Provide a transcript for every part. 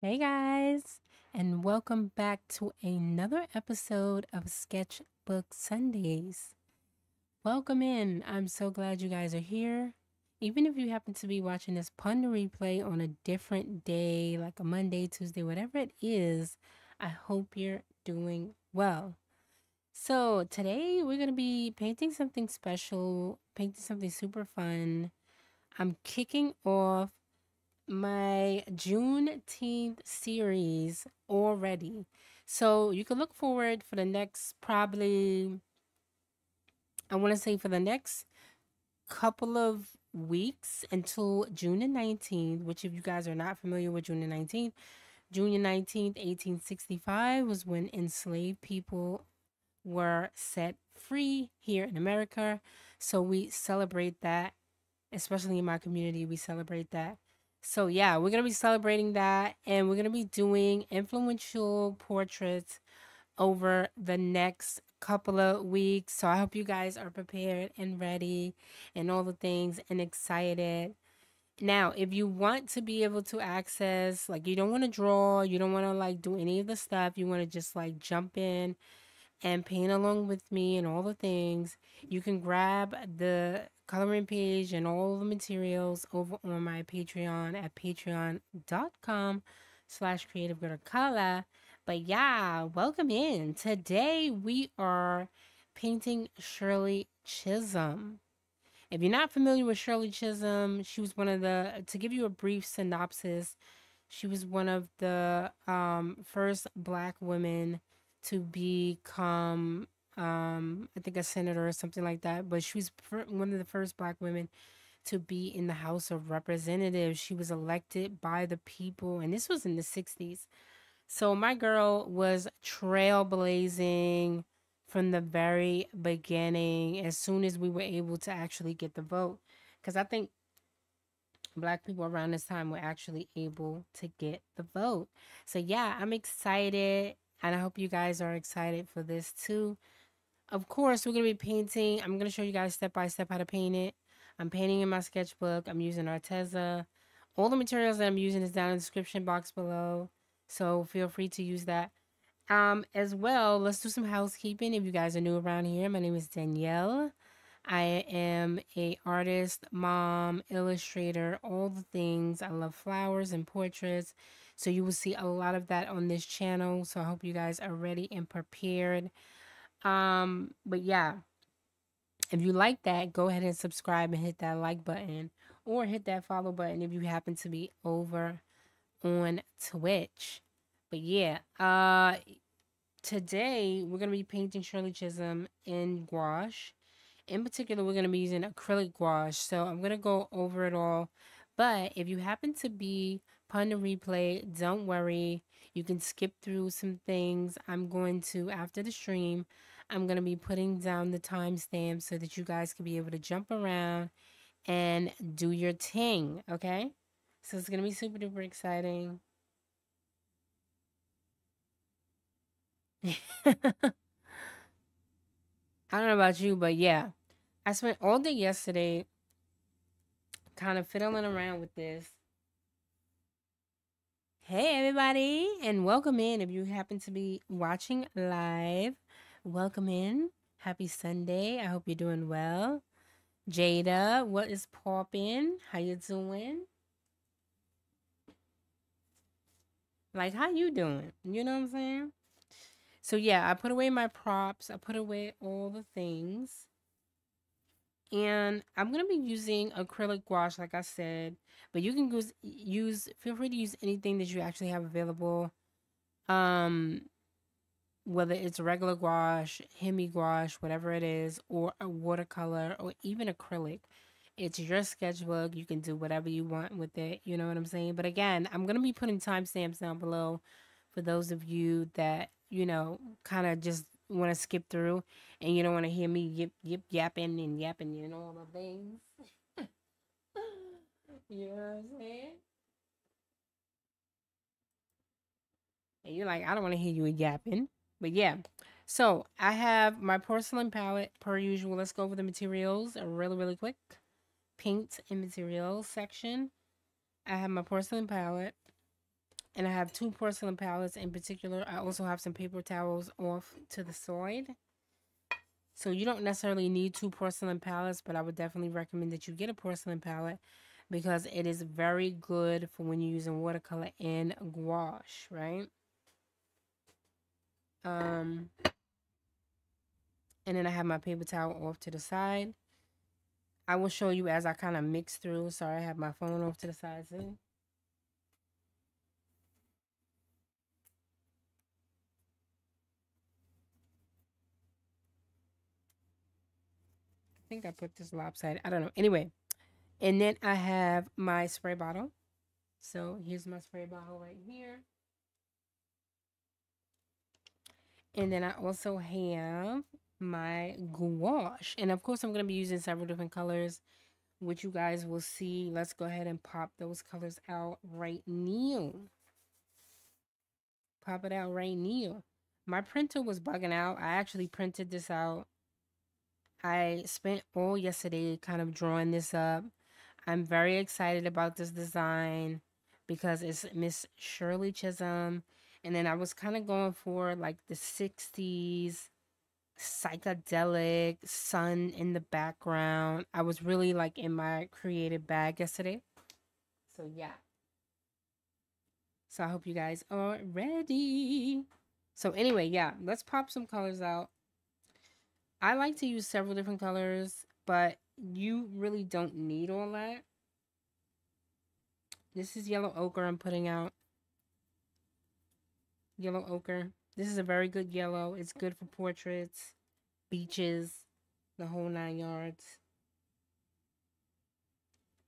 Hey guys, and welcome back to another episode of Sketchbook Sundays. Welcome in. I'm so glad you guys are here. Even if you happen to be watching this pun replay on a different day, like a Monday, Tuesday, whatever it is, I hope you're doing well. So, today we're going to be painting something special, painting something super fun. I'm kicking off my Juneteenth series already. So you can look forward for the next probably, I want to say for the next couple of weeks until June the 19th, which if you guys are not familiar with June the 19th, 1865 was when enslaved people were set free here in America. So we celebrate that, especially in my community, we celebrate that. So yeah, we're gonna be celebrating that, and we're gonna be doing influential portraits over the next couple of weeks. So I hope you guys are prepared and ready and all the things and excited. Now, if you want to be able to access, like you don't want to draw, you don't want to like do any of the stuff, you want to just like jump in and paint along with me and all the things, you can grab the coloring page and all the materials over on my Patreon at patreon.com/creative But yeah, welcome in. Today we are painting Shirley Chisholm. If you're not familiar with Shirley Chisholm, she was one of the, to give you a brief synopsis, she was one of the first black women to become, I think, a senator or something like that. But she was one of the first black women to be in the House of Representatives. She was elected by the people, and this was in the 60s. So my girl was trailblazing from the very beginning as soon as we were able to actually get the vote. Because I think black people around this time were actually able to get the vote. So yeah, I'm excited, and I hope you guys are excited for this too. Of course, we're gonna be painting. I'm gonna show you guys step by step how to paint it. I'm painting in my sketchbook. I'm using Arteza. All the materials that I'm using is down in the description box below, so feel free to use that. As well, let's do some housekeeping. If you guys are new around here, my name is Danielle. I am a artist, mom, illustrator, all the things. I love flowers and portraits. So you will see a lot of that on this channel. So I hope you guys are ready and prepared. But yeah, if you like that, go ahead and subscribe and hit that like button or hit that follow button if you happen to be over on Twitch. But yeah, today we're gonna be painting Shirley Chisholm in gouache. In particular, we're going to be using acrylic gouache, so I'm going to go over it all. But if you happen to be pun to replay, don't worry. You can skip through some things. I'm going to, after the stream, I'm going to be putting down the timestamp so that you guys can be able to jump around and do your thing, okay? So it's going to be super duper exciting. I don't know about you, but yeah. I spent all day yesterday kind of fiddling around with this. Hey, everybody, and welcome in. If you happen to be watching live, welcome in. Happy Sunday. I hope you're doing well. Jada, what is poppin'? How you doing? Like, how you doing? You know what I'm saying? So, yeah, I put away my props. I put away all the things. And I'm going to be using acrylic gouache, like I said. But you can feel free to use anything that you actually have available. Um, whether it's regular gouache, hemi gouache, whatever it is, or a watercolor, or even acrylic. It's your sketchbook. You can do whatever you want with it. You know what I'm saying? But again, I'm going to be putting timestamps down below for those of you that, kind of just want to skip through and you don't want to hear me yapping and yapping and all the things. You know what I'm saying? And you're like, I don't want to hear you yapping. But yeah. So I have my porcelain palette per usual. Let's go over the materials really, really quick. Paint and materials section. I have my porcelain palette. And I have 2 porcelain palettes in particular. I also have some paper towels off to the side. So you don't necessarily need 2 porcelain palettes, but I would definitely recommend that you get a porcelain palette because it is very good for when you're using watercolor and gouache, right? And then I have my paper towel off to the side. I will show you as I kind of mix through. Sorry, I have my phone off to the side too. I think I put this lopsided. I don't know. Anyway, and then I have my spray bottle. So here's my spray bottle right here. And then I also have my gouache. And of course, I'm going to be using several different colors, which you guys will see. Let's go ahead and pop those colors out right now. Pop it out right now. My printer was bugging out. I actually printed this out. I spent all yesterday kind of drawing this up. I'm very excited about this design because it's Miss Shirley Chisholm. And then I was kind of going for like the 60s psychedelic sun in the background. I was really like in my creative bag yesterday. So yeah. So I hope you guys are ready. So anyway, yeah, let's pop some colors out. I like to use several different colors, but you really don't need all that. This is yellow ochre I'm putting out. Yellow ochre. This is a very good yellow. It's good for portraits, beaches, the whole 9 yards.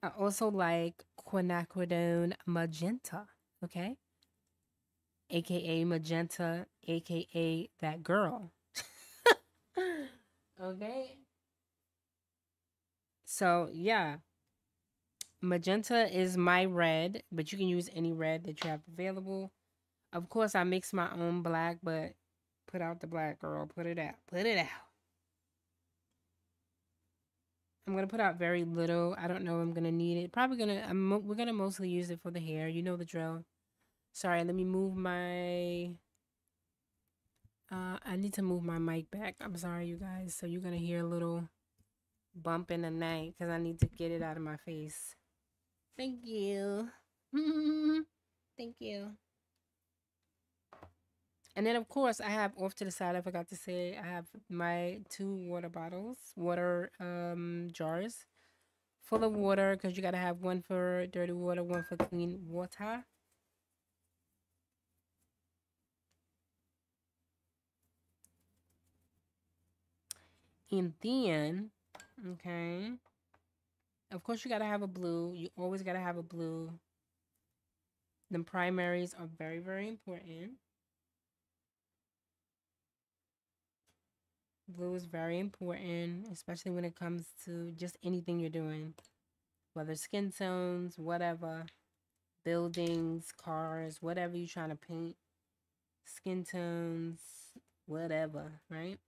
I also like quinacridone magenta, okay? AKA magenta, AKA that girl. Okay? So, yeah. Magenta is my red, but you can use any red that you have available. Of course, I mix my own black, but put out the black, girl. Put it out. Put it out. I'm going to put out very little. I don't know if I'm going to need it. Probably going to, we're going to mostly use it for the hair. You know the drill. Sorry, let me move my, I need to move my mic back. I'm sorry, you guys. So you're going to hear a little bump in the night because I need to get it out of my face. Thank you. Thank you. And then, of course, I have off to the side, I forgot to say, I have my 2 water bottles, water jars full of water because you got to have one for dirty water, one for clean water. And then, okay, of course, you got to have a blue. You always got to have a blue. The primaries are very, very important. Blue is very important, especially when it comes to just anything you're doing, whether skin tones, whatever, buildings, cars, whatever you're trying to paint, skin tones, whatever, right?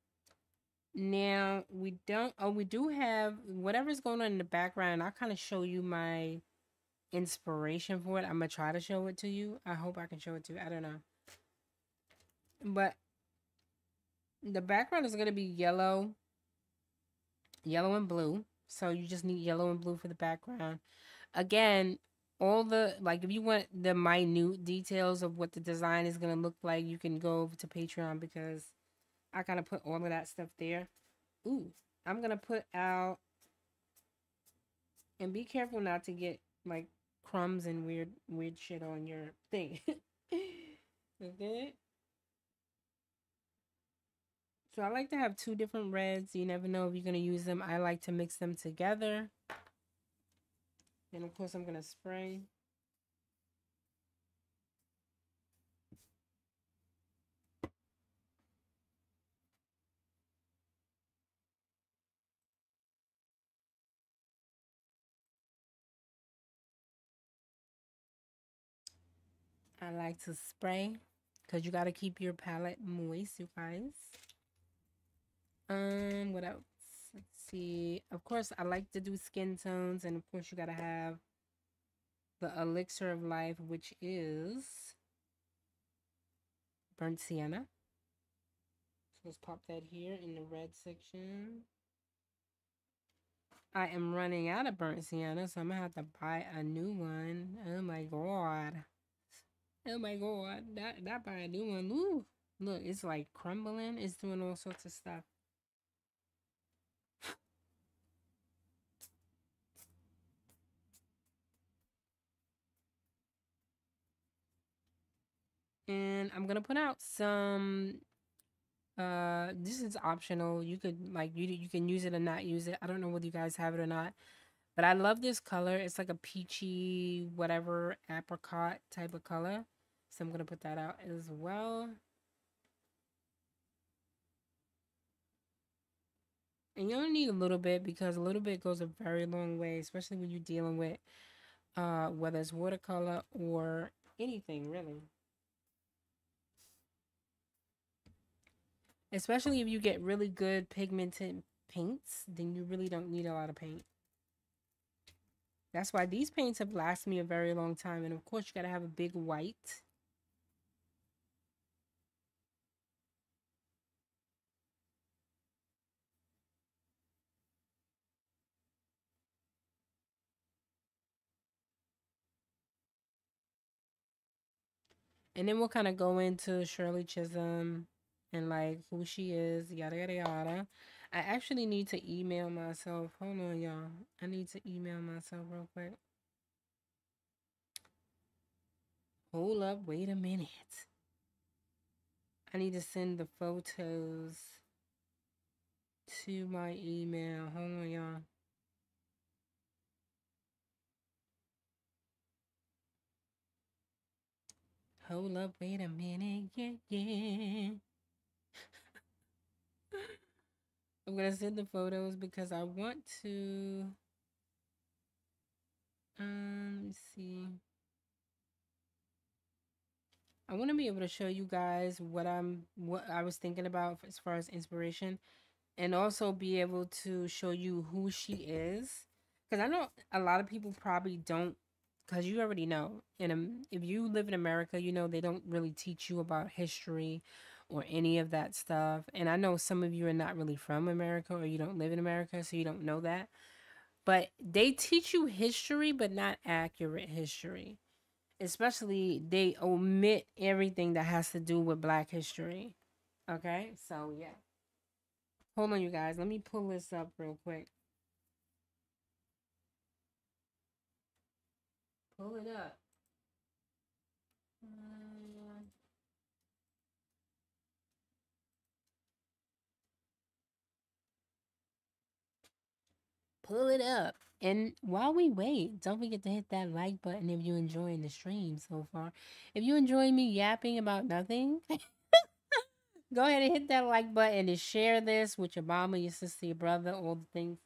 Now, we do have whatever's going on in the background. I'll kind of show you my inspiration for it. I'm going to try to show it to you. I hope I can show it to you. I don't know. But the background is going to be yellow and blue. So you just need yellow and blue for the background. Again, all the, like, if you want the minute details of what the design is going to look like, you can go over to Patreon because I kind of put all of that stuff there. Ooh, I'm going to put out, and be careful not to get, like, crumbs and weird shit on your thing. Okay? So I like to have 2 different reds. You never know if you're going to use them. I like to mix them together. And of course, I'm going to spray. I like to spray because you got to keep your palette moist, you guys. What else? Let's see. Of course, I like to do skin tones, and of course, you got to have the elixir of life, which is burnt sienna. So let's pop that here in the red section. I am running out of burnt sienna, so I'm gonna have to buy a new one. Oh my god. Oh my god. That buy a new one. Ooh. Look, it's like crumbling. It's doing all sorts of stuff. And I'm gonna put out some this is optional. You could like you can use it or not use it. I don't know whether you guys have it or not. But I love this color. It's like a peachy, whatever, apricot type of color. So I'm going to put that out as well. And you only need a little bit because a little bit goes a very long way, especially when you're dealing with whether it's watercolor or anything, really. Especially if you get really good pigmented paints, then you really don't need a lot of paint. That's why these paints have lasted me a very long time. And of course, you got to have a big white. And then we'll kind of go into Shirley Chisholm and like who she is, yada yada yada. I actually need to email myself. Hold on, y'all. I need to email myself real quick. Hold up, wait a minute. I need to send the photos to my email. Hold on, y'all. Hold up, wait a minute. Yeah, yeah. I'm gonna send the photos because I want to. Let's see. I want to be able to show you guys what I was thinking about as far as inspiration, and also be able to show you who she is, because I know a lot of people probably don't, because you already know. And if you live in America, you know they don't really teach you about history or any of that stuff. And I know some of you are not really from America or you don't live in America, so you don't know that. But they teach you history, but not accurate history. Especially they omit everything that has to do with Black history. Okay, so yeah. Hold on, you guys. Let me pull this up real quick. Pull it up. Pull it up. And while we wait, don't forget to hit that like button if you're enjoying the stream so far. If you enjoy me yapping about nothing, go ahead and hit that like button and share this with your mama, your sister, your brother, all the things.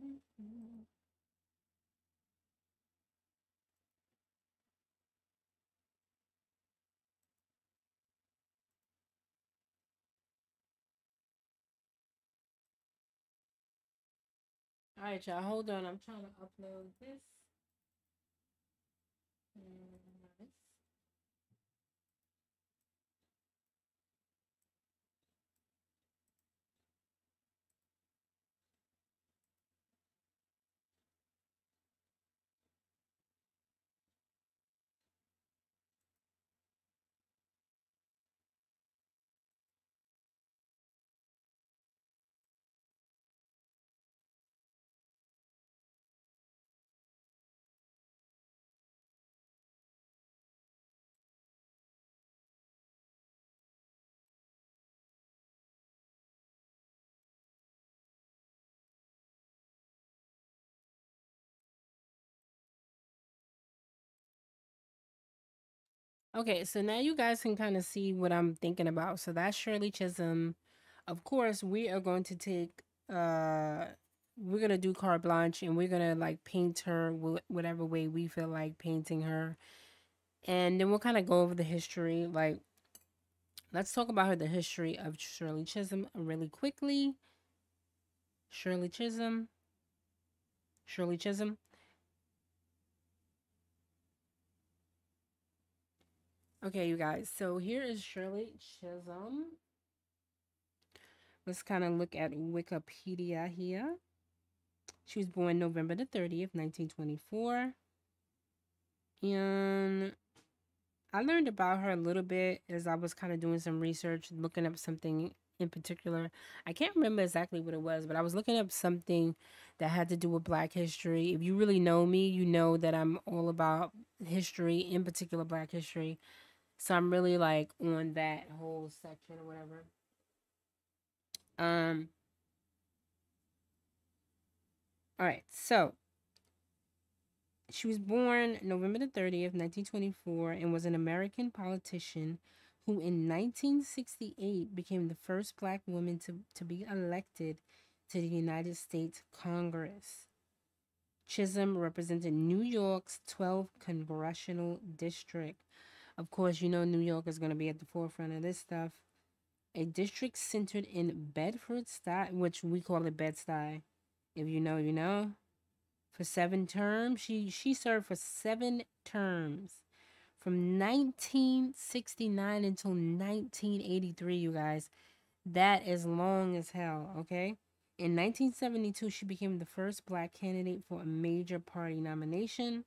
Let's see. All right, y'all. Hold on. I'm trying to upload this. Nice. Okay, so now you guys can kind of see what I'm thinking about. So that's Shirley Chisholm. Of course, we are going to take we're gonna do carte blanche and we're gonna like paint her whatever way we feel like painting her. And then we'll kind of go over the history. Like, let's talk about her, the history of Shirley Chisholm really quickly. Shirley Chisholm. Shirley Chisholm. Okay, you guys. So here is Shirley Chisholm. Let's kind of look at Wikipedia here. She was born November the 30th, 1924. And I learned about her a little bit as I was kind of doing some research, looking up something in particular. I can't remember exactly what it was, but I was looking up something that had to do with Black history. If you really know me, you know that I'm all about history, in particular Black history. So I'm really like on that whole section or whatever. Um, all right. So she was born November the 30th, 1924, and was an American politician who in 1968 became the first Black woman to be elected to the United States Congress. Chisholm represented New York's 12th congressional district. Of course, you know New York is going to be at the forefront of this stuff. A district centered in Bedford-Stuy, which we call it Bed-Stuy. If you know, you know. For 7 terms. She served for 7 terms. From 1969 until 1983, you guys. That is long as hell, okay? In 1972, she became the first Black candidate for a major party nomination.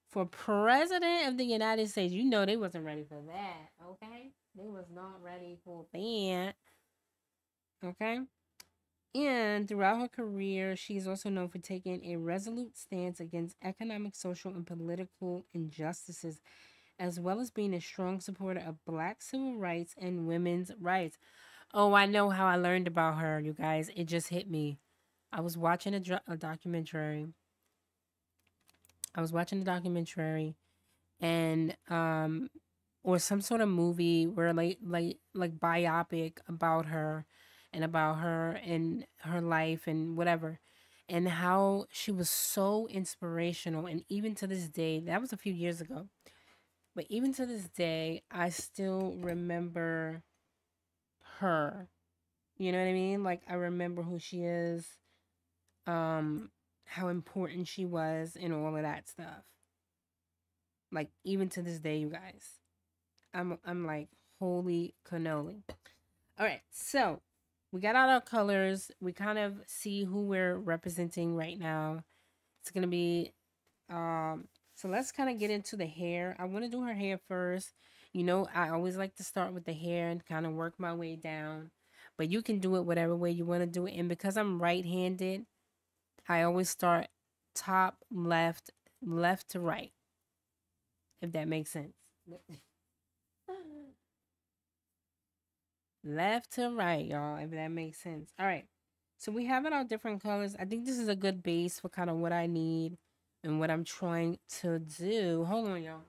For President of the United States, you know they wasn't ready for that, okay? They was not ready for that, okay? And throughout her career, she is also known for taking a resolute stance against economic, social, and political injustices, as well as being a strong supporter of Black civil rights and women's rights. Oh, I know how I learned about her, you guys. It just hit me. I was watching a documentary. I was watching a documentary, and or some sort of movie where like biopic about her and her life and whatever, and how she was so inspirational. And even to this day, that was a few years ago, but even to this day I still remember her. You know what I mean? Like, I remember who she is, how important she was, and all of that stuff. Like, even to this day, you guys. I'm like, holy cannoli. All right, so we got all our colors. We kind of see who we're representing right now. It's gonna be so let's kind of get into the hair. I want to do her hair first. You know, I always like to start with the hair and kind of work my way down. But you can do it whatever way you want to do it. And because I'm right-handed, I always start top, left, left to right, if that makes sense. Left to right, y'all, if that makes sense. All right. So we have it all different colors. I think this is a good base for kind of what I need and what I'm trying to do. Hold on, y'all.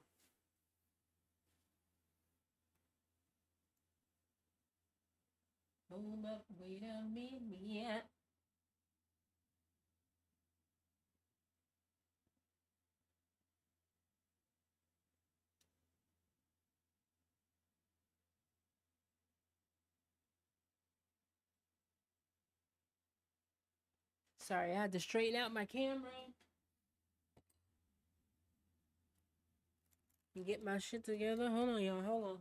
Hold up, wait a minute. Sorry, I had to straighten out my camera and get my shit together. Hold on, y'all. Hold on.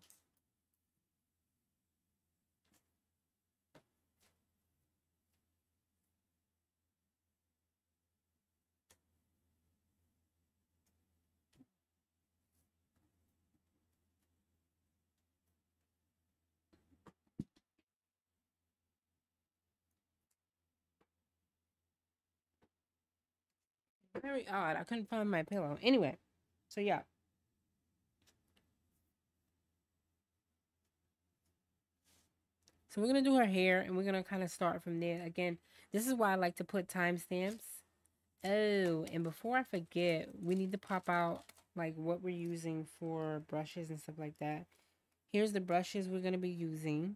Very odd. I couldn't find my pillow. Anyway, so yeah. So we're going to do her hair and we're going to kind of start from there. Again, this is why I like to put timestamps. Oh, and before I forget, we need to pop out like what we're using for brushes and stuff like that. Here's the brushes we're going to be using.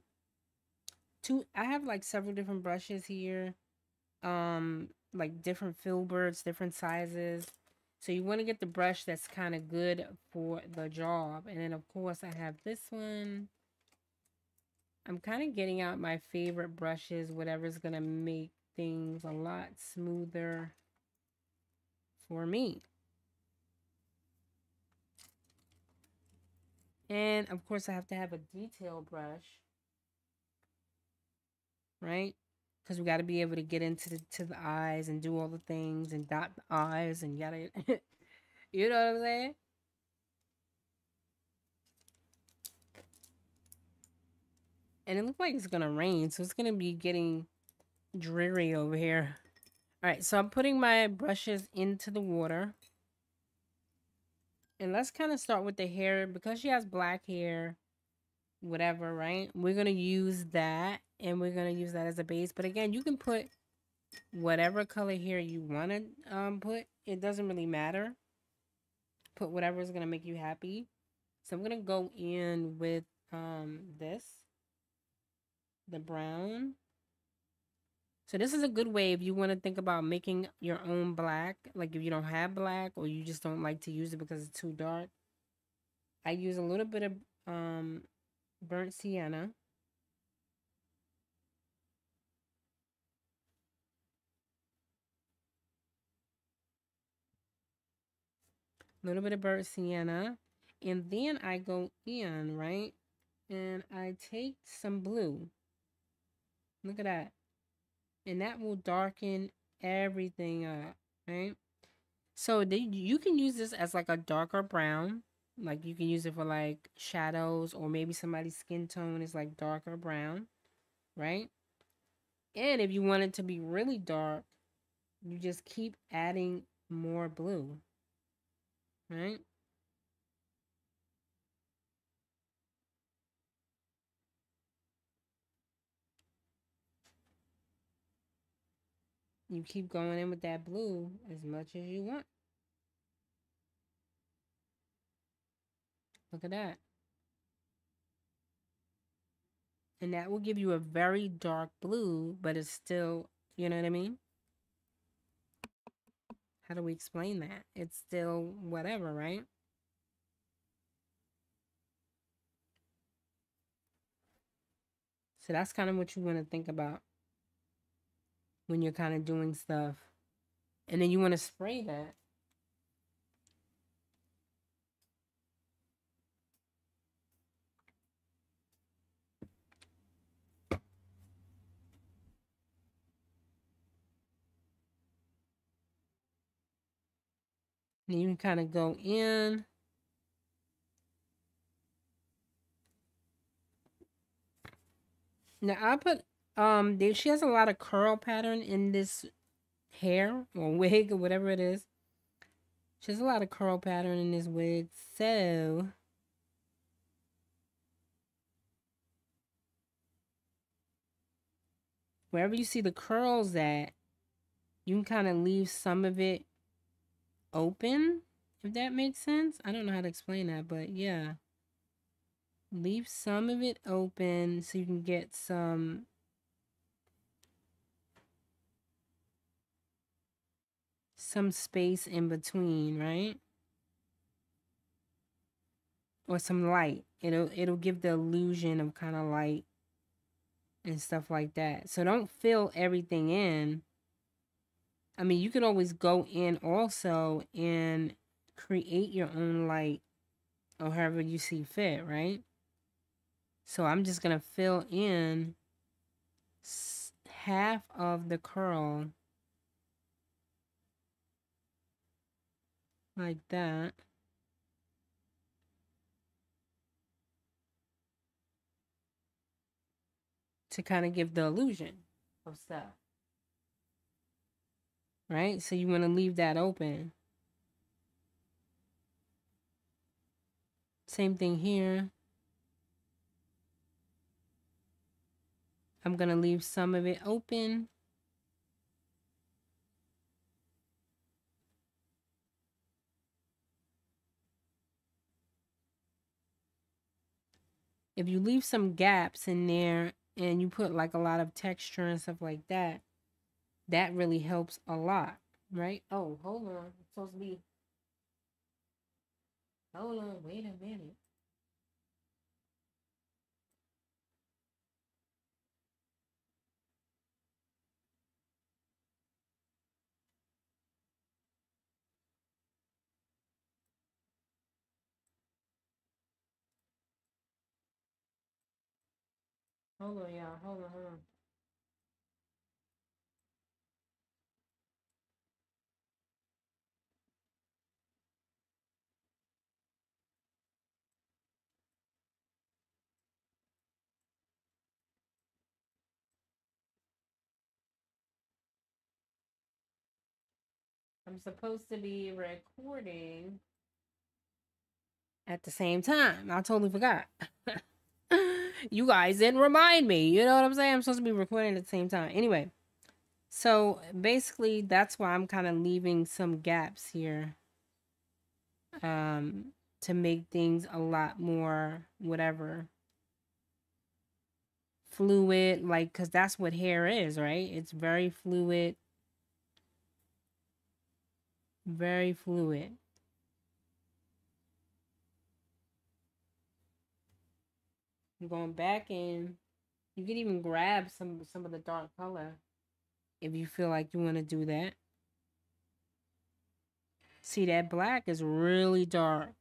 I have like several different brushes here. Like different filberts, different sizes. So you want to get the brush that's kind of good for the job. And then, of course, I have this one. I'm kind of getting out my favorite brushes, whatever's going to make things a lot smoother for me. And, of course, I have to have a detail brush, right? Because we got to be able to get into the eyes and do all the things and dot the eyes and yada. You know what I'm saying? And it looks like it's gonna rain, so it's gonna be getting dreary over here. All right, so I'm putting my brushes into the water. And let's kind of start with the hair. Because she has black hair, whatever, right? We're gonna use that, and we're gonna use that as a base. But again, you can put whatever color hair you want to put. It doesn't really matter. Put whatever is gonna make you happy. So I'm gonna go in with this, the brown. So this is a good way if you want to think about making your own black. Like if you don't have black or you just don't like to use it because it's too dark. I use a little bit of burnt sienna. A little bit of burnt sienna. And then I go in, right? And I take some blue. Look at that. And that will darken everything up, right? So you can use this as like a darker brown. Like you can use it for like shadows, or maybe somebody's skin tone is like darker brown, right? And if you want it to be really dark, you just keep adding more blue, right? You keep going in with that blue as much as you want. Look at that. And that will give you a very dark blue, but it's still, you know what I mean? How do we explain that? It's still whatever, right? So that's kind of what you want to think about when you're kind of doing stuff. And then you want to spray that. And you can kind of go in. Now I put she has a lot of curl pattern in this hair or wig or whatever it is. She has a lot of curl pattern in this wig. So wherever you see the curls at, you can kind of leave some of it open, if that makes sense. I don't know how to explain that, but yeah. Leave some of it open so you can get some space in between, right? Or some light. It'll give the illusion of kind of light and stuff like that. So don't fill everything in. I mean, you can always go in also and create your own light or however you see fit, right? So I'm just going to fill in half of the curl like that. To kind of give the illusion of stuff. Right? So you want to leave that open. Same thing here. I'm going to leave some of it open. If you leave some gaps in there and you put like a lot of texture and stuff like that, that really helps a lot, right? Oh, hold on. It's supposed to be Hold on, wait a minute. Hold on, y'all. Hold on, hold on. I'm supposed to be recording at the same time. I totally forgot. You guys didn't remind me. You know what I'm saying? I'm supposed to be recording at the same time. Anyway, so basically that's why I'm kind of leaving some gaps here. To make things a lot more whatever fluid, like, because that's what hair is, right? It's very fluid, very fluid. I'm going back in. You can even grab some of the dark color if you feel like you want to do that. See, that black is really dark.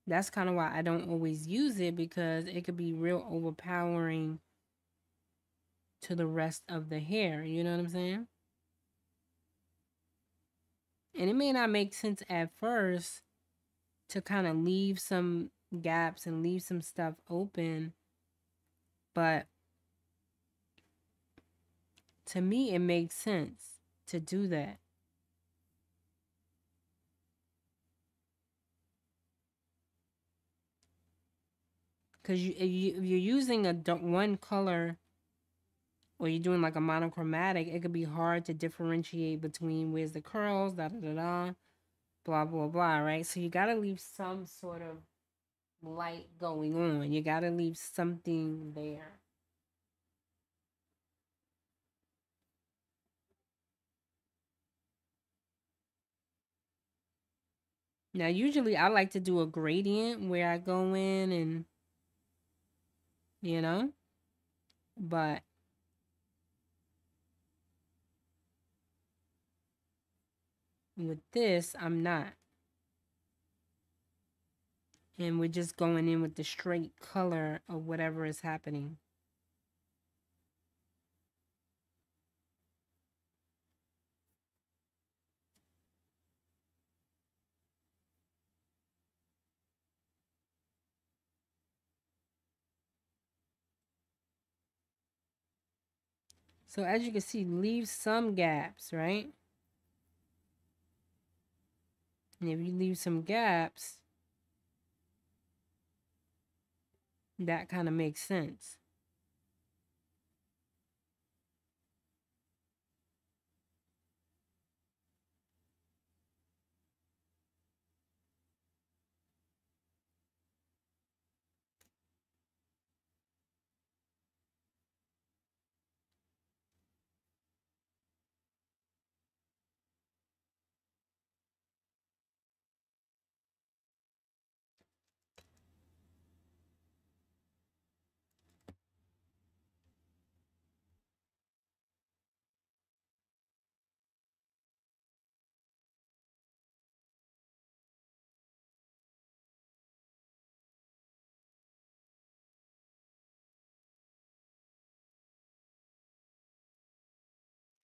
That's kind of why I don't always use it, because it could be real overpowering to the rest of the hair. You know what I'm saying? And it may not make sense at first to kind of leave some gaps and leave some stuff open, but to me it makes sense to do that, because if you're using one color, or you're doing like a monochromatic, it could be hard to differentiate between where's the curls, da da da da, blah blah blah, right? So you got to leave some sort of light going on. You got to leave something there. Now, usually I like to do a gradient where I go in and, you know, but with this, I'm not. And we're just going in with the straight color of whatever is happening. So as you can see, leave some gaps, right? And if you leave some gaps, that kind of makes sense.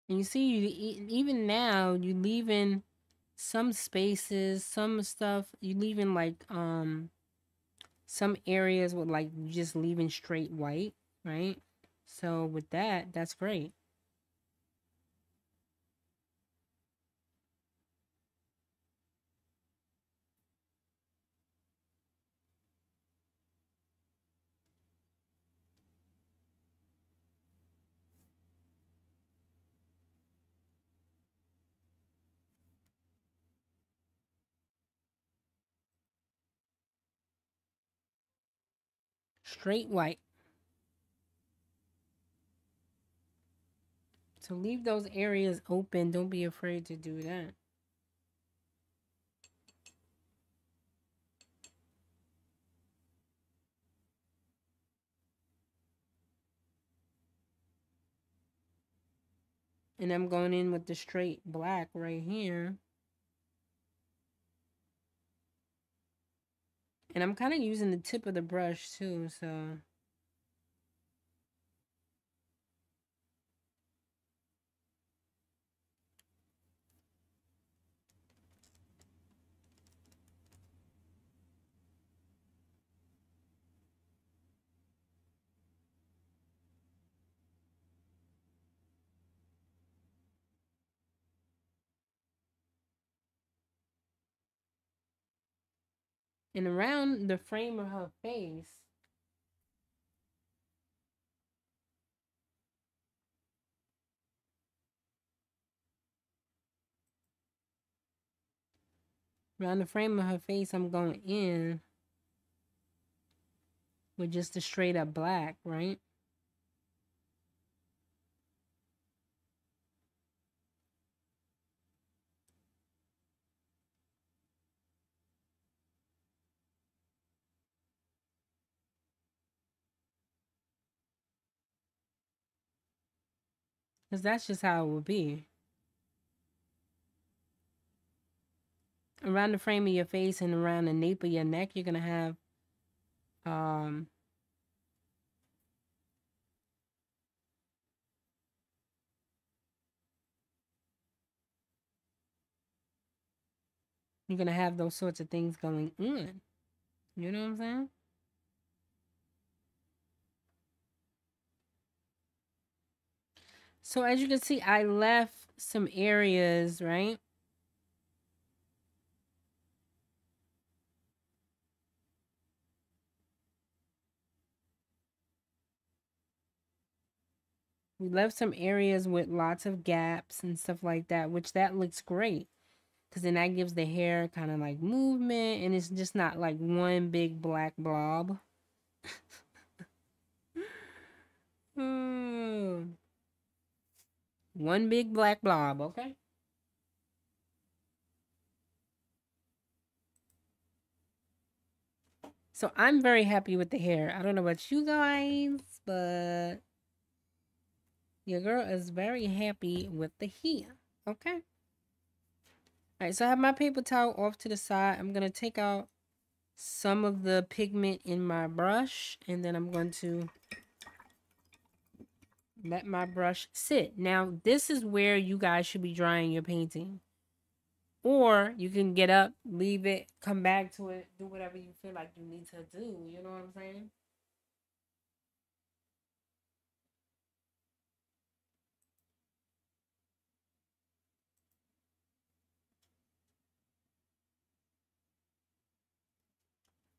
And you see, even now, you leaving some spaces, some stuff. You leaving like some areas with like just leaving straight white, right? So with that, that's great. Straight white. So leave those areas open. Don't be afraid to do that. And I'm going in with the straight black right here. And I'm kind of using the tip of the brush too, so. And around the frame of her face, I'm going in with just the straight up black, right? Because that's just how it would be. Around the frame of your face and around the nape of your neck, you're going to have um you're going to have those sorts of things going on. You know what I'm saying? So as you can see, I left some areas, right? We left some areas with lots of gaps and stuff like that, which that looks great. Because then that gives the hair kind of like movement and it's just not like one big black blob. One big black blob, okay? So I'm very happy with the hair. I don't know about you guys, but your girl is very happy with the hair, okay? All right, so I have my paper towel off to the side. I'm going to take out some of the pigment in my brush, and then I'm going to let my brush sit. Now, this is where you guys should be drying your painting. Or you can get up, leave it, come back to it, do whatever you feel like you need to do. You know what I'm saying?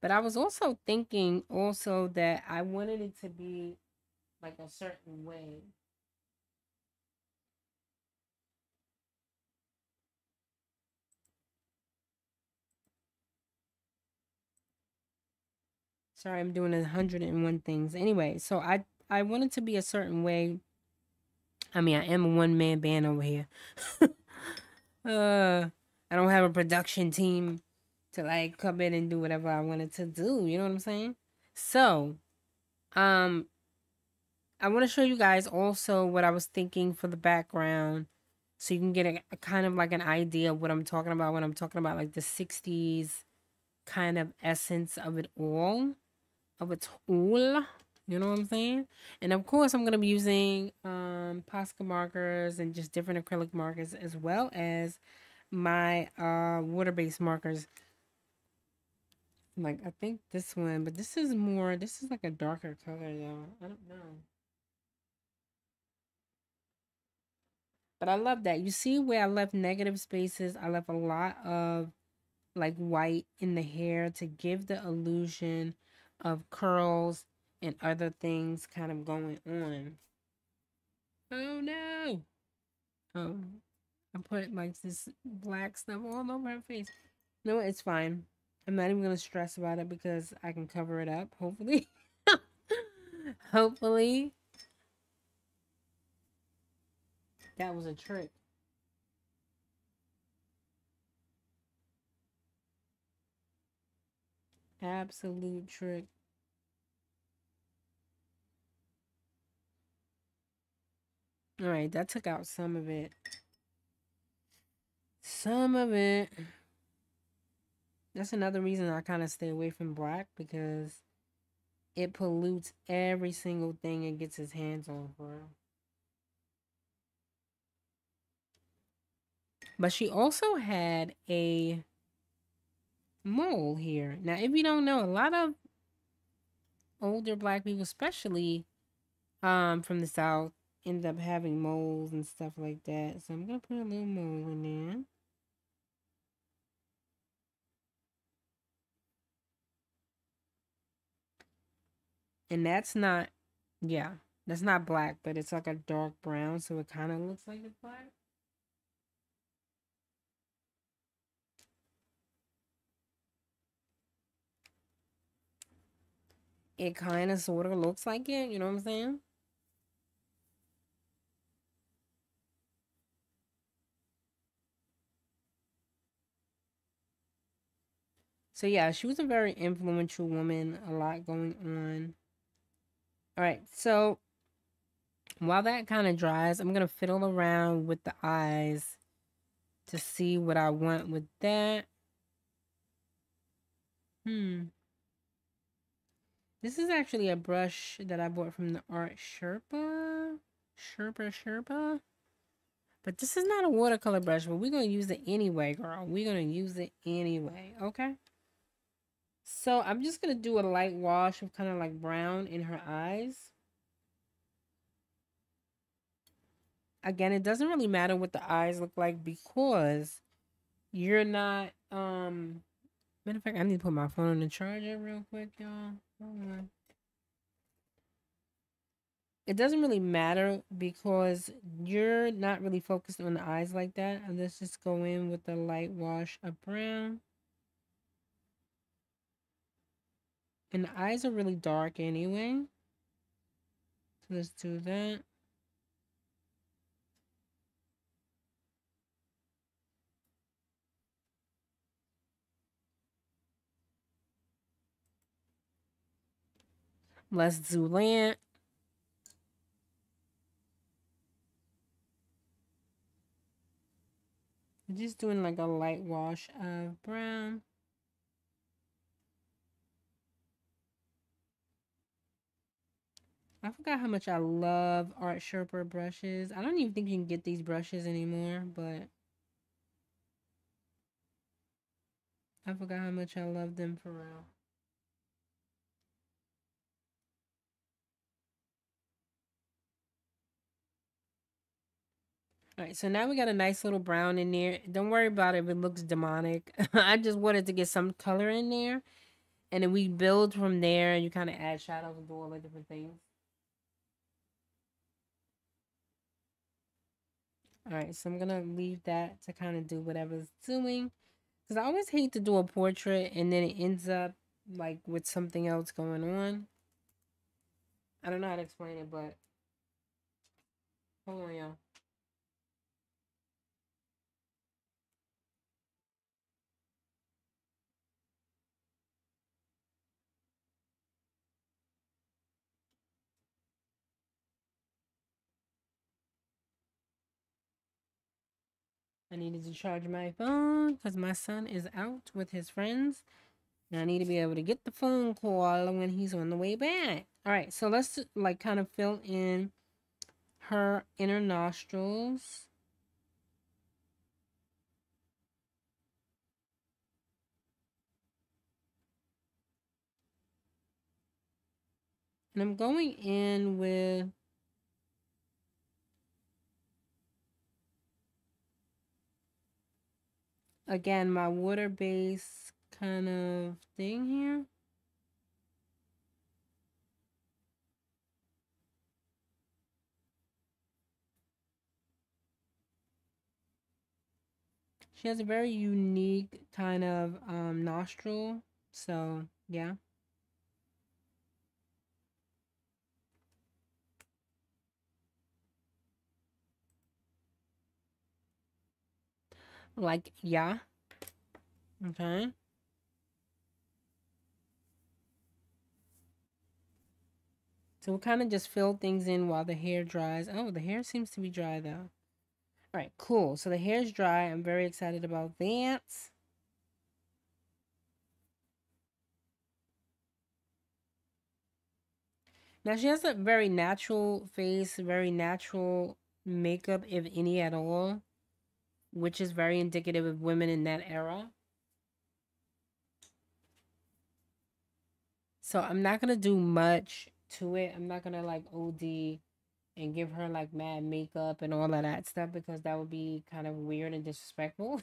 But I was also thinking also that I wanted it to be like a certain way. Sorry, I'm doing 101 things. Anyway, so I wanted to be a certain way. I mean, I am a one man band over here. I don't have a production team to like come in and do whatever I wanted to do. You know what I'm saying? So, um, I want to show you guys also what I was thinking for the background, so you can get a kind of like an idea of what I'm talking about when I'm talking about like the 60s kind of essence of it all, of it all. You know what I'm saying? And of course, I'm gonna be using Posca markers and just different acrylic markers, as well as my water-based markers. Like, I think this one, but this is more, this is like a darker color, y'all. I don't know. But I love that. You see where I left negative spaces? I left a lot of like white in the hair to give the illusion of curls and other things kind of going on. Oh no. Oh, I put like this black stuff all over her face. No, it's fine. I'm not even gonna stress about it because I can cover it up, hopefully. Hopefully. That was a trick. Absolute trick. All right, that took out some of it. Some of it. That's another reason I kind of stay away from black, because it pollutes every single thing it gets its hands on for. But she also had a mole here. Now, if you don't know, a lot of older black people, especially from the South, end up having moles and stuff like that. So I'm gonna put a little mole in there. And that's not, yeah, that's not black, but it's like a dark brown, so it kind of looks like it's black. It kind of sort of looks like it, you know what I'm saying? So yeah, she was a very influential woman, a lot going on. All right, so while that kind of dries, I'm going to fiddle around with the eyes to see what I want with that. This is actually a brush that I bought from the Art Sherpa. Sherpa. But this is not a watercolor brush, but we're going to use it anyway, girl. We're going to use it anyway, okay? So I'm just going to do a light wash of kind of like brown in her eyes. Again, it doesn't really matter what the eyes look like, because you're not, matter of fact, I need to put my phone on the charger real quick, y'all. Hold on. It doesn't really matter, because you're not really focused on the eyes like that. And let's just go in with the light wash of brown. And the eyes are really dark anyway. So let's do that. Let's do that. Just doing like a light wash of brown. I forgot how much I love Art Sherpa brushes. I don't even think you can get these brushes anymore, but I forgot how much I love them for real. All right, so now we got a nice little brown in there. Don't worry about it if it looks demonic. I just wanted to get some color in there. And then we build from there. You kind of add shadows and do all the different things. All right, so I'm going to leave that to kind of do whatever it's doing. Because I always hate to do a portrait and then it ends up like with something else going on. I don't know how to explain it, but hold on, y'all. I needed to charge my phone because my son is out with his friends. And I need to be able to get the phone call when he's on the way back. All right, so let's like kind of fill in her inner nostrils. And I'm going in with again my water base kind of thing here. She has a very unique kind of nostril. So, yeah. Like, yeah. Okay. So we'll kind of just fill things in while the hair dries. Oh, the hair seems to be dry though. All right, cool. So the hair's dry. I'm very excited about that. Now she has a very natural face, very natural makeup, if any at all, which is very indicative of women in that era. So I'm not gonna do much to it. I'm not gonna like OD and give her like mad makeup and all of that stuff because that would be kind of weird and disrespectful.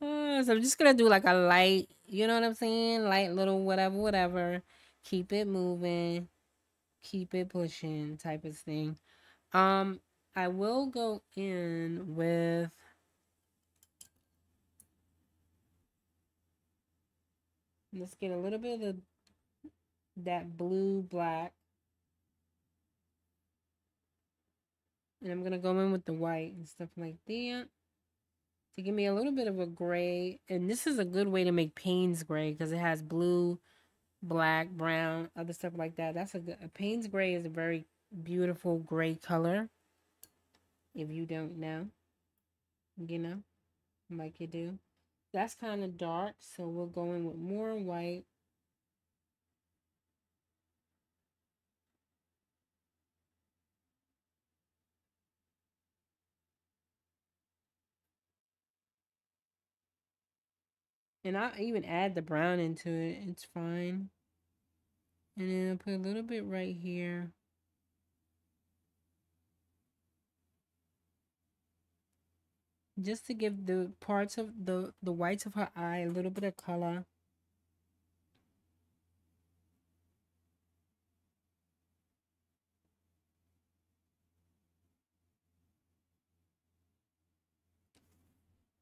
So I'm just gonna do like a light, you know what I'm saying? Light little whatever, whatever. Keep it moving, keep it pushing type of thing. Um, I will go in with let's get a little bit of that blue black. And I'm gonna go in with the white and stuff like that. To give me a little bit of a gray. And this is a good way to make Payne's gray because it has blue, black, brown, other stuff like that. That's a Payne's gray is a very beautiful gray color. If you don't know, you know, like you do. That's kind of dark, so we'll go in with more white. And I'll even add the brown into it. It's fine. And then I'll put a little bit right here. Just to give the parts of the whites of her eye a little bit of color.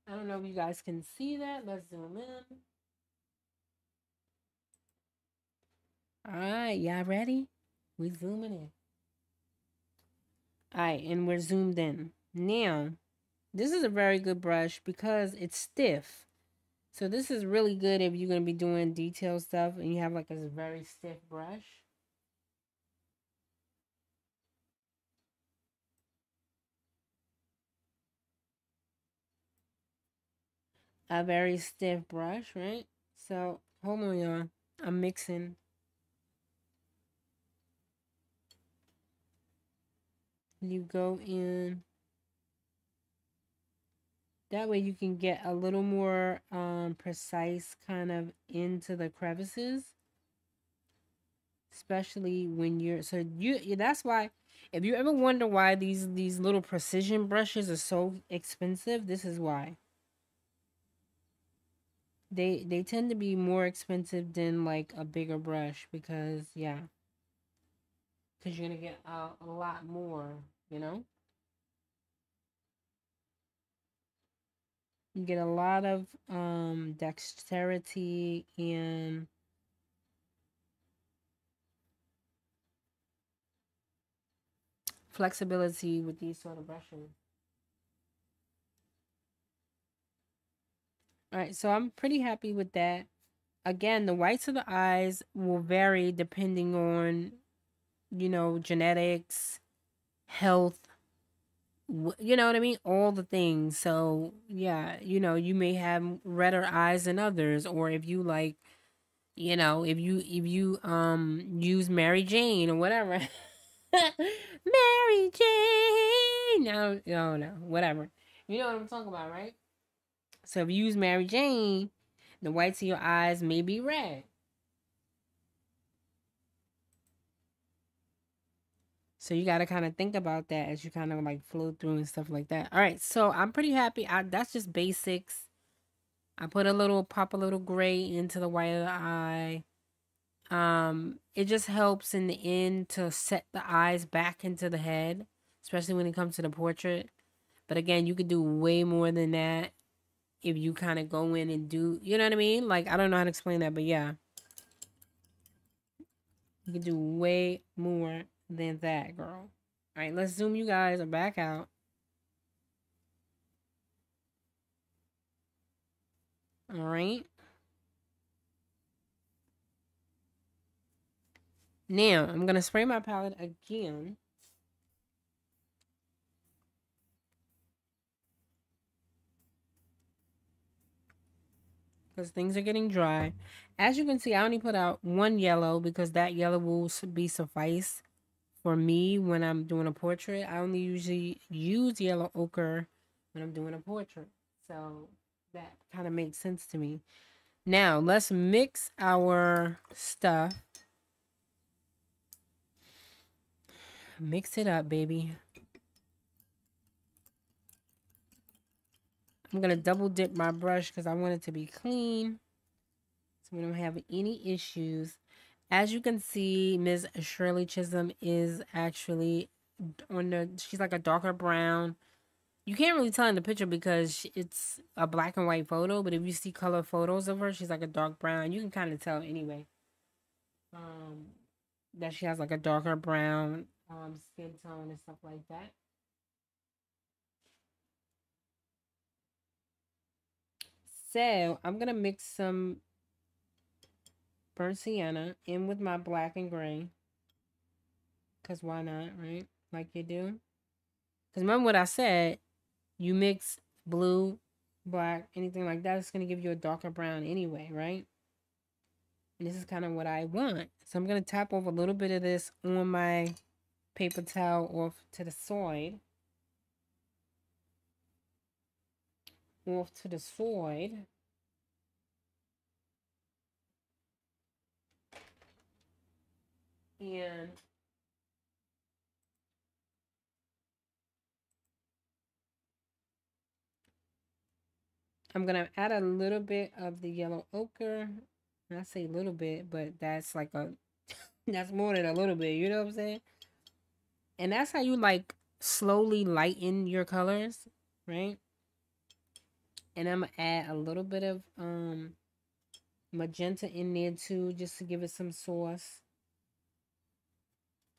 I don't know if you guys can see that. Let's zoom in. All right, y'all ready? We zooming in. All right, and we're zoomed in. Now, this is a very good brush because it's stiff. So this is really good if you're going to be doing detail stuff and you have like a very stiff brush. A very stiff brush, right? So, hold on, y'all. I'm mixing. You go in. That way you can get a little more precise kind of into the crevices. Especially when you're that's why if you ever wonder why these little precision brushes are so expensive, this is why. They tend to be more expensive than like a bigger brush because yeah. Because you're gonna get a lot more, you know? You get a lot of dexterity and flexibility with these sort of brushes. All right, so I'm pretty happy with that. Again, the whites of the eyes will vary depending on, you know, genetics, health, you know what I mean? All the things. So, yeah, you know, you may have redder eyes than others, or if you like, you know, if you use Mary Jane or whatever. Mary Jane. No, no, no, whatever. You know what I'm talking about, right? So if you use Mary Jane, the whites of your eyes may be red. So you got to kind of think about that as you kind of like flow through and stuff like that. All right, so I'm pretty happy. That's just basics. I put pop a little gray into the white of the eye. It just helps in the end to set the eyes back into the head, especially when it comes to the portrait. But again, you could do way more than that if you kind of go in and do, you know what I mean? Like, I don't know how to explain that, but yeah. You can do way more than that, girl. All right, let's zoom you guys back out. All right. Now, I'm going to spray my palette again. Because things are getting dry. As you can see, I only put out one yellow because that yellow will be suffice for me when I'm doing a portrait. I only usually use yellow ochre when I'm doing a portrait. So that kind of makes sense to me. Now, let's mix our stuff. Mix it up, baby. I'm going to double dip my brush because I want it to be clean, so we don't have any issues. As you can see, Ms. Shirley Chisholm is actually she's like a darker brown. You can't really tell in the picture because it's a black and white photo, but if you see color photos of her, she's like a dark brown. You can kind of tell anyway. That she has like a darker brown skin tone and stuff like that. So I'm gonna mix some burnt sienna in with my black and gray. Cause why not, right? Like you do. Cause remember what I said, you mix blue, black, anything like that, it's gonna give you a darker brown anyway, right? And this is kind of what I want. So I'm gonna tap over a little bit of this on my paper towel off to the side. Off to the side. And I'm going to add a little bit of the yellow ochre. And I say a little bit, but that's like that's more than a little bit. You know what I'm saying? And that's how you like slowly lighten your colors, right? And I'm going to add a little bit of magenta in there too, just to give it some sauce.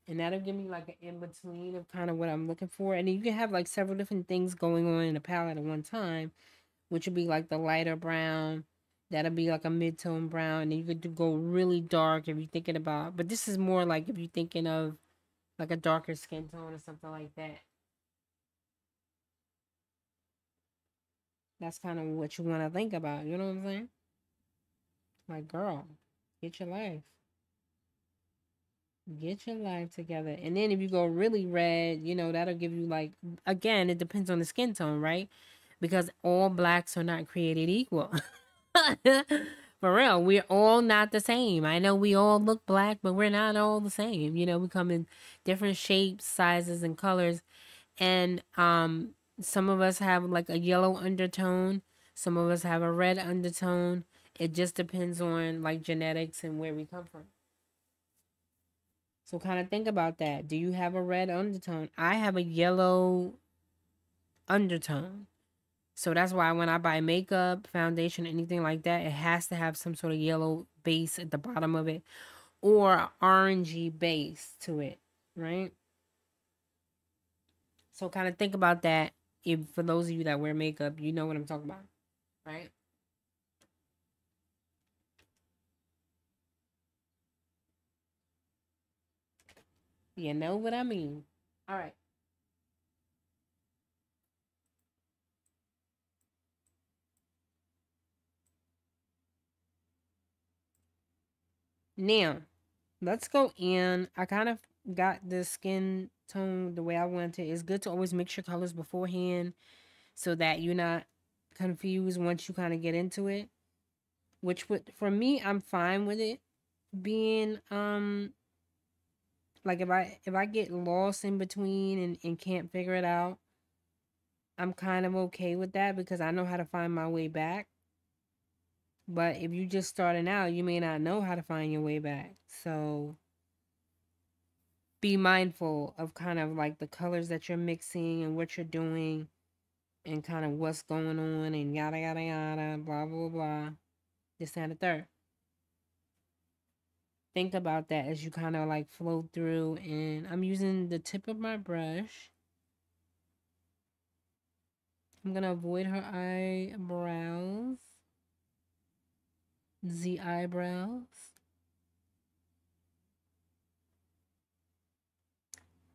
And that'll give me like an in-between of kind of what I'm looking for. And then you can have like several different things going on in the palette at one time, which would be like the lighter brown. That'll be like a mid-tone brown. And then you could go really dark if you're thinking about, but this is more like if you're thinking of like a darker skin tone or something like that. That's kind of what you want to think about. You know what I'm saying? Like, girl, get your life. Get your life together. And then if you go really red, you know, that'll give you like, again, it depends on the skin tone, right? Because all blacks are not created equal. For real, we're all not the same. I know we all look black, but we're not all the same. You know, we come in different shapes, sizes, and colors. And some of us have like a yellow undertone. Some of us have a red undertone. It just depends on like genetics and where we come from. So kind of think about that. Do you have a red undertone? I have a yellow undertone. So that's why when I buy makeup, foundation, anything like that, it has to have some sort of yellow base at the bottom of it or orangey base to it, right? So kind of think about that. If for those of you that wear makeup, you know what I'm talking about, right? You know what I mean. All right. Now, let's go in. I kind of got the skin tone the way I want it. It's good to always mix your colors beforehand so that you're not confused once you kind of get into it. Which would, for me, I'm fine with it being like if I get lost in between and can't figure it out, I'm kind of okay with that because I know how to find my way back. But if you just starting out, you may not know how to find your way back. So be mindful of kind of like the colors that you're mixing and what you're doing and kind of what's going on and yada yada yada, blah blah blah. This and the third. Think about that as you kind of like flow through. And I'm using the tip of my brush. I'm gonna avoid her eyebrows. The eyebrows.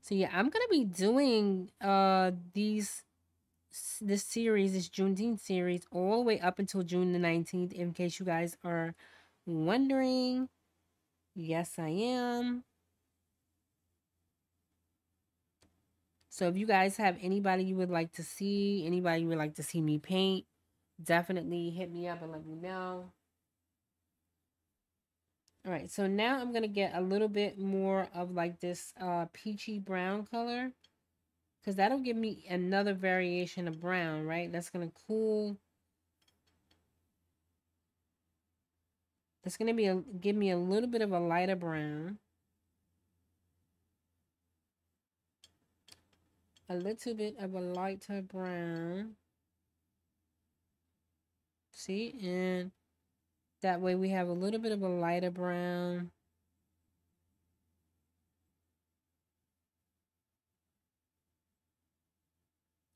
So yeah, I'm gonna be doing this series, this Juneteenth series, all the way up until June the 19th, in case you guys are wondering. Yes, I am. So if you guys have anybody you would like to see, anybody you would like to see me paint, definitely hit me up and let me know. All right, so now I'm gonna get a little bit more of like this peachy brown color, because that'll give me another variation of brown, right? That's gonna cool. That's gonna be give me a little bit of a lighter brown. A little bit of a lighter brown. See, and that way we have a little bit of a lighter brown.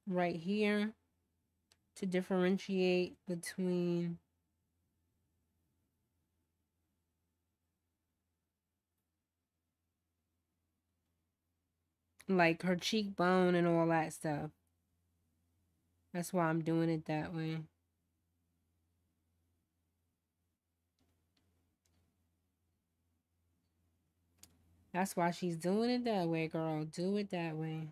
Right here to differentiate between like her cheekbone and all that stuff. That's why I'm doing it that way. That's why she's doing it that way, girl. Do it that way.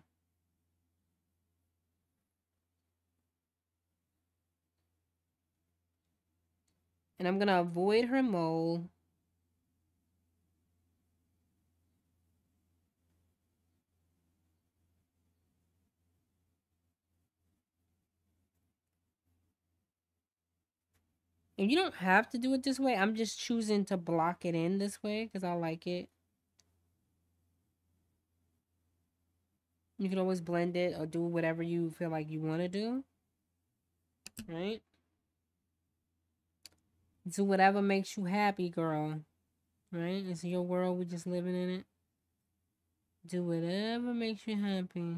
And I'm going to avoid her mole. And you don't have to do it this way. I'm just choosing to block it in this way because I like it. You can always blend it or do whatever you feel like you want to do. Right? Do whatever makes you happy, girl. Right? It's your world. We're just living in it. Do whatever makes you happy.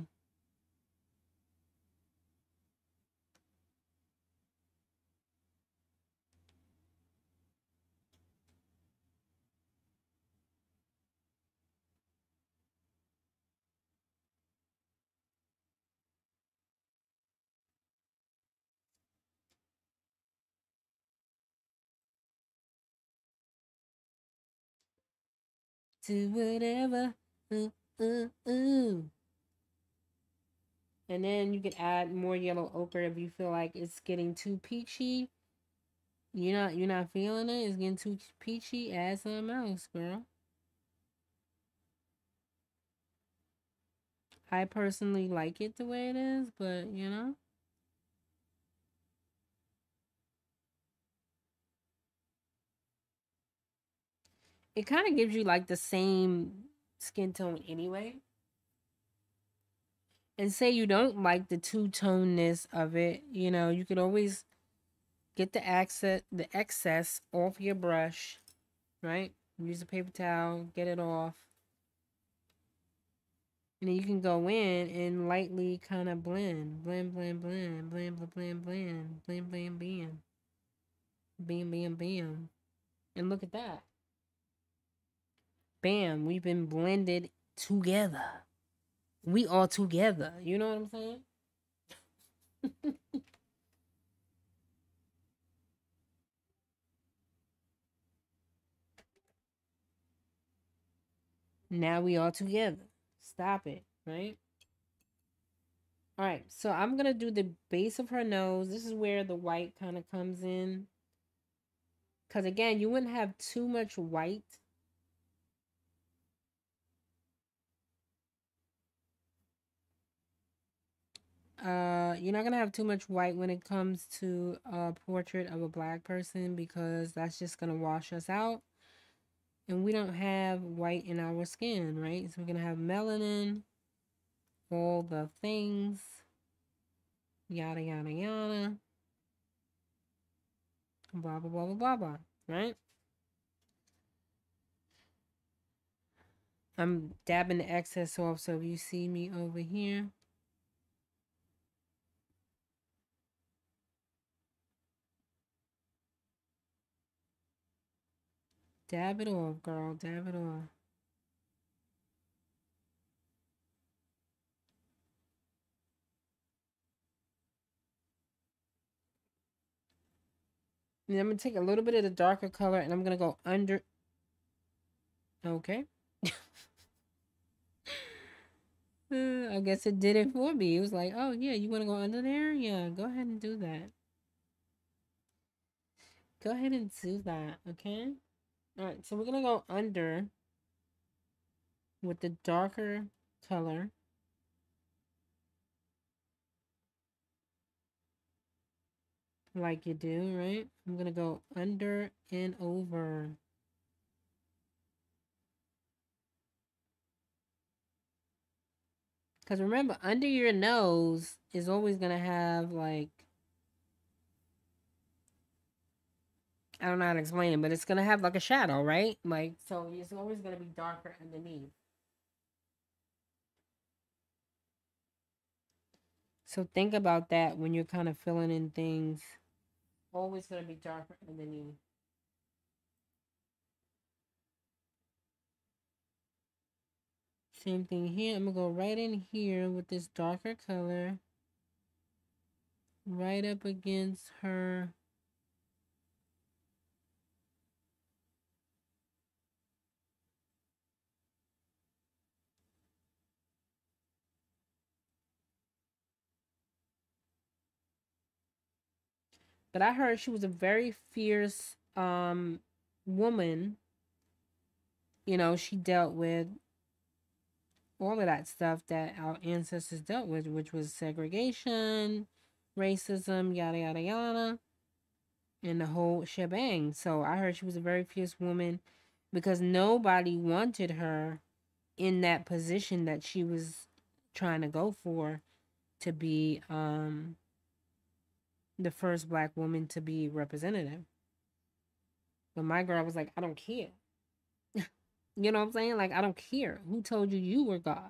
Do whatever. Ooh, ooh, ooh. And then you could add more yellow ochre if you feel like it's getting too peachy. You're not feeling it. It's getting too peachy. Add something else, girl. I personally like it the way it is, but you know. It kind of gives you like the same skin tone anyway. And say you don't like the two-toneness of it, you could always get the excess off your brush, right? Use a paper towel, get it off. And then you can go in and lightly kind of blend, blend, blend, blend, blend, blend, blend, blend, blend, blend, blend, bam, bam, bam. And look at that. Bam, we've been blended together. We all together. You know what I'm saying? Now we all together. Stop it, right? All right, so I'm going to do the base of her nose. This is where the white kind of comes in. Because again, you wouldn't have too much white. You're not going to have too much white when it comes to a portrait of a black person because that's just going to wash us out. And we don't have white in our skin, right? So we're going to have melanin, all the things, yada, yada, yada, blah, blah, blah, blah, blah, blah, right? I'm dabbing the excess off, so if you see me over here, dab it off, girl, dab it off. And I'm going to take a little bit of the darker color and I'm going to go under. Okay. I guess it did it for me. It was like, oh, yeah, you want to go under there? Yeah, go ahead and do that. Go ahead and do that, okay? All right, so we're going to go under with the darker color. Like you do, right? I'm going to go under and over. Because remember, under your nose is always going to have, like, I don't know how to explain it, but it's going to have, like, a shadow, right? Like, so it's always going to be darker underneath. So think about that when you're kind of filling in things. Always going to be darker underneath. Same thing here. I'm going to go right in here with this darker color. Right up against her. But I heard she was a very fierce woman. You know, she dealt with all of that stuff that our ancestors dealt with, which was segregation, racism, yada, yada, yada, and the whole shebang. So I heard she was a very fierce woman because nobody wanted her in that position that she was trying to go for, to be the first black woman to be representative. But my girl was like, I don't care. You know what I'm saying? Like, I don't care. Who told you you were God?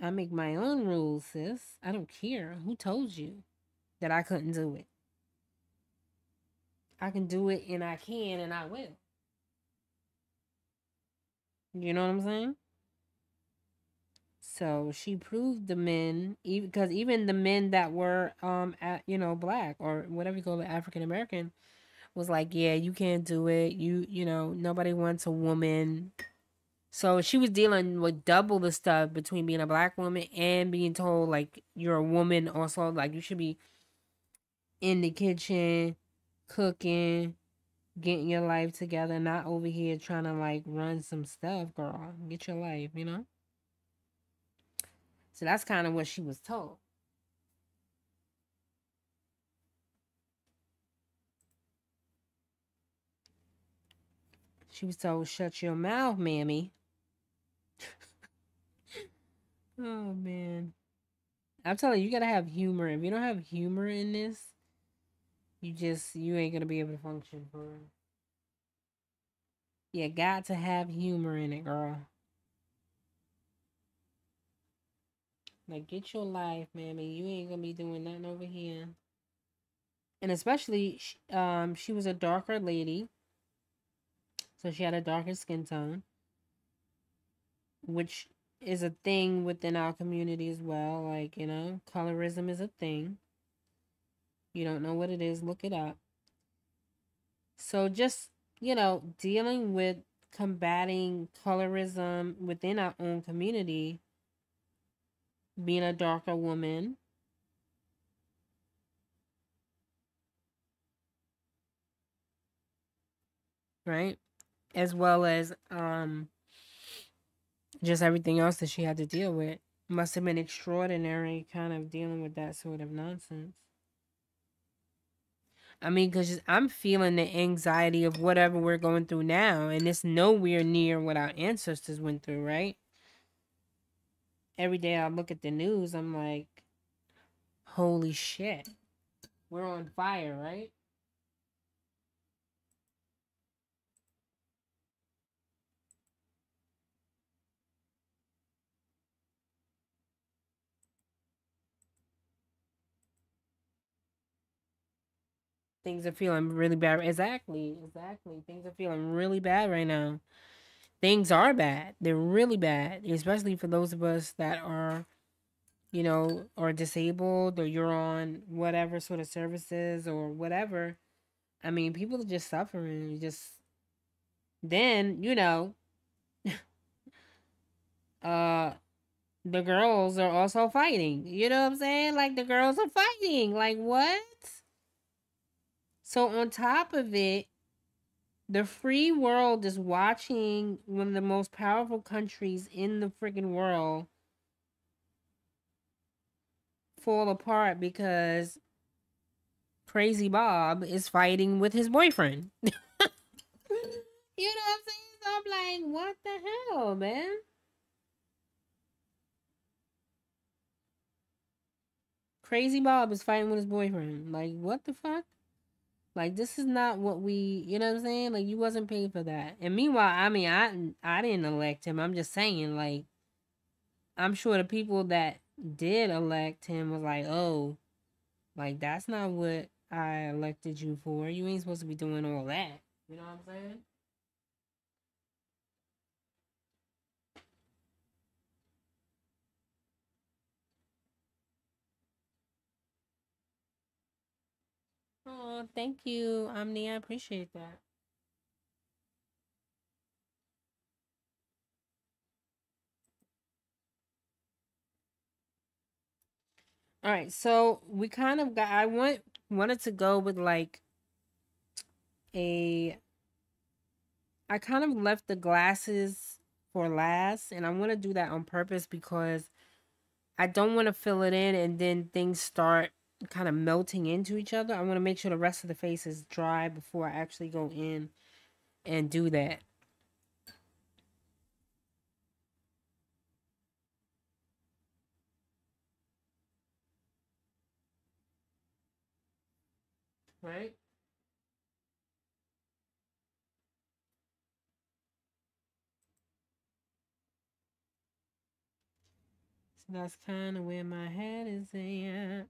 I make my own rules, sis. I don't care. Who told you that I couldn't do it? I can do it and I can and I will. You know what I'm saying? So she proved the men, even because even the men that were black or whatever you call it, African American, was like, yeah, you can't do it. You know, nobody wants a woman. So she was dealing with double the stuff between being a black woman and being told, like, you're a woman also, like, you should be in the kitchen, cooking, getting your life together, not over here trying to, like, run some stuff, girl. Get your life, you know? So that's kind of what she was told. She was told, shut your mouth, mammy. Oh, man. I'm telling you, you gotta have humor. If you don't have humor in this, you ain't gonna be able to function for real. You got to have humor in it, girl. Like, get your life, mammy. You ain't gonna be doing nothing over here. And especially, she was a darker lady, so she had a darker skin tone, which is a thing within our community as well. Like, you know, colorism is a thing. You don't know what it is, look it up. So just, you know, dealing with combating colorism within our own community, being a darker woman, right? As well as just everything else that she had to deal with. Must have been extraordinary kind of dealing with that sort of nonsense. I mean, because I'm feeling the anxiety of whatever we're going through now, and it's nowhere near what our ancestors went through, right? Every day I look at the news, I'm like, holy shit. We're on fire, right? Things are feeling really bad. Exactly. Things are feeling really bad right now. Things are bad. They're really bad, especially for those of us that are or disabled, or you're on whatever sort of services or whatever. I mean, people are just suffering. Just then, uh, the girls are also fighting. You know what I'm saying? Like the girls are fighting. Like what? So on top of it, the free world is watching one of the most powerful countries in the freaking world fall apart because Crazy Bob is fighting with his boyfriend. You know what I'm saying? So I'm like, what the hell, man? Crazy Bob is fighting with his boyfriend. Like, what the fuck? Like, this is not what you know what I'm saying? Like, you wasn't paid for that. And meanwhile, I mean, I didn't elect him. I'm just saying, like, I'm sure the people that did elect him was like, oh, like, that's not what I elected you for. You ain't supposed to be doing all that. You know what I'm saying? Oh, thank you, Omni. I appreciate that. All right, so we kind of got. Wanted to go with like a. I kind of left the glasses for last, and I want to do that on purpose because I don't want to fill it in and then things start kind of melting into each other. I want to make sure the rest of the face is dry before I actually go in and do that. Right? So that's kind of where my head is at.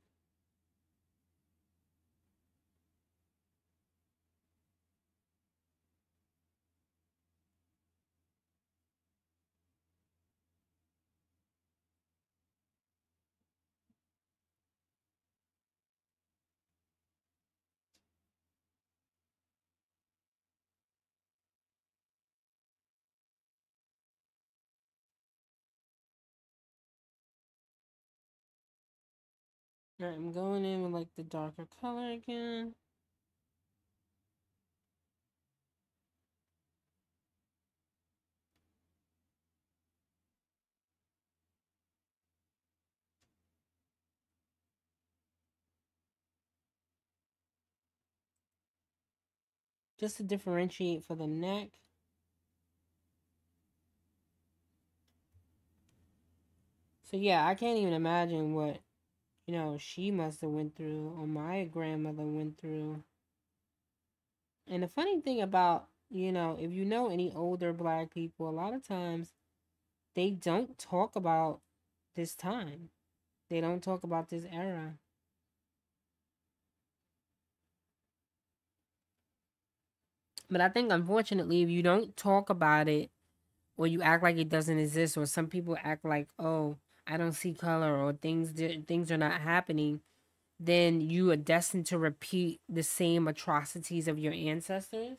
All right, I'm going in with like the darker color again. Just to differentiate for the neck. So yeah, I can't even imagine what, she must have went through or my grandmother went through. And the funny thing about, if you know any older black people, a lot of times they don't talk about this time. They don't talk about this era. But I think unfortunately if you don't talk about it or you act like it doesn't exist or some people act like, "Oh, I don't see color," or things are not happening, then you are destined to repeat the same atrocities of your ancestors.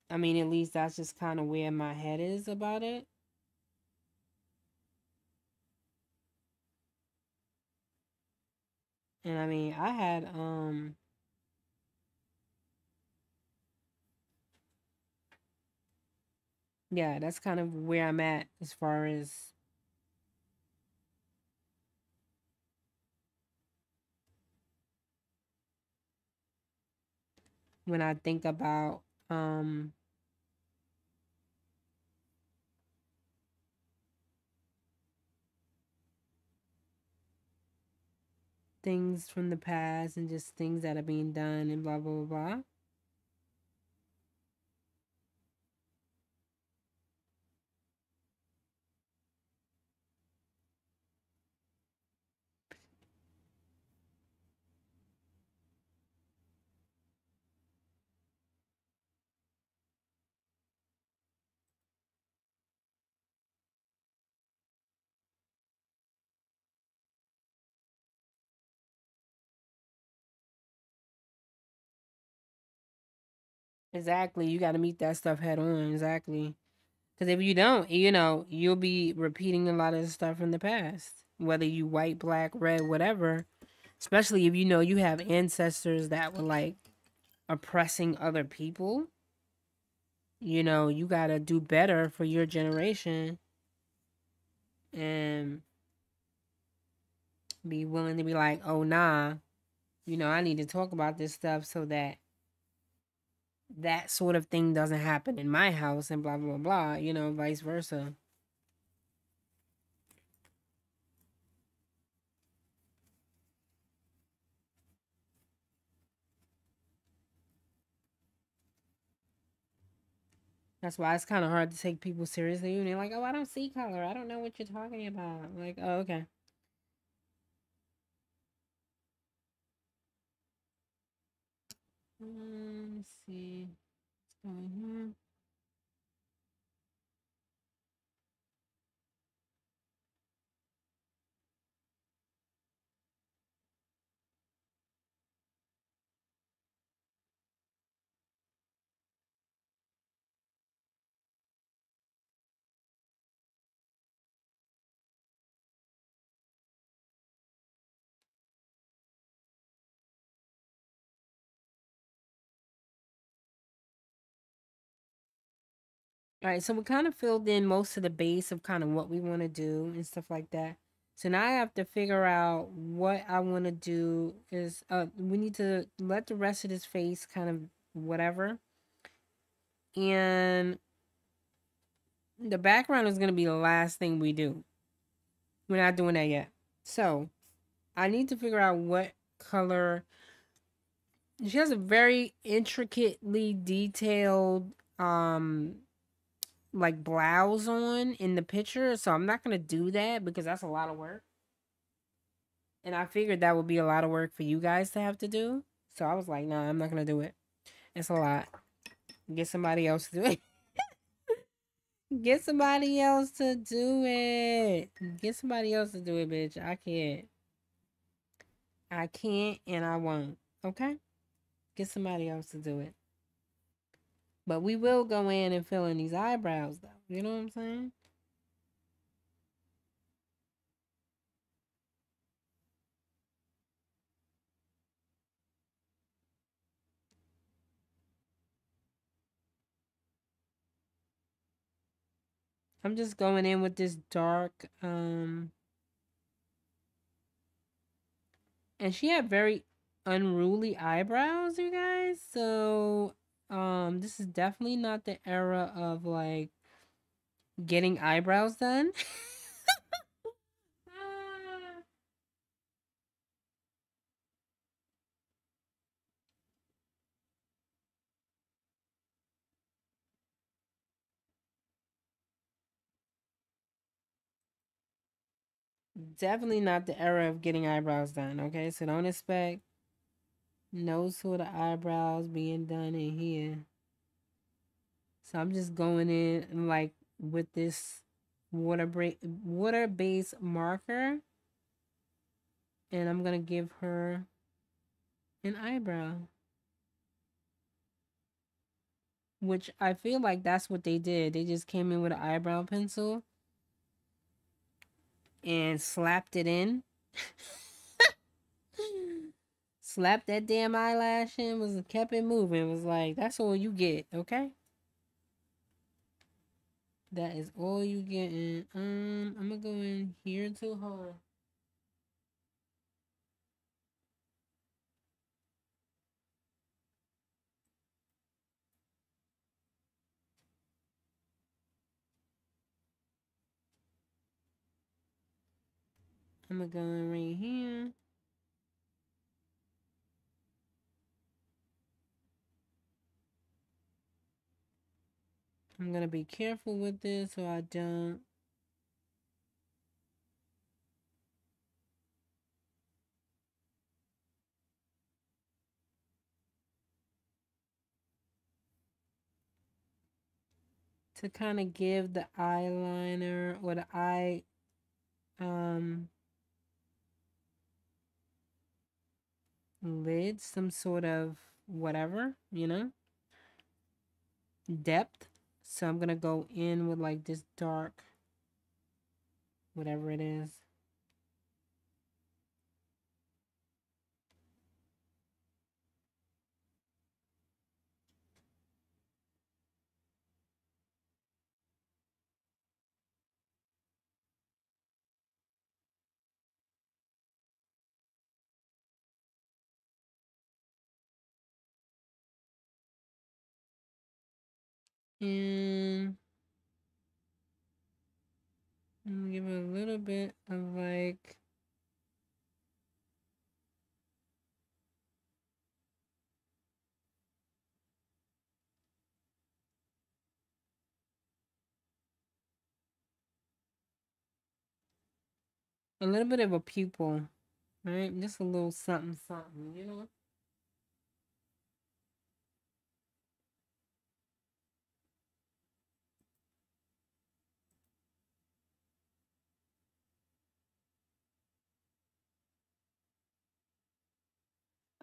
I mean, at least that's just kind of where my head is about it. And I mean, I had yeah, that's kind of where I'm at as far as when I think about um things from the past and just things that are being done and blah blah blah blah. Exactly. You got to meet that stuff head on. Exactly. Because if you don't, you'll be repeating a lot of the stuff from the past. Whether you white, black, red, whatever. Especially if you know you have ancestors that were like oppressing other people. You got to do better for your generation and be willing to be like, oh, nah, I need to talk about this stuff so that that sort of thing doesn't happen in my house and blah, blah, blah, vice versa. That's why it's kind of hard to take people seriously. And they're like, oh, I don't see color. I don't know what you're talking about. I'm like, oh, okay. Let's see. What's going on? All right, so we kind of filled in most of the base of kind of what we want to do and stuff like that. So now I have to figure out what I want to do is we need to let the rest of this face kind of whatever. And the background is going to be the last thing we do. We're not doing that yet. So I need to figure out what color. She has a very intricately detailed like blouse on in the picture, so I'm not gonna do that because that's a lot of work. And I figured that would be a lot of work for you guys to have to do. So I was like, nah, I'm not gonna do it. It's a lot. Get somebody else to do it. Get somebody else to do it. Get somebody else to do it, bitch. I can't. I can't and I won't. Okay? Get somebody else to do it. But we will go in and fill in these eyebrows though. You know what I'm saying? I'm just going in with this dark and she had very unruly eyebrows, you guys. So this is definitely not the era of like getting eyebrows done. Definitely not the era of getting eyebrows done, okay? So don't expect no sort of eyebrows being done in here. So I'm just going in like with this water based marker, and I'm gonna give her an eyebrow, which I feel like that's what they did. They just came in with an eyebrow pencil and slapped it in. Slapped that damn eyelash in, was kept it moving. Was like, that's all you get, okay? That is all you getting. I'm gonna go in here to her. I'm gonna go in right here. I'm gonna be careful with this so I don't. To kind of give the eyeliner or the eye um lid some sort of whatever, depth. So I'm going to go in with like this dark, whatever it is. And give it a little bit of like a little bit of a pupil, right? Just a little something, something, you know?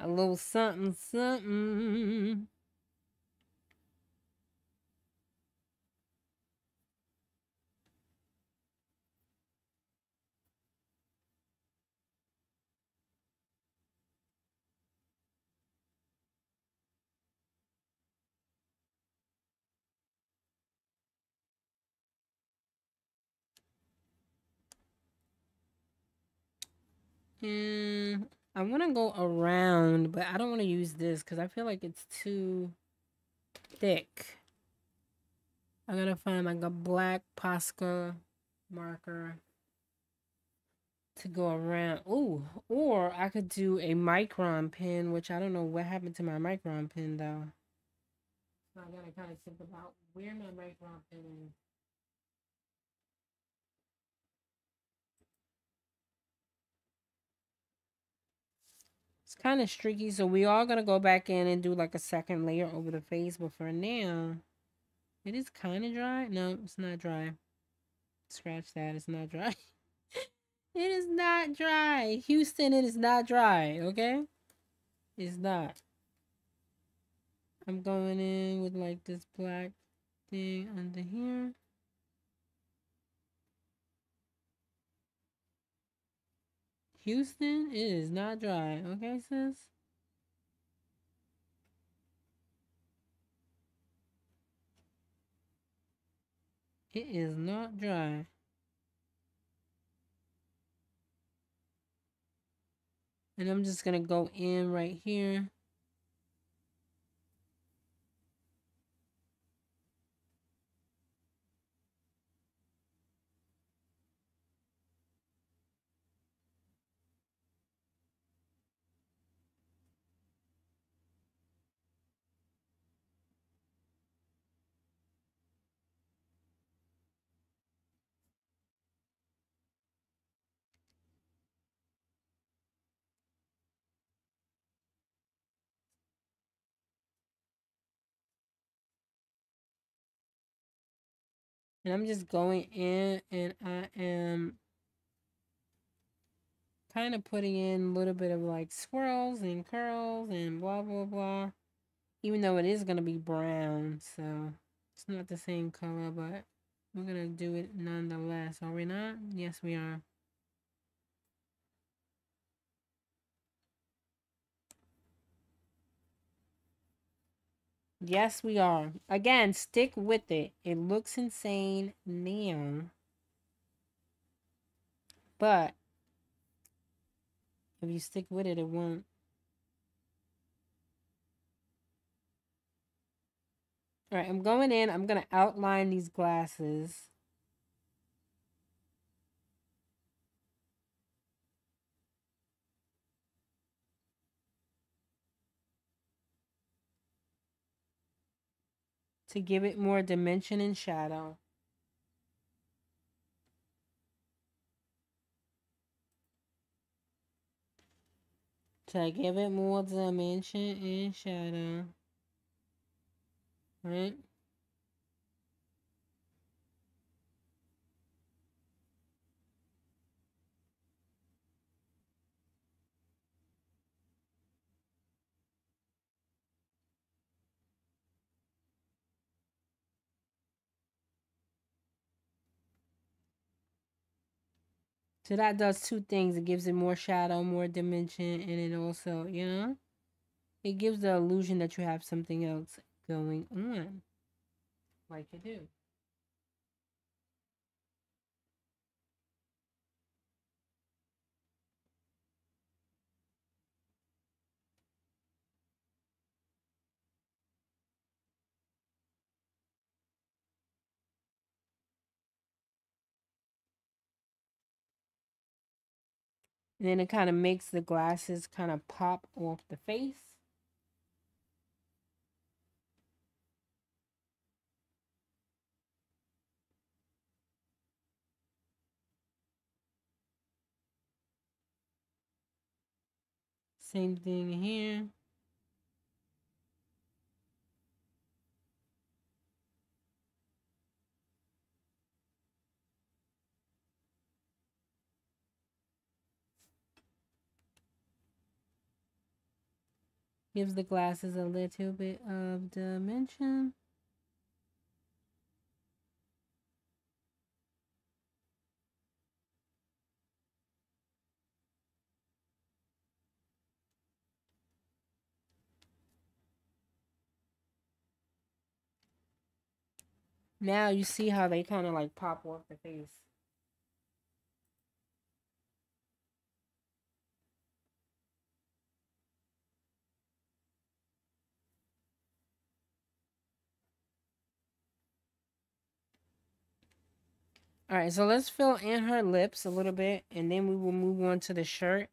A little something, something. And I want to go around, but I don't want to use this because I feel like it's too thick. I gotta find like a black Posca marker to go around. Ooh, or I could do a micron pen, which I don't know what happened to my micron pen though. So I gotta kind of think about where my micron pen is. It's kind of streaky, so we are gonna go back in and do like a second layer over the face. But for now, it is kind of dry. No, it's not dry. Scratch that. It's not dry. It is not dry. Houston, it is not dry. Okay, it's not. I'm going in with like this black thing under here. Houston, it is not dry. Okay, sis? It is not dry. And I'm just going to go in right here. And I'm just going in and I am kind of putting in a little bit of like swirls and curls and blah, blah, blah. Even though it is going to be brown, so it's not the same color, but we're going to do it nonetheless. Are we not? Yes, we are. Yes, we are. Again, stick with it. It looks insane now. But if you stick with it, it won't. All right, I'm going in. I'm going to outline these glasses. To give it more dimension and shadow. To give it more dimension and shadow. Right? So that does two things. It gives it more shadow, more dimension, and it also, it gives the illusion that you have something else going on, like you do. And then it kind of makes the glasses kind of pop off the face. Same thing here. Gives the glasses a little bit of dimension. Now you see how they kind of like pop off the face. All right, so let's fill in her lips a little bit, and then we will move on to the shirt.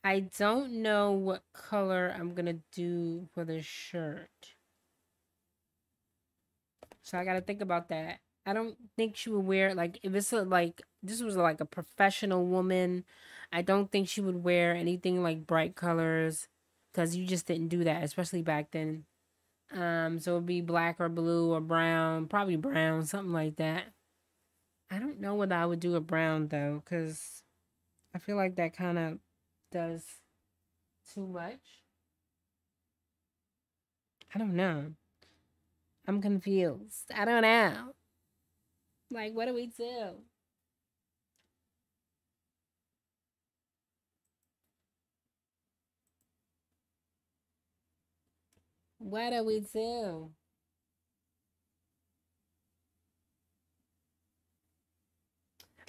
I don't know what color I'm gonna do for the shirt, so I gotta think about that. I don't think she would wear, like, if it's like this was like a professional woman, I don't think she would wear anything like bright colors, because you just didn't do that, especially back then. So it'd be black or blue or brown, probably brown, something like that. I don't know whether I would do a brown though, because I feel like that kind of does too much. I don't know. I'm confused. I don't know. Like, what do we do? What do we do?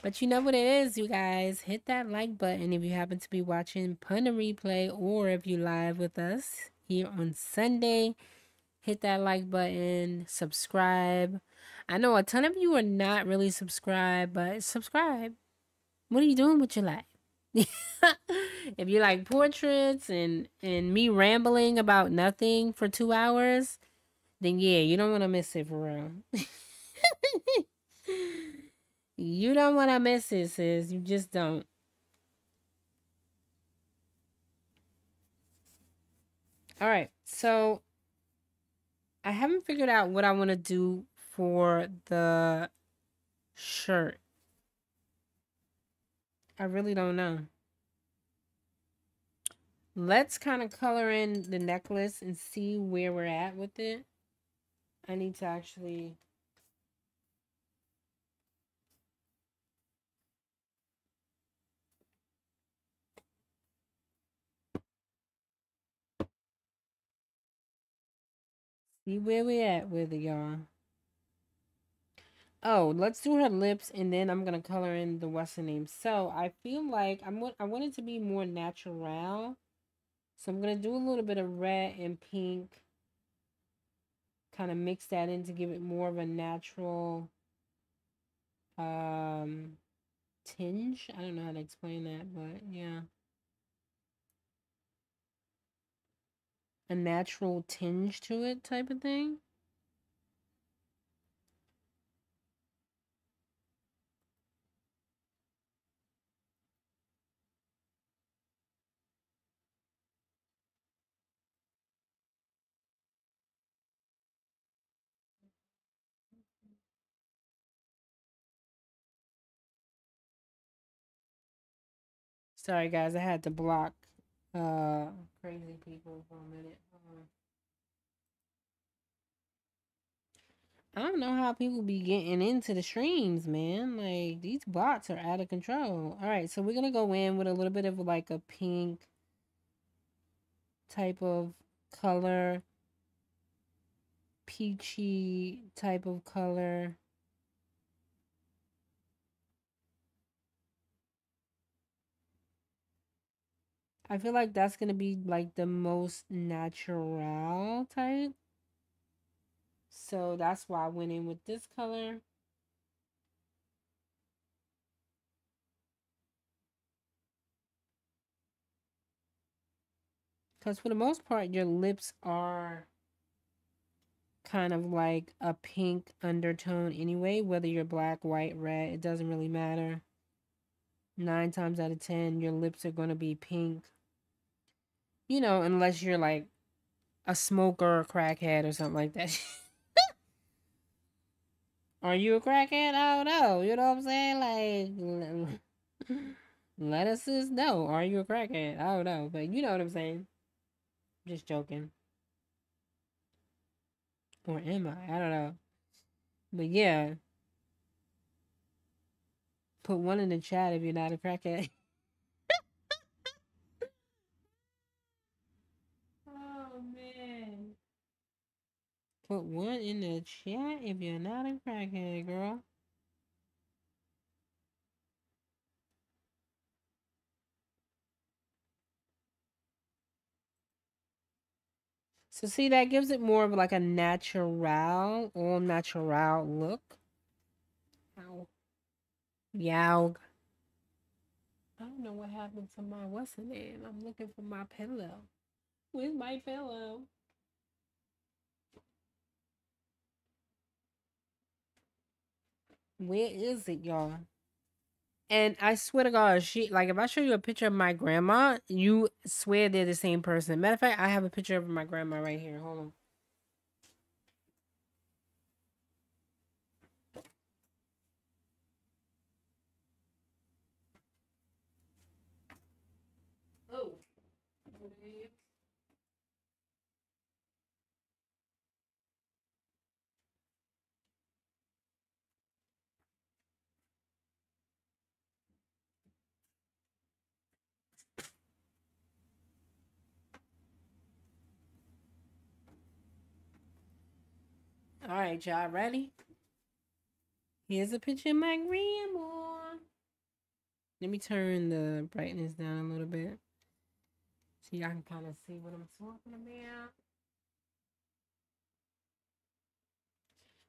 But you know what it is, you guys. Hit that like button if you happen to be watching Pun the Replay, or if you live with us here on Sunday. Hit that like button, subscribe. I know a ton of you are not really subscribed, but subscribe. What are you doing with your life? If you like portraits and me rambling about nothing for 2 hours, then yeah, you don't want to miss it for real. You don't want to miss it, sis. You just don't. All right, so I haven't figured out what I want to do for the shirt. I really don't know. Let's kind of color in the necklace and see where we're at with it. I need to actually. See where we at with it, y'all. Oh, let's do her lips, and then I'm gonna color in the what's the name. So I feel like I want it to be more natural. So I'm gonna do a little bit of red and pink. Kind of mix that in to give it more of a natural um tinge. I don't know how to explain that, but yeah. A natural tinge to it type of thing. Sorry guys, I had to block uh crazy people for a minute. I don't know how people be getting into the streams, man. Like, these bots are out of control. All right, so we're gonna go in with a little bit of like a pink type of color, peachy type of color. I feel like that's gonna be like the most natural type. So that's why I went in with this color. Because for the most part, your lips are kind of like a pink undertone anyway, whether you're black, white, red, it doesn't really matter. 9 times out of 10, your lips are going to be pink. You know, unless you're like a smoker or a crackhead or something like that. Are you a crackhead? I don't know. You know what I'm saying? Like, let us just know. Are you a crackhead? I don't know. But you know what I'm saying. Just joking. Or am I? I don't know. But yeah. Put one in the chat if you're not a crackhead. Oh, man. Put one in the chat if you're not a crackhead, girl. So see, that gives it more of like a natural, all natural look. Ow. Yow. I don't know what happened to my what's the name. I'm looking for my pillow. Where's my pillow? Where is it, y'all? And I swear to God, she like if I show you a picture of my grandma, you swear they're the same person. Matter of fact, I have a picture of my grandma right here. Hold on. Oh. All right, y'all ready? Here's a picture of my grandma. Let me turn the brightness down a little bit so y'all can kind of see what I'm talking about.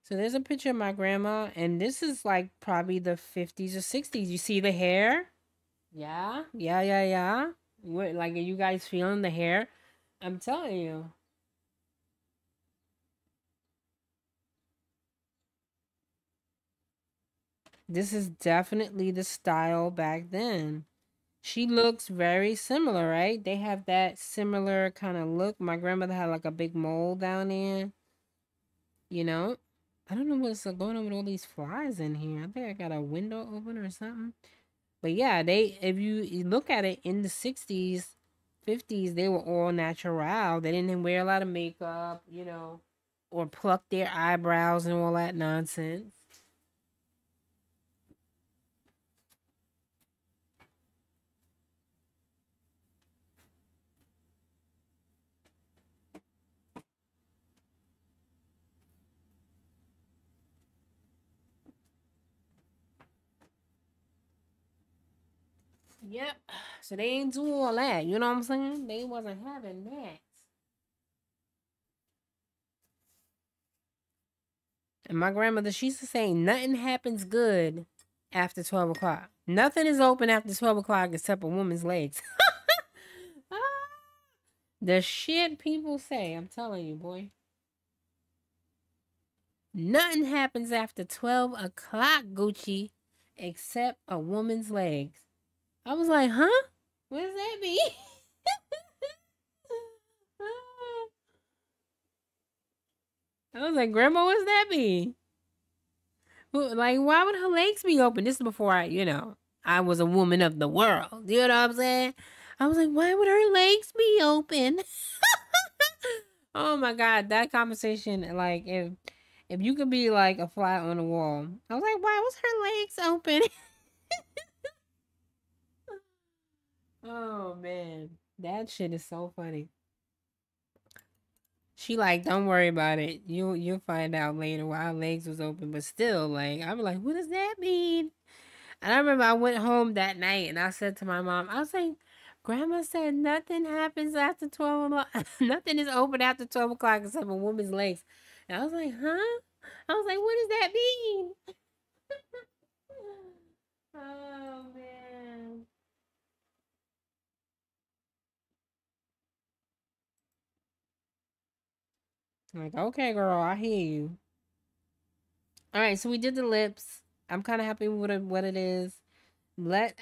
So there's a picture of my grandma, and this is like probably the 50s or 60s. You see the hair? Yeah, yeah. What, like, are you guys feeling the hair? I'm telling you. This is definitely the style back then. She looks very similar, right? They have that similar kind of look. My grandmother had like a big mole down there, you know? I don't know what's going on with all these flies in here. I think I got a window open or something. But yeah, they if you look at it in the 60s, 50s, they were all natural. They didn't wear a lot of makeup, you know, or pluck their eyebrows and all that nonsense. Yep. So they ain't do all that. You know what I'm saying? They wasn't having that. And my grandmother, she used to say, nothing happens good after 12 o'clock. Nothing is open after 12 o'clock except a woman's legs. The shit people say, I'm telling you, boy. Nothing happens after 12 o'clock, Gucci, except a woman's legs. I was like, huh? What does that mean? I was like, Grandma, what's that mean? Like, why would her legs be open? This is before I was a woman of the world. You know what I'm saying? I was like, why would her legs be open? Oh my God, that conversation, like, If you could be like a fly on the wall. I was like, why was her legs open? Oh man. That shit is so funny. She like, don't worry about it. You'll find out later why her legs was open. But still, like, I'm like, what does that mean? And I remember I went home that night and I said to my mom, I was like, Grandma said nothing happens after 12 o'clock. Nothing is open after 12 o'clock except a woman's legs. And I was like, huh? I was like, what does that mean? Oh, man. I'm like, okay, girl, I hear you. All right, so we did the lips. I'm kind of happy with what it is.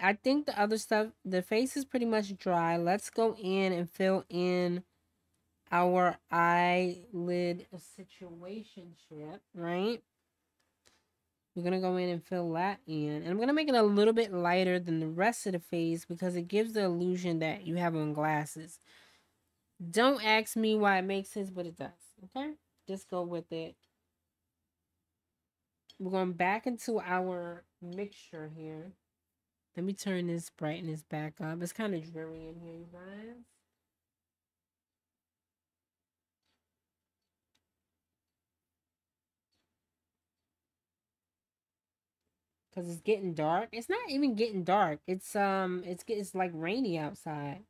I think the other stuff, the face is pretty much dry. Let's go in and fill in our eyelid situation ship, right? We're going to go in and fill that in. And I'm going to make it a little bit lighter than the rest of the face because it gives the illusion that you have on glasses. Don't ask me why it makes sense, but it does, okay? Just go with it. We're going back into our mixture here. Let me turn this brightness back up. It's kind of dreary in here, you guys. Cause it's getting dark. It's not even getting dark. It's like rainy outside.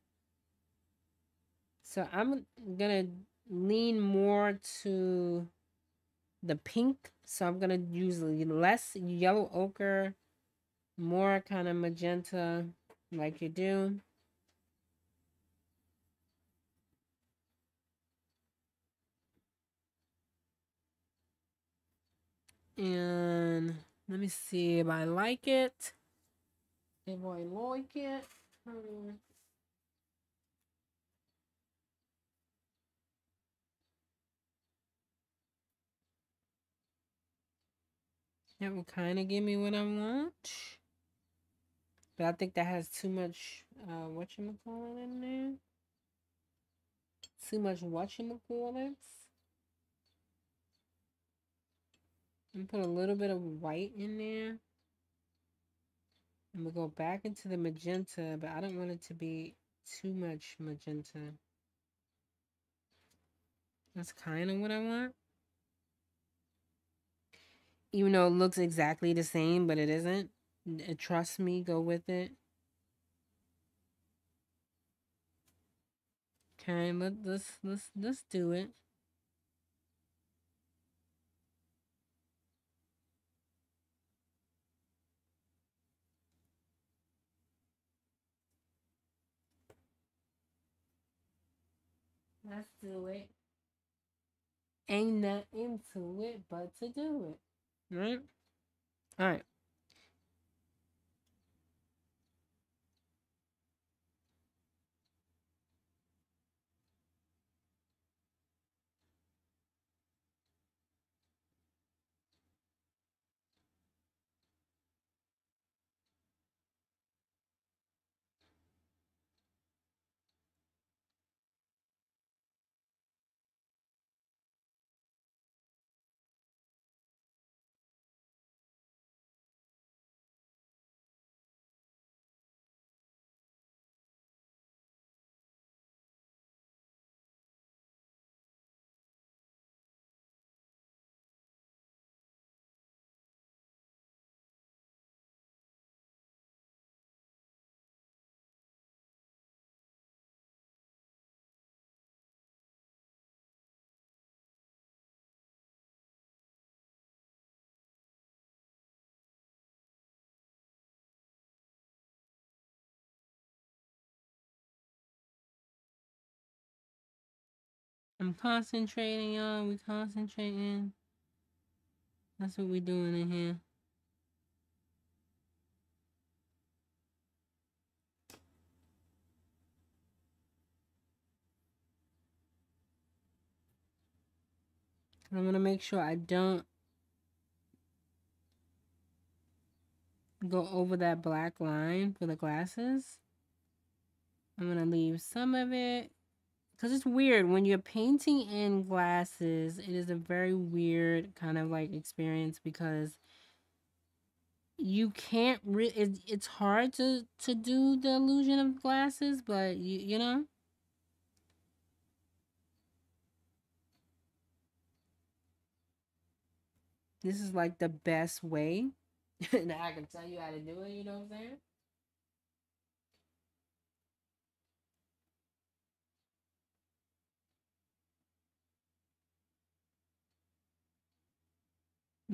So I'm gonna lean more to the pink. So I'm gonna use less yellow ochre, more kind of magenta, like you do. And let me see if I like it. If I like it. That will kind of give me what I want. But I think that has too much, whatchamacallit in there. Too much whatchamacallits. And put a little bit of white in there. And we'll go back into the magenta, but I don't want it to be too much magenta. That's kind of what I want. Even though it looks exactly the same, but it isn't. Trust me, go with it. Okay, let's do it. Let's do it. Ain't nothing to it but to do it. Right? Alright. I'm concentrating, y'all. We concentrating. That's what we doing in here. I'm gonna make sure I don't go over that black line for the glasses. I'm gonna leave some of it because it's weird when you're painting in glasses. It is a very weird kind of like experience because you can't it's hard to do the illusion of glasses, but you know, this is like the best way. Now I can tell you how to do it, you know what I'm saying?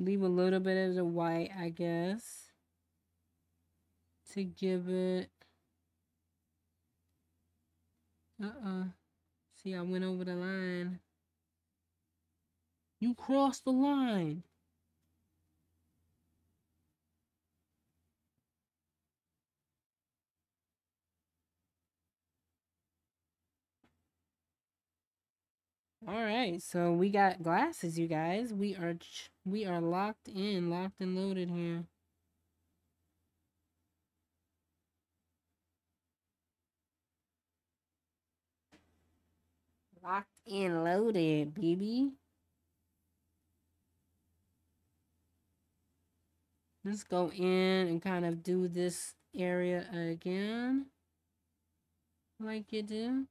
Leave a little bit of the white, I guess, to give it. See, I went over the line. You crossed the line. All right, so we got glasses, you guys. We are locked in, locked and loaded here. Locked and loaded, baby. Let's go in and kind of do this area again, like you do.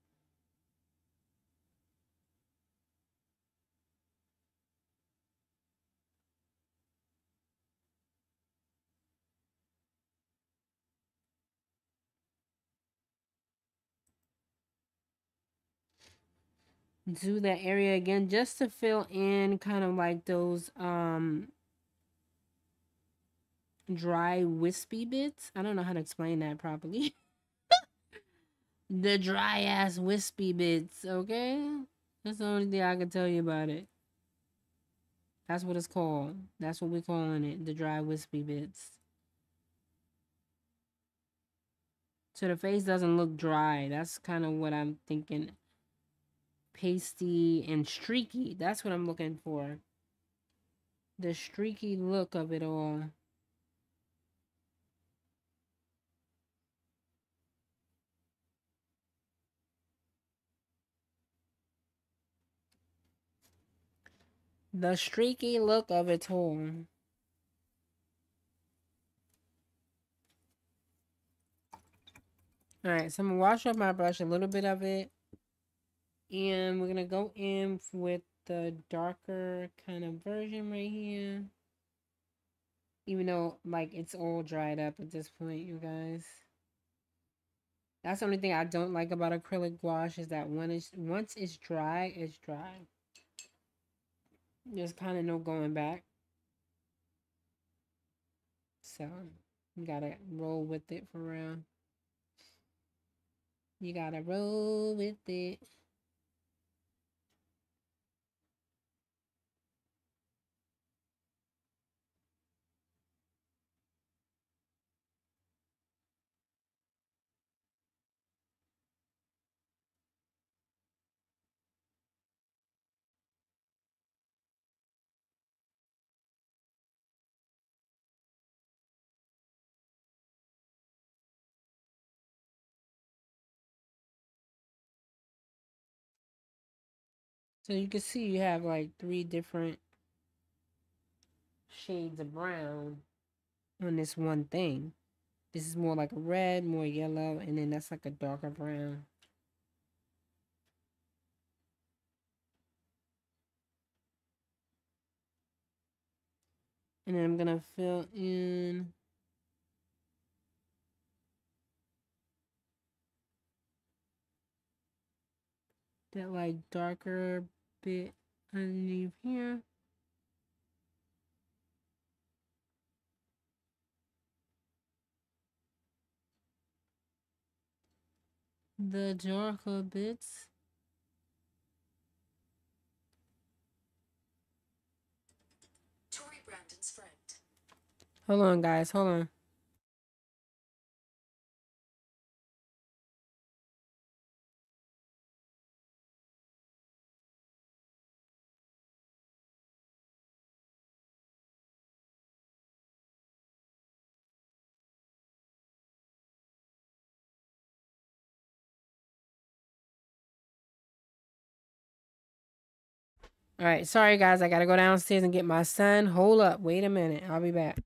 Do that area again just to fill in kind of like those dry wispy bits. I don't know how to explain that properly. The dry ass wispy bits, okay? That's the only thing I can tell you about it. That's what it's called. That's what we're calling it, the dry wispy bits. So the face doesn't look dry. That's kind of what I'm thinking. Pasty and streaky. That's what I'm looking for. The streaky look of it all. The streaky look of it all. Alright, so I'm going to wash off my brush, a little bit of it. And we're going to go in with the darker kind of version right here. Even though, like, it's all dried up at this point, you guys. That's the only thing I don't like about acrylic gouache is that once it's dry, it's dry. There's kind of no going back. So, you gotta roll with it for real. You gotta roll with it. So you can see you have like 3 different shades of brown on this one thing. This is more like a red, more yellow, and then that's like a darker brown. And then I'm gonna fill in that like darker bit underneath here. The darker bits. Tori Brandon's friend. Hold on, guys. Hold on. All right, sorry guys, I gotta go downstairs and get my son. Hold up, wait a minute, I'll be back.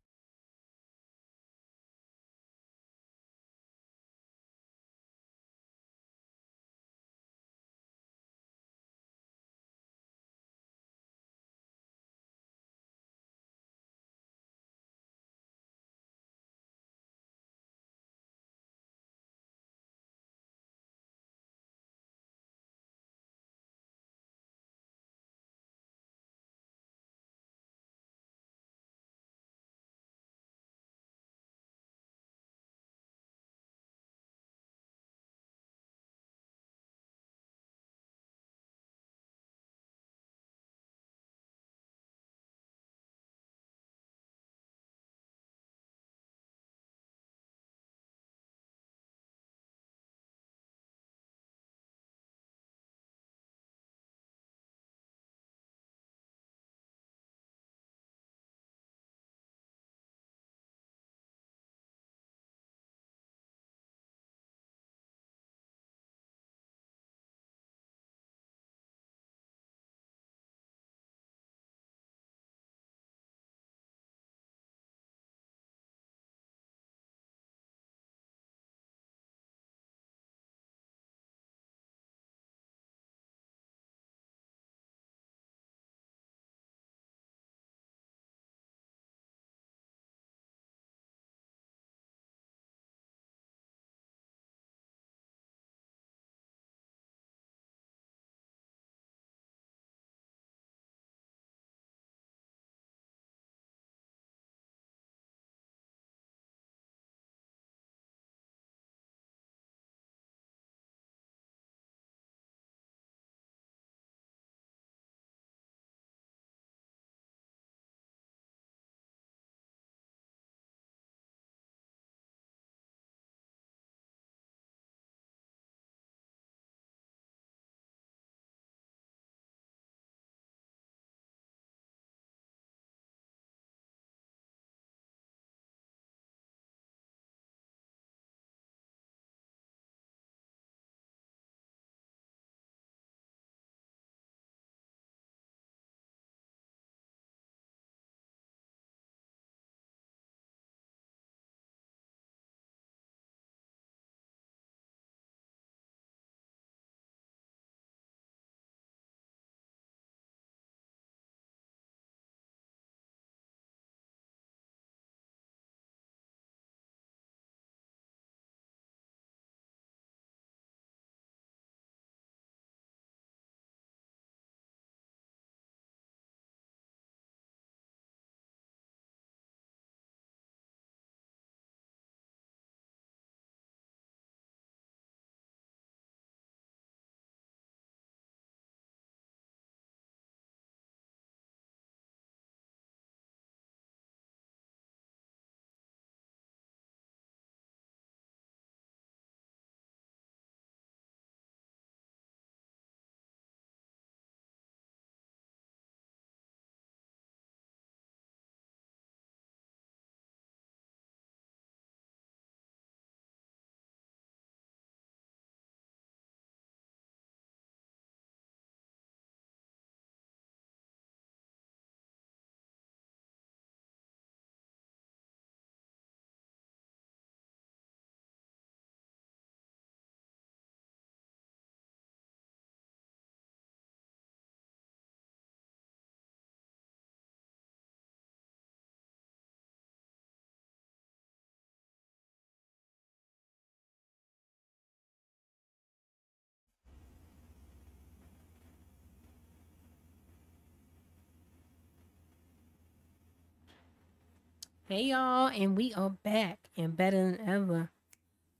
Hey y'all, and we are back and better than ever.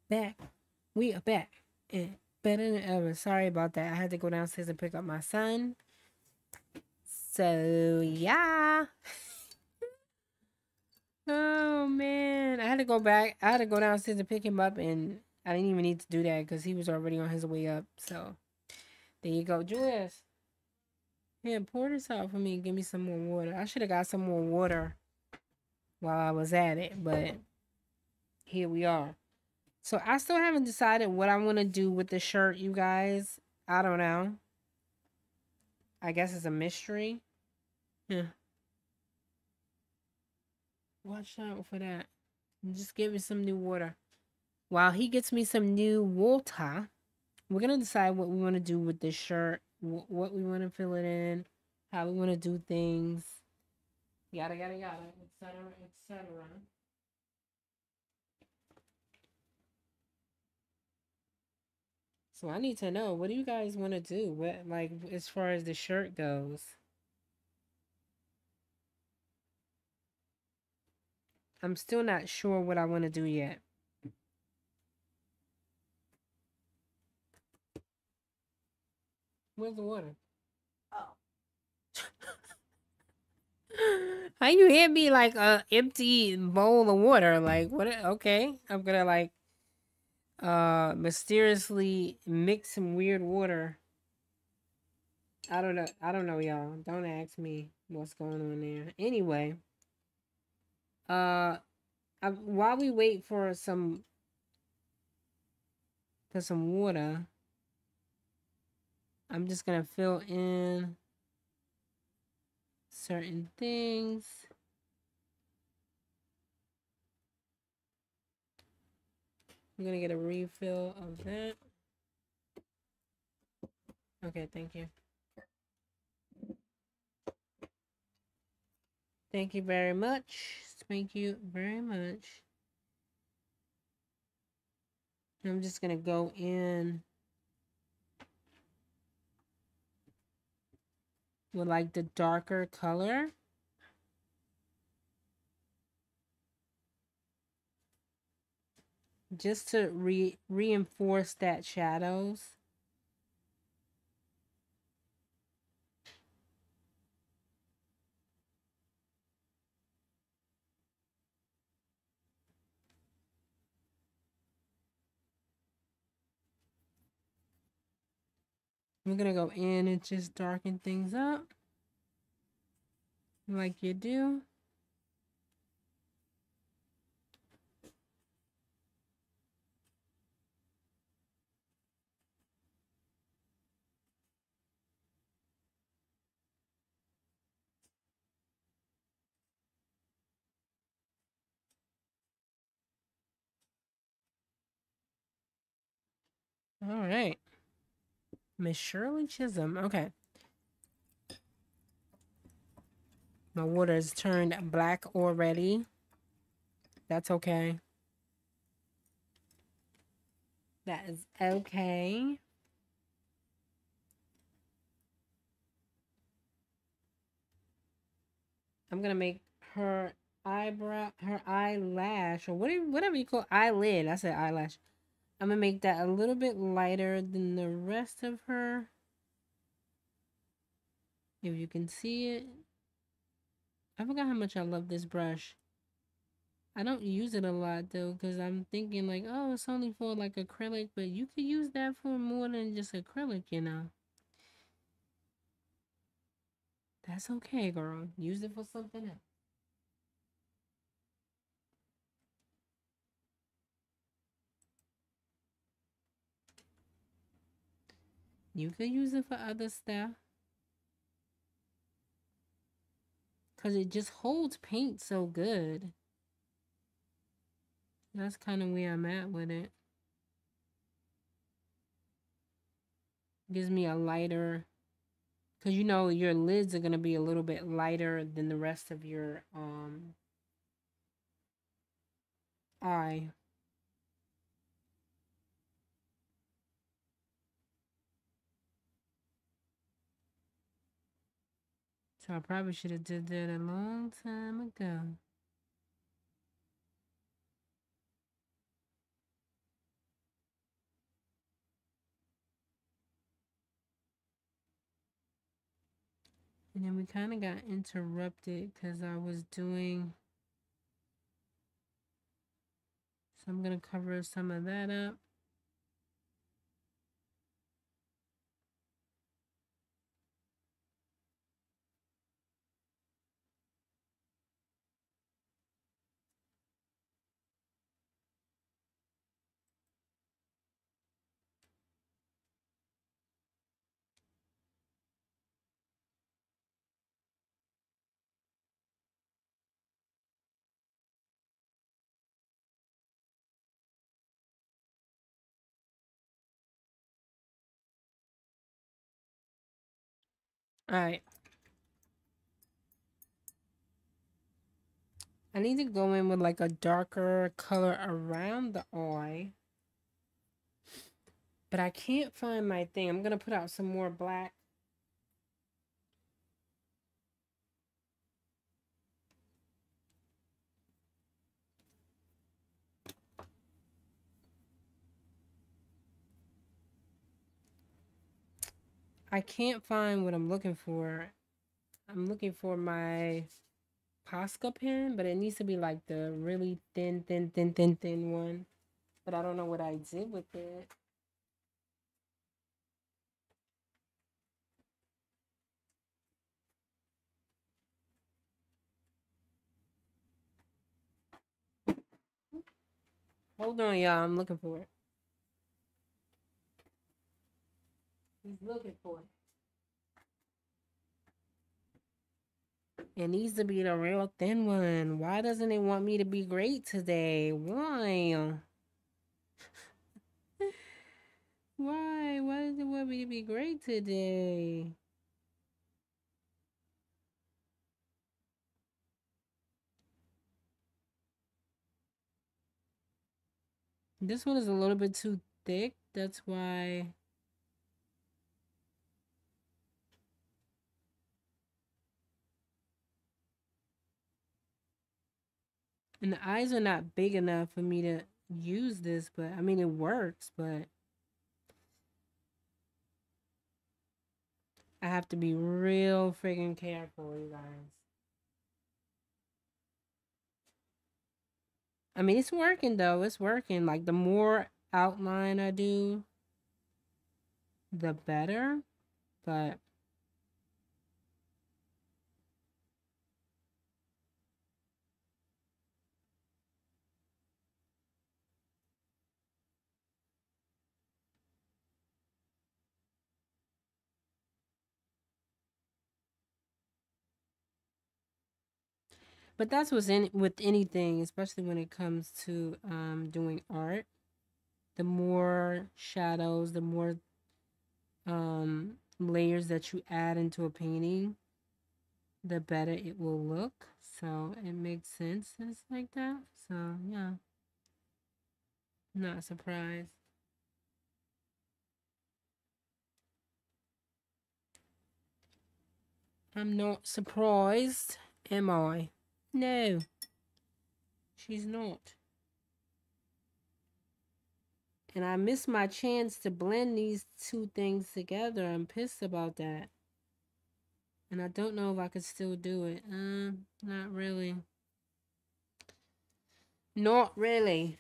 Back. We are back and better than ever. Sorry about that. I had to go downstairs and pick up my son. So yeah. Oh man. I had to go back. I had to go downstairs and pick him up, and I didn't even need to do that because he was already on his way up. So there you go. Julius. Yeah, pour this out for me and give me some more water. I should have got some more water while I was at it, but here we are. So I still haven't decided what I want to do with the shirt, you guys. I don't know. I guess it's a mystery. Yeah. Watch out for that. Just give it some new water. While he gets me some new water, we're gonna decide what we want to do with this shirt, what we want to fill it in, how we want to do things, yada yada yada, etc. etc. So I need to know, what do you guys want to do? What, like, as far as the shirt goes? I'm still not sure what I want to do yet. Where's the water? Oh. How you hit me like a empty bowl of water? Like, what? Okay, I'm gonna like mysteriously mix some weird water. I don't know. I don't know, y'all. Don't ask me what's going on there. Anyway, uh, while we wait for some water, I'm just gonna fill in certain things. I'm gonna get a refill of that. Okay, thank you. Thank you very much. Thank you very much. I'm just gonna go in with like the darker color. Just to reinforce that shadows. I'm gonna go in and just darken things up like you do. All right. Miss Shirley Chisholm. Okay. My water has turned black already. That's okay. That is okay. I'm gonna make her eyelash, or whatever you call eyelid. I said eyelash. I'm gonna make that a little bit lighter than the rest of her. If you can see it. I forgot how much I love this brush. I don't use it a lot though, because I'm thinking like, oh, it's only for like acrylic, but you could use that for more than just acrylic, you know. That's okay, girl. Use it for something else. You could use it for other stuff. Because it just holds paint so good. That's kind of where I'm at with it. Gives me a lighter, because you know your lids are going to be a little bit lighter than the rest of your eye. So I probably should have did that a long time ago. And then we kind of got interrupted because I was doing, so I'm going to cover some of that up. Alright. I need to go in with like a darker color around the eye. But I can't find my thing. I'm going to put out some more black. I can't find what I'm looking for. I'm looking for my Posca pen, but it needs to be like the really thin one. But I don't know what I did with it. Hold on, y'all. I'm looking for it. He's looking for it. It needs to be the real thin one. Why doesn't it want me to be great today? Why? Why? Why does it want me to be great today? This one is a little bit too thick. That's why. And the eyes are not big enough for me to use this, but I mean, it works, but I have to be real freaking careful, you guys. I mean, it's working though. It's working. Like, the more outline I do, the better. But that's what's in with anything, especially when it comes to doing art. The more shadows, the more layers that you add into a painting, the better it will look. So it makes sense that it's like that. So yeah, not surprised. I'm not surprised, am I? No, she's not. And I missed my chance to blend these two things together. I'm pissed about that. And I don't know if I could still do it. Not really. Not really.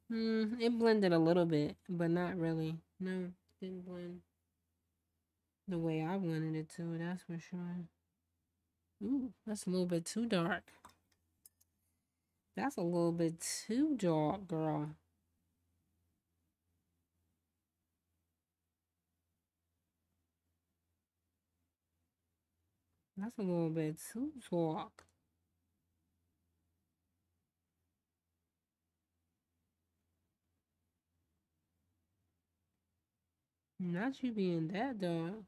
It blended a little bit, but not really. No, didn't blend the way I wanted it to, that's for sure. Ooh, that's a little bit too dark. That's a little bit too dark, girl. That's a little bit too dark. Not you being that dark.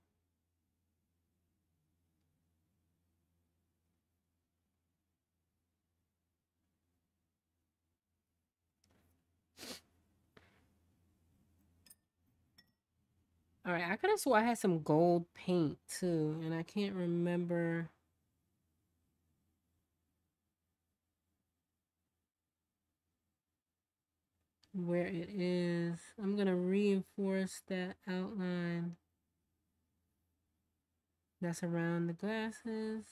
Alright, I could have swore I had some gold paint too, and I can't remember where it is. I'm gonna reinforce that outline that's around the glasses.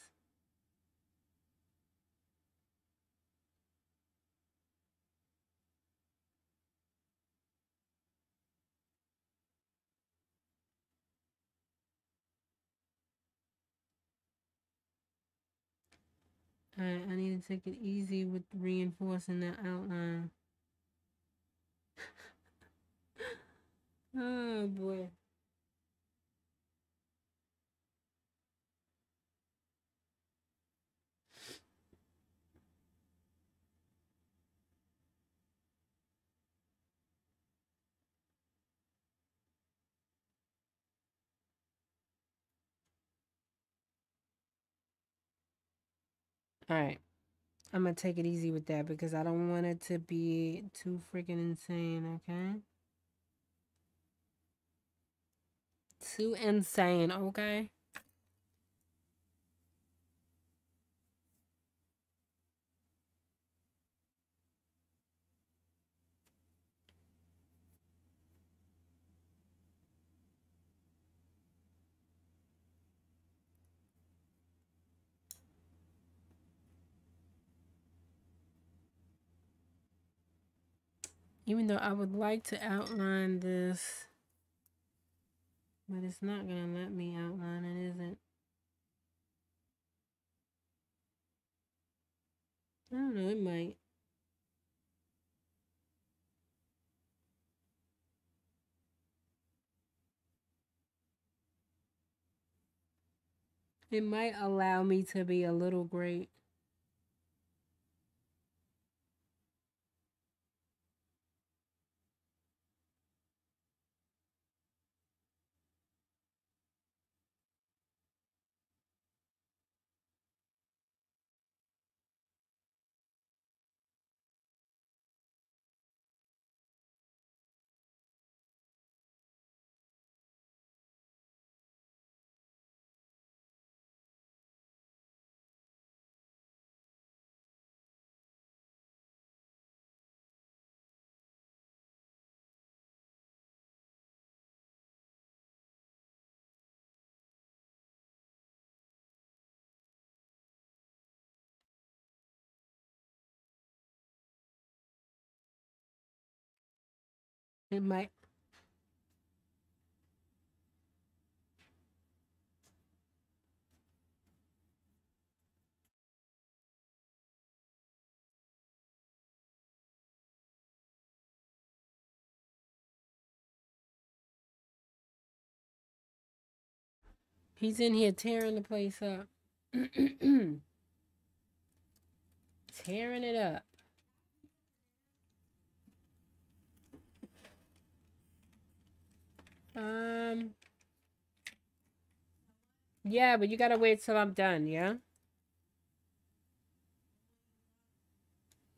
Alright, I need to take it easy with reinforcing that outline. Oh boy. All right. I'm going to take it easy with that because I don't want it to be too freaking insane, okay? Too insane, okay? Even though I would like to outline this, but it's not going to let me outline it, is it? I don't know, it might. It might allow me to be a little great. It might. He's in here tearing the place up. Tearing it up. Yeah, but you gotta wait till I'm done, yeah?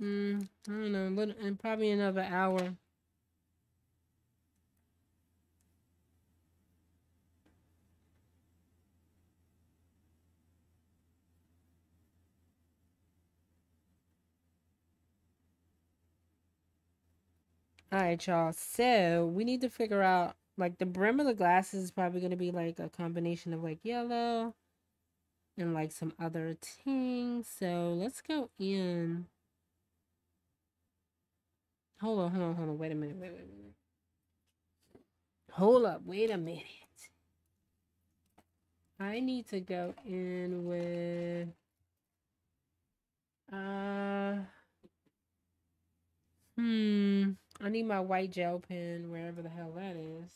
I don't know, but in probably another hour. All right, y'all. So we need to figure out like the brim of the glasses is probably gonna be like a combination of like yellow and like some other things. So let's go in. Hold on. Wait a minute. Wait. Hold up. Wait a minute. I need to go in with I need my white gel pen wherever the hell that is.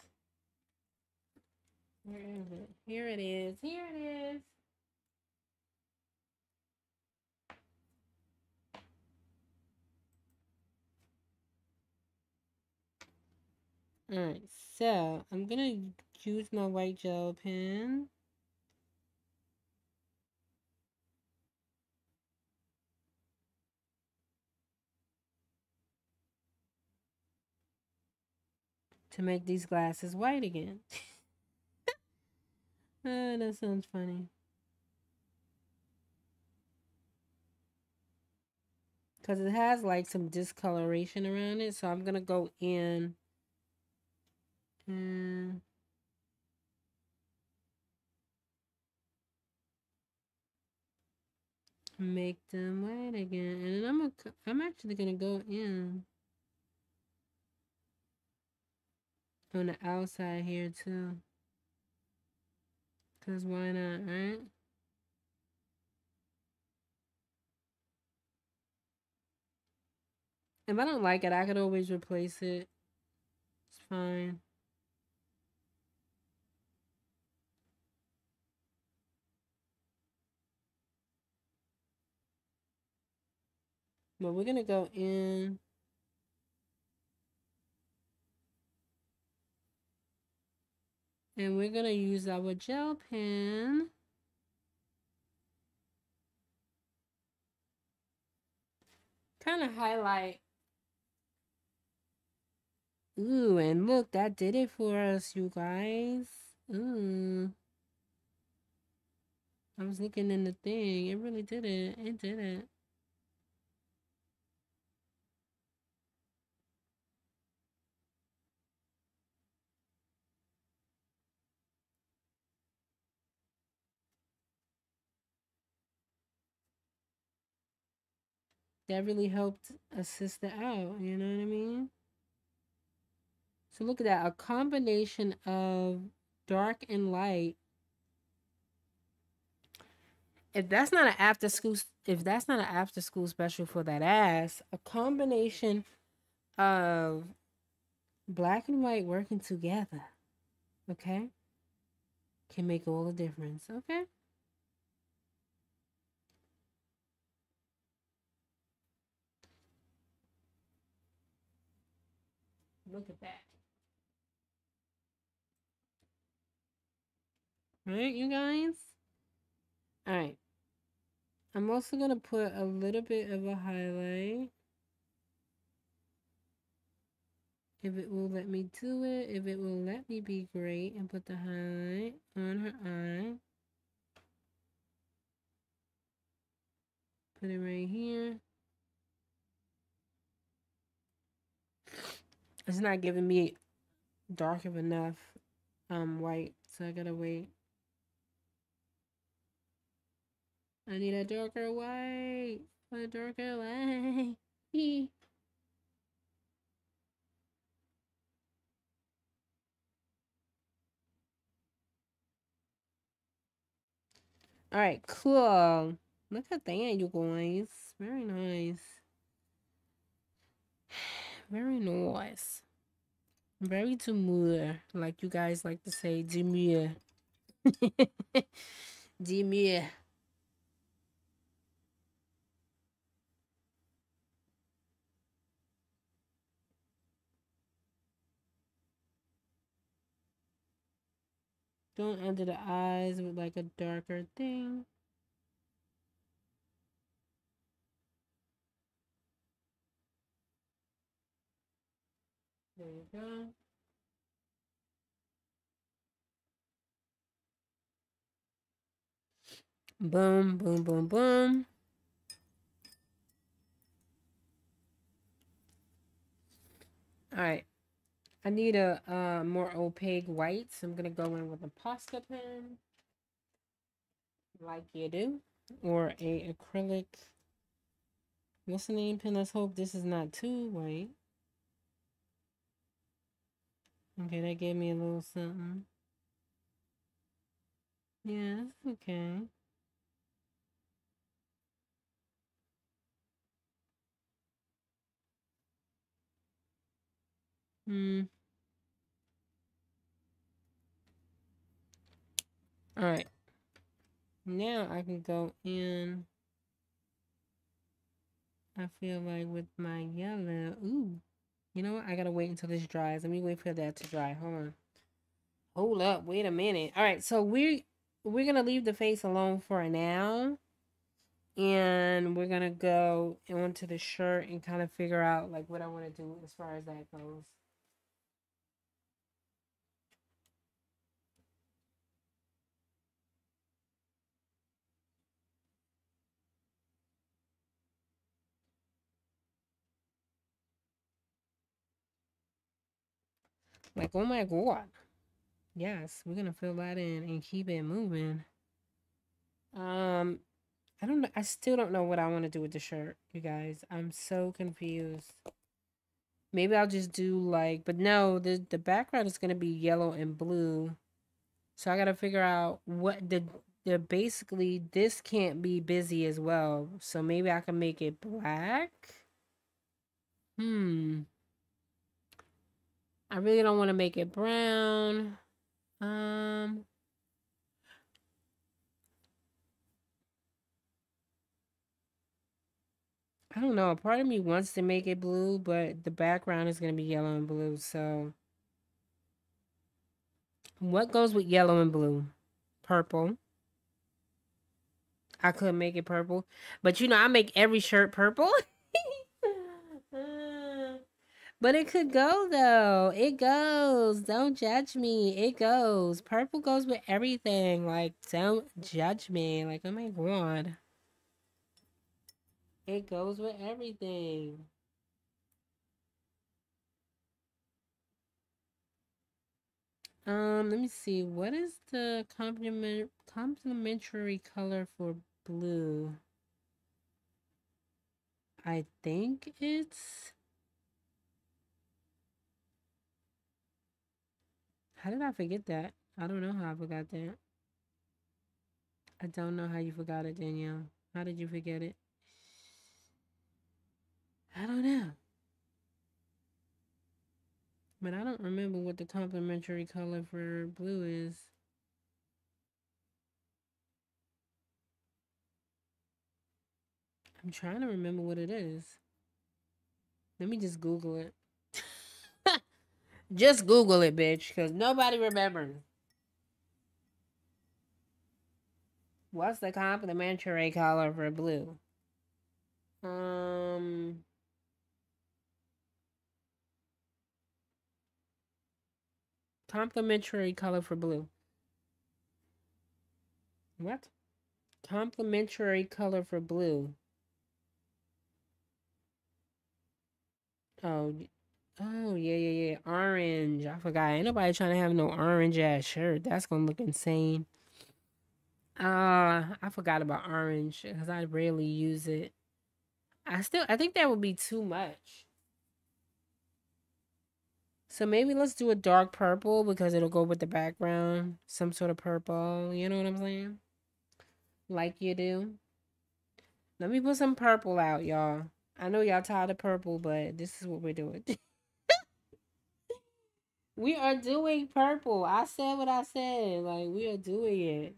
Where is it? Here it is. Here it is. Alright, so I'm gonna use my white gel pen. To make these glasses white again. That sounds funny. Because it has like some discoloration around it. So I'm going to go in and make them white again. And then I'm actually going to go in on the outside here too. Because why not, right? If I don't like it, I could always replace it. It's fine. But we're going to go in. And we're going to use our gel pen. kind of highlight. Ooh, and look, that did it for us, you guys. Ooh. I was looking in the thing. It really did it. It did it. That really helped assist it out. You know what I mean? So look at that. A combination of dark and light. If that's not an after school special for that ass, a combination of black and white working together, okay, can make all the difference. Okay. Look at that. All right, you guys. All right. I'm also going to put a little bit of a highlight. If it will let me do it. If it will let me be great and put the highlight on her eye. Put it right here. It's not giving me dark of enough white. So I gotta wait. I need a darker white. A darker white. Alright, cool. Look at that, you guys. Very nice. Very nice. Very demure. Like you guys like to say, demure. Demure. Going under the eyes with like a darker thing. There you go. Boom, boom, boom, boom. Alright. I need a more opaque white, so I'm going to go in with a Posca pen. Like you do. Or a acrylic. What's the name pen? Let's hope this is not too white. Okay, that gave me a little something. Yeah, that's okay. Alright. Now I can go in. I feel like with my yellow. Ooh. You know what? I gotta wait until this dries. Let me wait for that to dry. Hold on. Hold up. Wait a minute. Alright, so we're gonna leave the face alone for now. And we're gonna go onto the shirt and kind of figure out like what I want to do as far as that goes. Like, oh my god. Yes, we're gonna fill that in and keep it moving. I don't know. I still don't know what I want to do with the shirt, you guys. I'm so confused. Maybe I'll just do like, but no, the background is gonna be yellow and blue. So I gotta figure out what the basically this can't be busy as well. So maybe I can make it black. I really don't want to make it brown. I don't know. A part of me wants to make it blue, but the background is going to be yellow and blue. So what goes with yellow and blue? Purple. I could make it purple. But you know, I make every shirt purple. But it could go though. It goes. Don't judge me. It goes. Purple goes with everything. Like, don't judge me. Like, oh my god. It goes with everything. Let me see. What is the complementary color for blue? I think it's. How did I forget that? I don't know how I forgot that. I don't know how you forgot it, Danielle. How did you forget it? I don't know. But I don't remember what the complementary color for blue is. I'm trying to remember what it is. Let me just Google it. Just Google it, bitch, because nobody remembers. What's the complementary color for blue? Um, Complementary color for blue. What? Complementary color for blue. Oh, oh yeah. Orange. I forgot. Ain't nobody trying to have no orange ass shirt. That's gonna look insane. I forgot about orange because I rarely use it. I think that would be too much. So maybe let's do a dark purple because it'll go with the background. Some sort of purple. You know what I'm saying? Like you do. Let me put some purple out, y'all. I know y'all tired of purple, but this is what we're doing. We are doing purple. I said what I said. Like, we are doing it.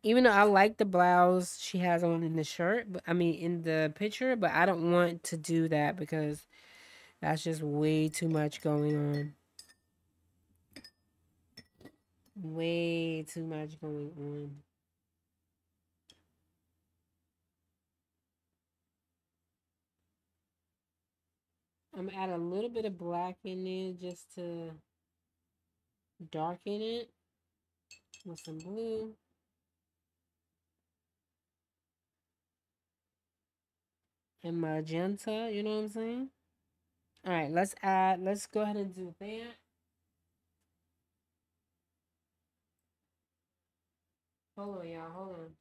Even though I like the blouse she has on in the shirt, but I mean in the picture, but I don't want to do that because that's just way too much going on. Way too much going on. I'm gonna add a little bit of black in there just to darken it with some blue and magenta. You know what I'm saying? All right, let's go ahead and do that. Hold on, y'all. Hold on.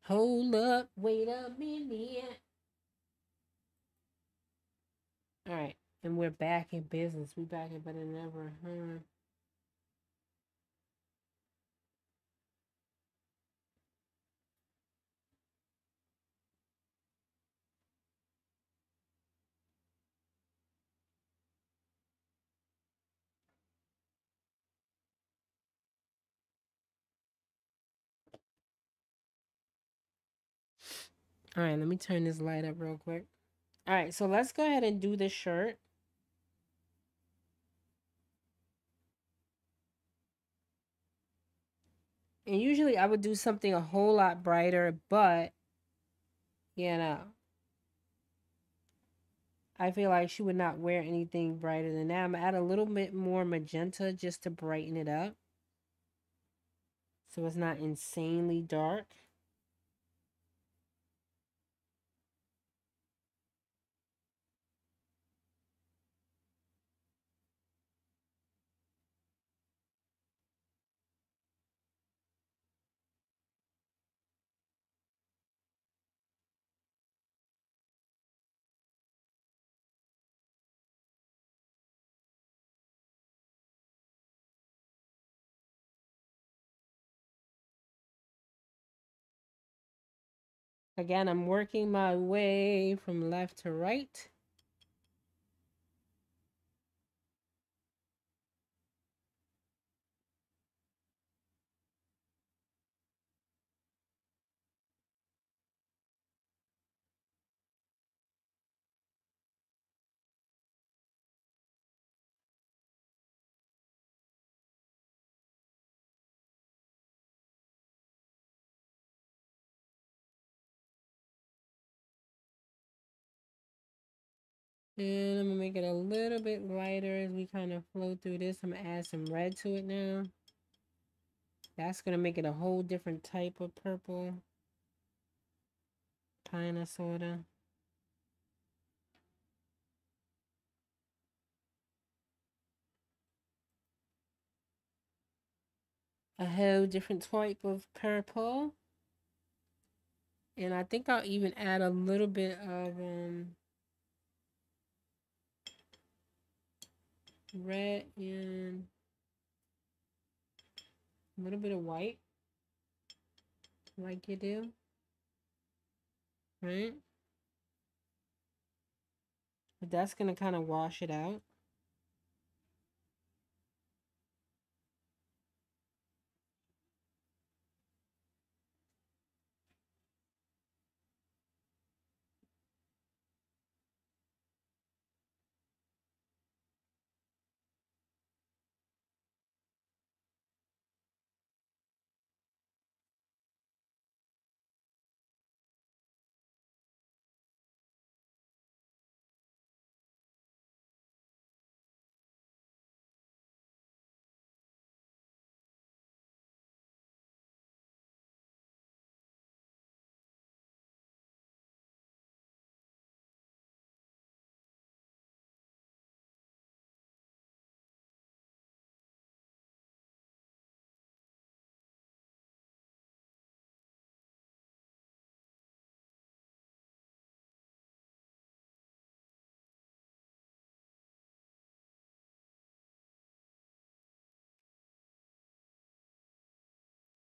Hold up. Wait a minute. All right. And we're back in business. We back in better than ever. All right. Let me turn this light up real quick. All right. So let's go ahead and do the shirt. And usually I would do something a whole lot brighter, but you know, I feel like she would not wear anything brighter than that. I'm gonna add a little bit more magenta just to brighten it up so it's not insanely dark. Again, I'm working my way from left to right. And I'm going to make it a little bit lighter as we kind of flow through this. I'm going to add some red to it now. That's going to make it a whole different type of purple. Kind of, sort of. A whole different type of purple. And I think I'll even add a little bit of red and a little bit of white, like you do, right? But that's going to kind of wash it out.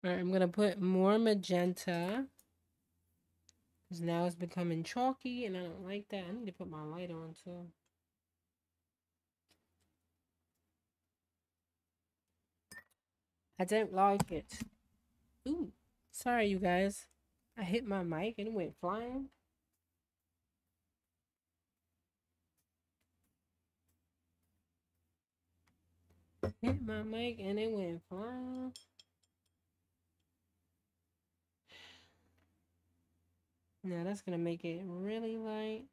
All right, I'm going to put more magenta. Because now it's becoming chalky and I don't like that. I need to put my light on too. I don't like it. Ooh, sorry you guys. I hit my mic and it went flying. Hit my mic and it went flying. Now that's going to make it really light.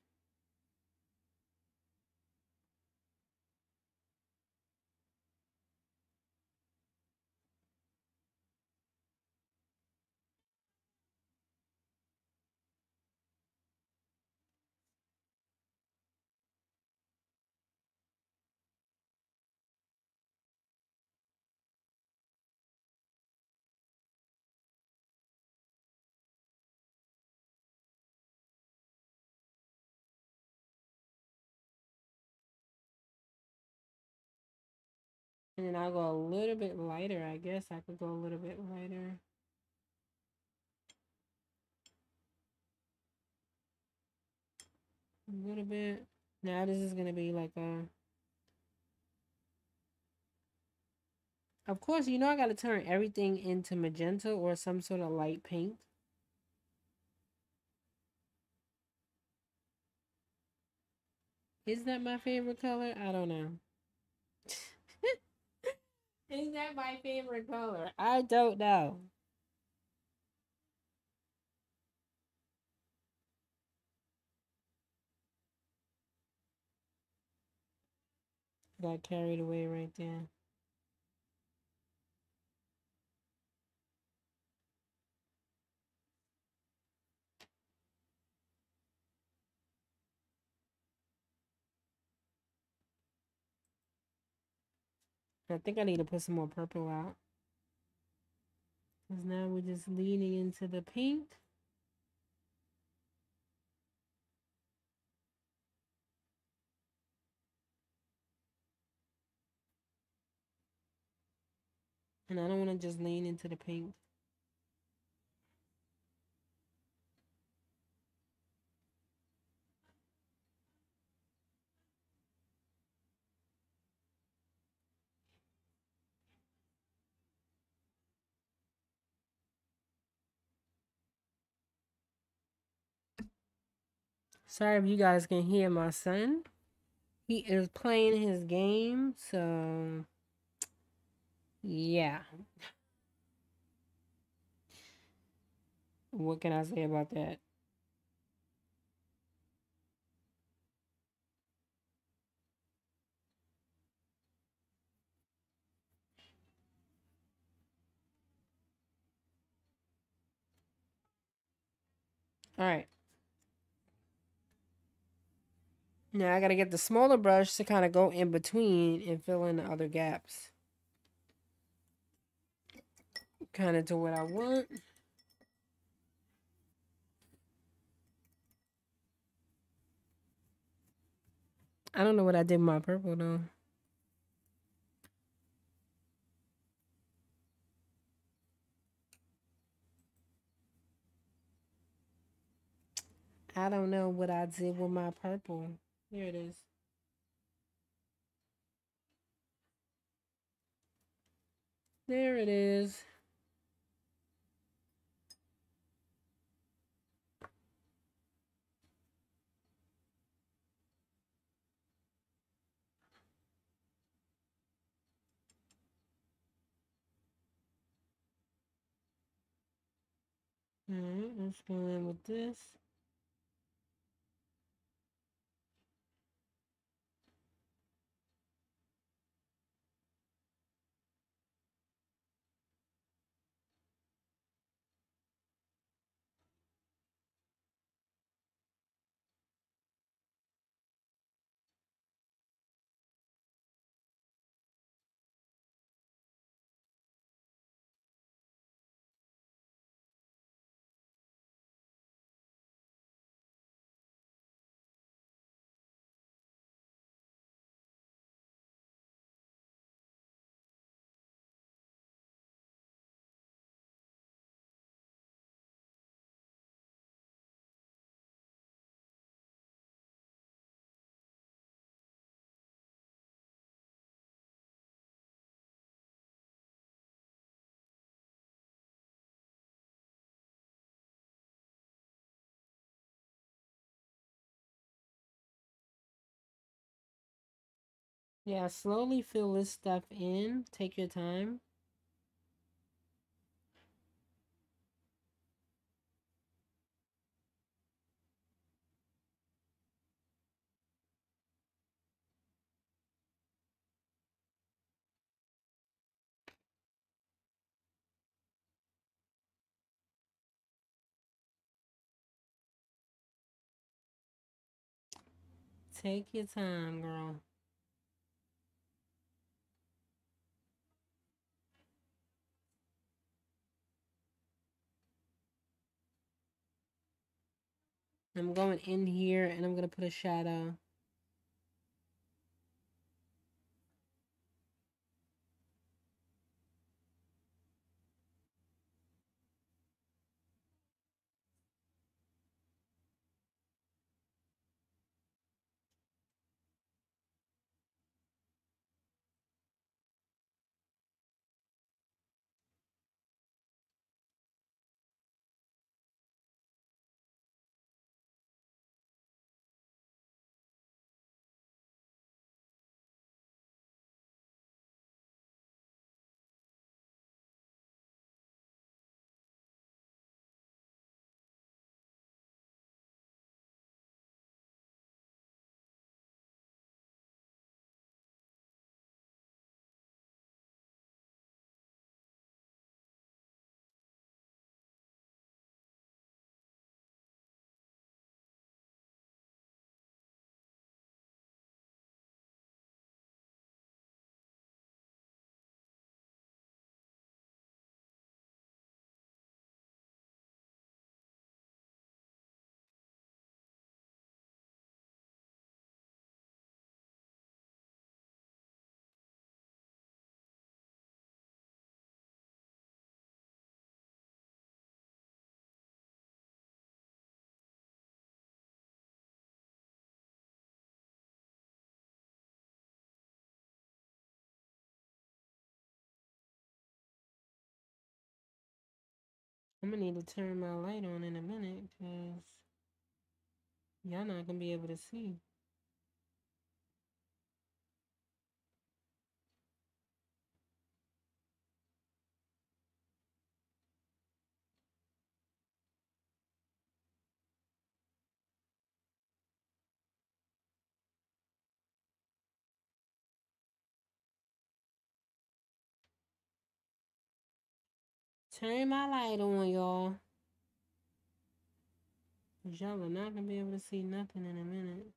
And then I'll go a little bit lighter. I guess I could go a little bit lighter. A little bit. Now this is going to be like a... Of course, you know I got to turn everything into magenta or some sort of light pink. Is that my favorite color? I don't know. Is that my favorite color? I don't know. Got carried away right there. I think I need to put some more purple out. Because now we're just leaning into the pink. And I don't want to just lean into the pink. Sorry if you guys can hear my son. He is playing his game, so yeah. What can I say about that? All right. Now I gotta get the smaller brush to kind of go in between and fill in the other gaps. Kind of to what I want. I don't know what I did with my purple though. I don't know what I did with my purple. Here it is. There it is. All right, let's go in with this. Yeah, slowly fill this stuff in. Take your time. Take your time, girl. I'm going in here and I'm going to put a shadow. I'm going to need to turn my light on in a minute because y'all not going to be able to see. Turn my light on, y'all. Y'all are not gonna be able to see nothing in a minute.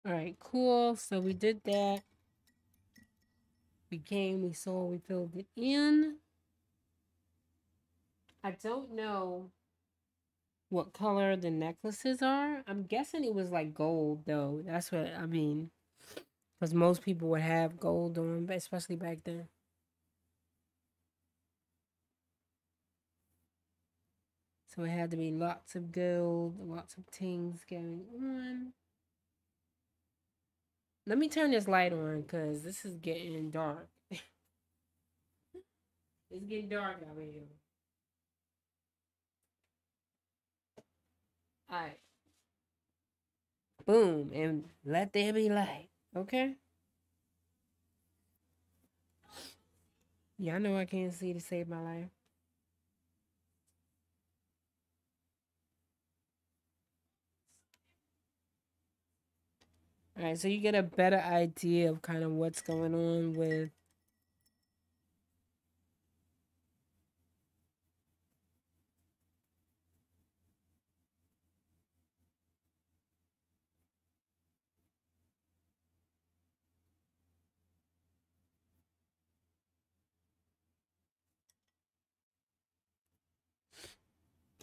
All right, cool. So we did that. We saw, we filled it in. I don't know what color the necklaces are. I'm guessing it was like gold, though. That's what I mean. Because most people would have gold on, but especially back then. So it had to be lots of gold, lots of things going on. Let me turn this light on because this is getting dark. It's getting dark out here. All right. Boom. And let there be light. Okay? Yeah, I know I can't see to save my life. All right, so you get a better idea of kind of what's going on with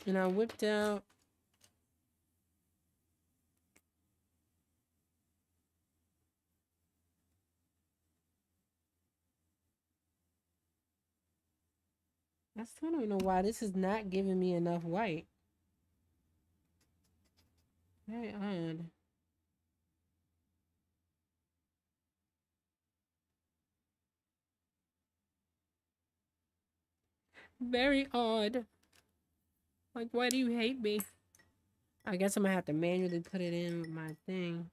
and I whipped out I still don't know why this is not giving me enough white. Very odd. Very odd. Like, why do you hate me? I guess I'm gonna have to manually put it in with my thing.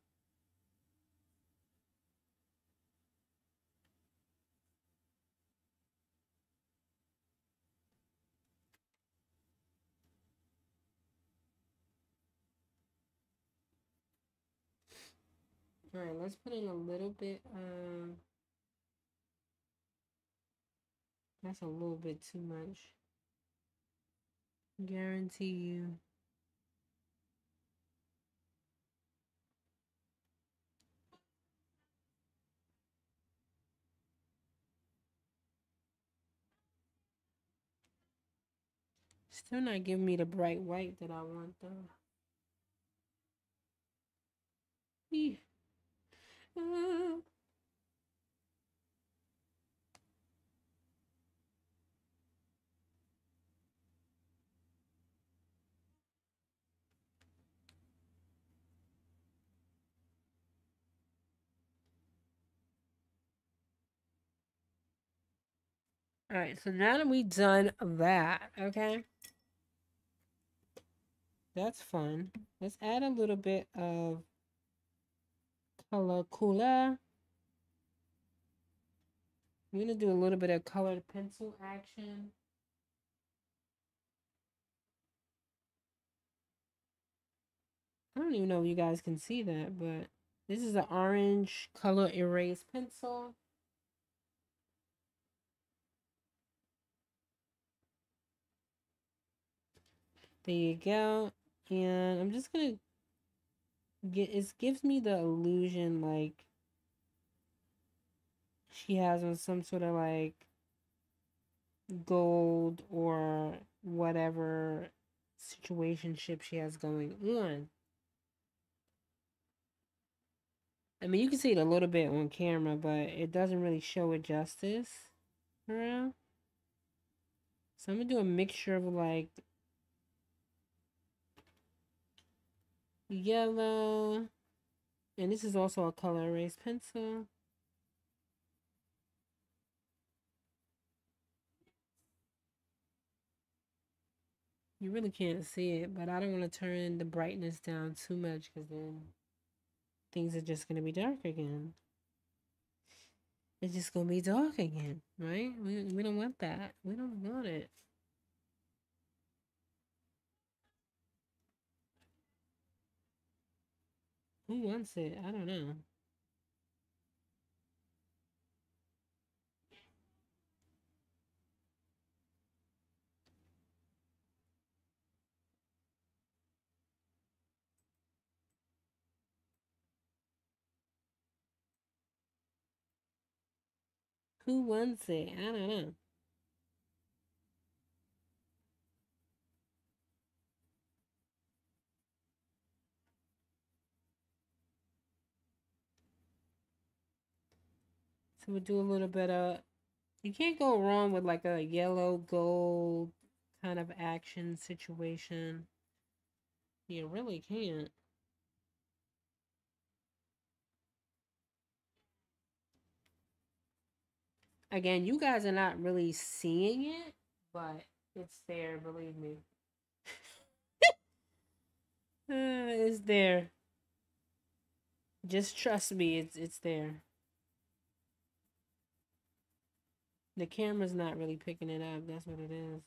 All right, let's put in a little bit. That's a little bit too much. Guarantee you. Still not giving me the bright white that I want though. Uh, All right, so now that we done that, okay, that's fun. Let's add a little bit of color cooler. I'm gonna do a little bit of colored pencil action. I don't even know if you guys can see that, but this is an orange color erase pencil. There you go. And I'm just gonna it gives me the illusion like she has on some sort of like gold or whatever situationship she has going on. I mean, you can see it a little bit on camera, but it doesn't really show it justice around. So I'm gonna do a mixture of like yellow, and this is also a color erase pencil. You really can't see it, but I don't want to turn the brightness down too much because then things are just gonna be dark again. It's just gonna be dark again, right? We don't want that. We don't want it. Who wants it? I don't know. Who wants it? I don't know. So we'll do a little bit of. You can't go wrong with like a yellow gold kind of action situation. You really can't. Again, you guys are not really seeing it, but it's there, believe me. It's there. Just trust me, it's there. The camera's not really picking it up. That's what it is.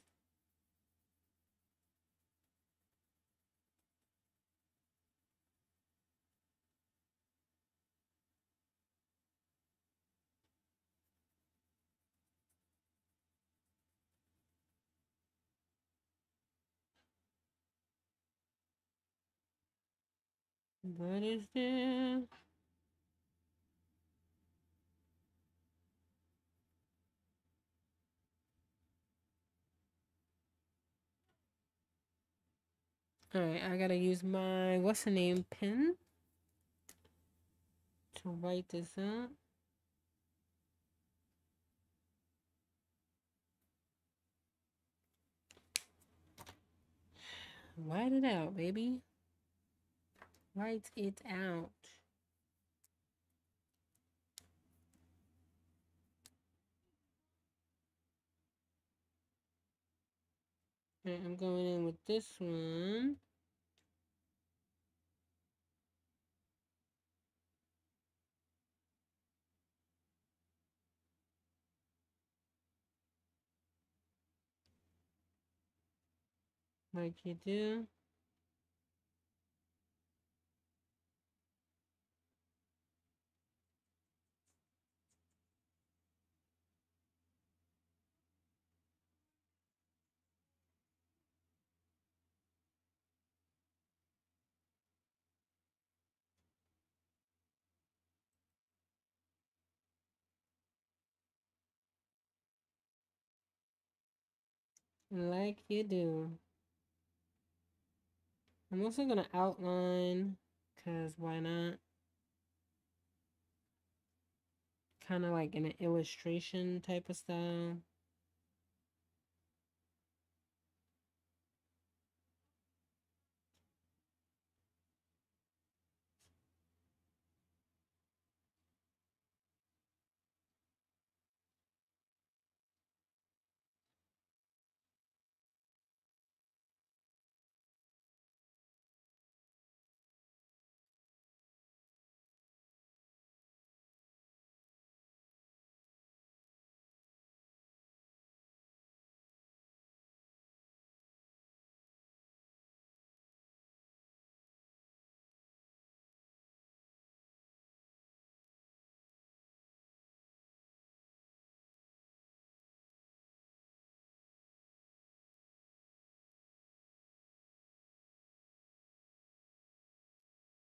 What is there? Alright, I gotta use my what's the name pen to write this up. Write it out, baby. Write it out. Alright, I'm going in with this one. Like you do. Like you do. I'm also gonna outline, cause why not? Kind of like in an illustration type of style.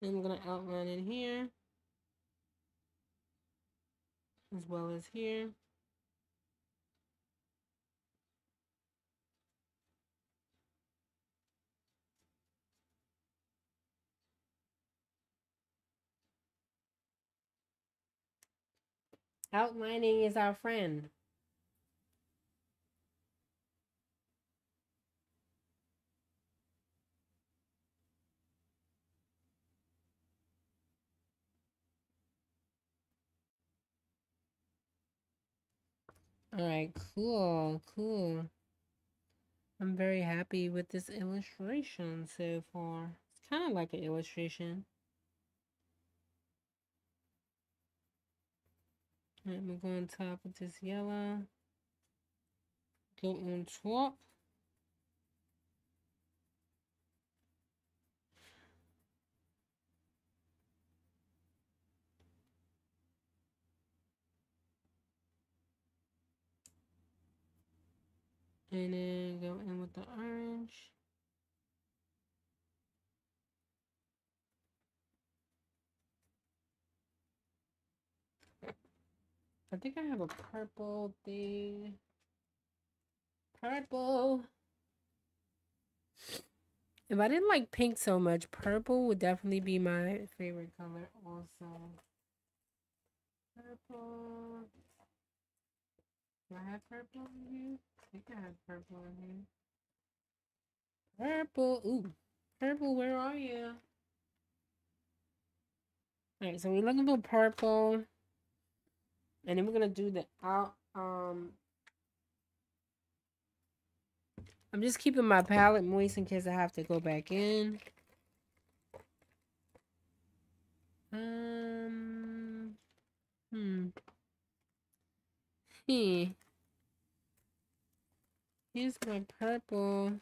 I'm gonna outline in here as well as here. Outlining is our friend. All right, cool, cool. I'm very happy with this illustration so far. It's kind of like an illustration. Let me go on top of this yellow. Go on top. And then go in with the orange. I think I have a purple thing. Purple. If I didn't like pink so much, purple would definitely be my favorite color also. Purple. Do I have purple in here? I think I have purple in here. Purple. Ooh. Purple, where are you? Alright, so we're looking for purple. And then we're gonna do the out I'm just keeping my palette moist in case I have to go back in. Here's my purple.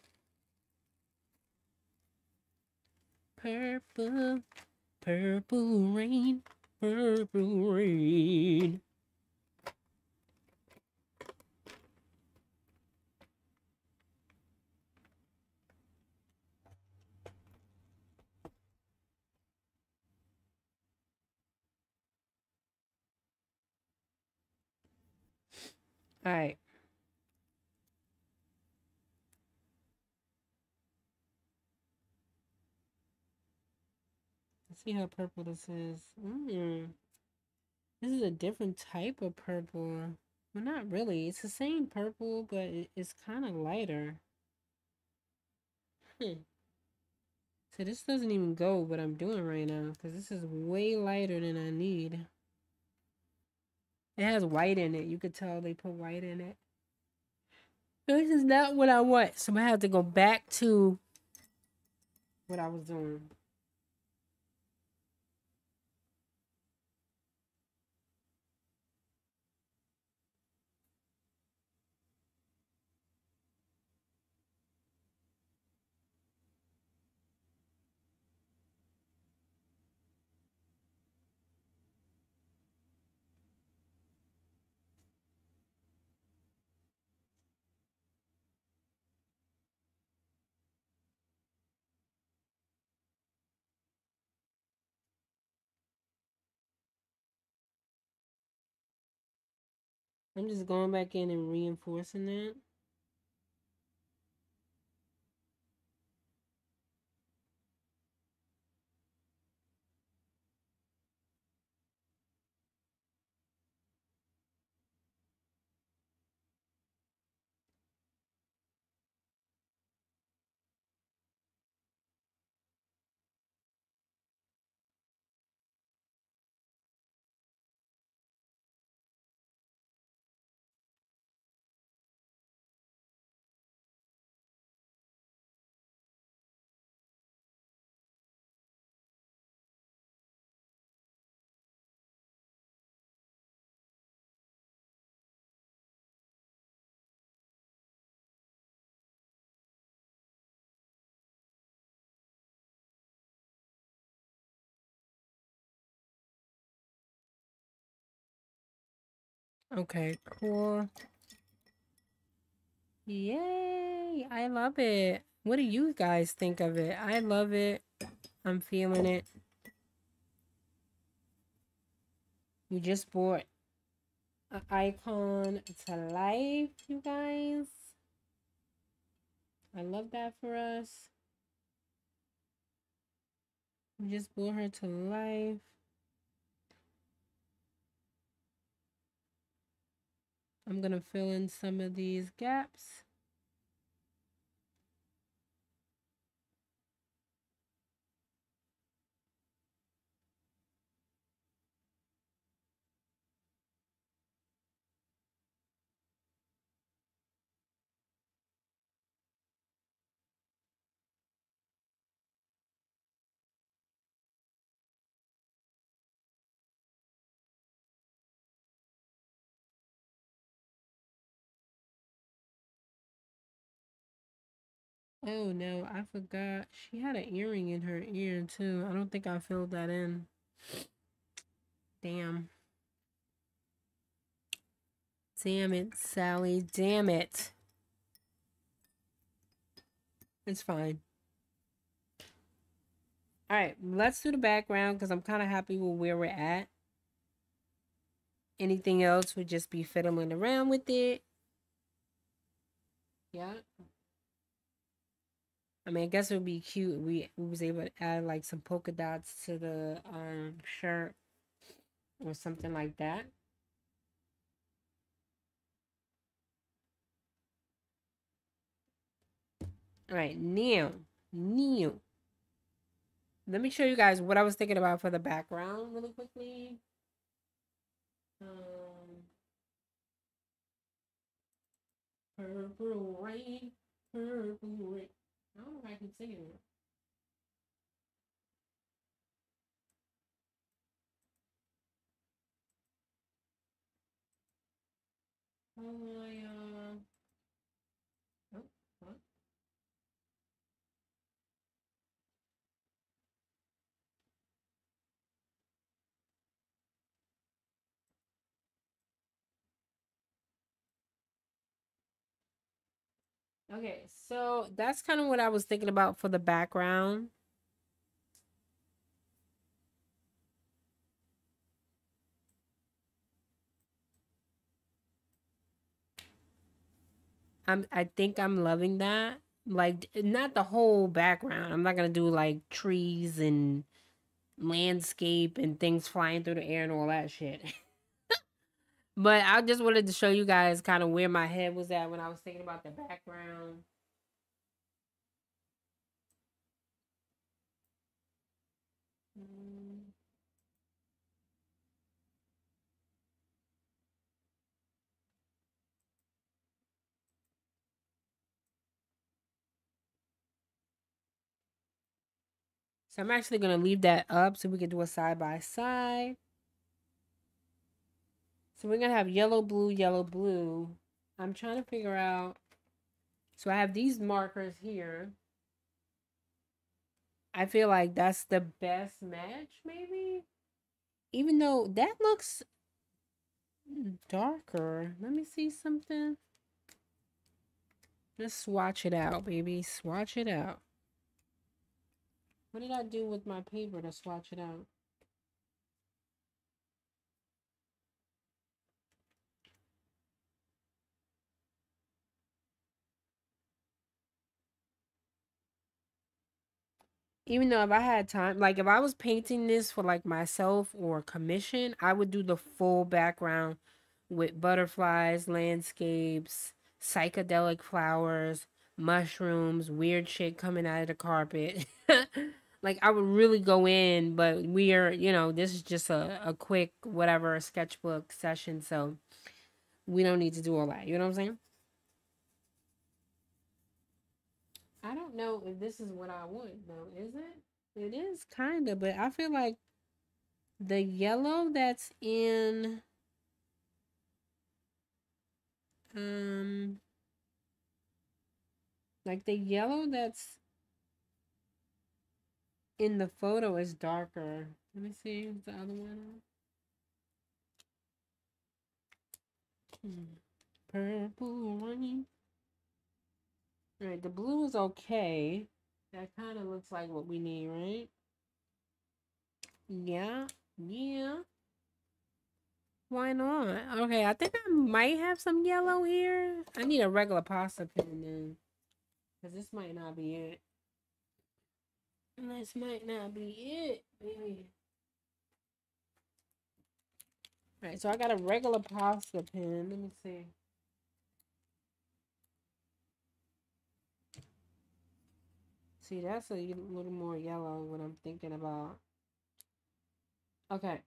Purple. Purple rain. Purple rain. All right. Let's see how purple this is. This is a different type of purple. Well, not really. It's the same purple, but it's kind of lighter. So this doesn't even go what I'm doing right now because this is way lighter than I need. It has white in it. You could tell they put white in it. This is not what I want. So I have to go back to what I was doing. I'm just going back in and reinforcing that. Okay, cool. Yay! I love it. What do you guys think of it? I love it. I'm feeling it. We just bought an icon to life, you guys. I love that for us. We just brought her to life. I'm going to fill in some of these gaps. Oh no, I forgot. She had an earring in her ear too. I don't think I filled that in. Damn. Damn it, Sally. Damn it. It's fine. All right, let's do the background because I'm kind of happy with where we're at. Anything else would just be fiddling around with it. Yeah. I mean, I guess it would be cute if we was able to add like some polka dots to the shirt or something like that. All right, now, let me show you guys what I was thinking about for the background really quickly. Purple rain, purple rain. I don't know if I can sing it. Oh, oh, what? Okay, so that's kind of what I was thinking about for the background. I think I'm loving that. Like not the whole background. I'm not gonna do like trees and landscape and things flying through the air and all that shit. But I just wanted to show you guys kind of where my head was at when I was thinking about the background. Mm. So I'm actually gonna leave that up so we can do a side by side. So we're gonna have yellow, blue, yellow, blue. I'm trying to figure out. So I have these markers here. I feel like that's the best match, maybe. Even though that looks darker. Let me see something. Let's swatch it out, baby. Swatch it out. What did I do with my paper to swatch it out? Even though if I had time, like if I was painting this for like myself or commission, I would do the full background with butterflies, landscapes, psychedelic flowers, mushrooms, weird shit coming out of the carpet. Like I would really go in, but we are, this is just a quick whatever sketchbook session, so we don't need to do all that. You know what I'm saying? I don't know if this is what I want though, is it? It is kind of, but I feel like the yellow that's in um like the yellow that's in the photo is darker. Let me see the other one. Purple rain. All right, the blue is okay. That kind of looks like what we need, right? Yeah, yeah. Why not? Okay, I think I might have some yellow here. I need a regular pasta pen then, because this might not be it. This might not be it, baby. All right, so I got a regular Posca pen. Let me see. See, that's a little more yellow what I'm thinking about. Okay.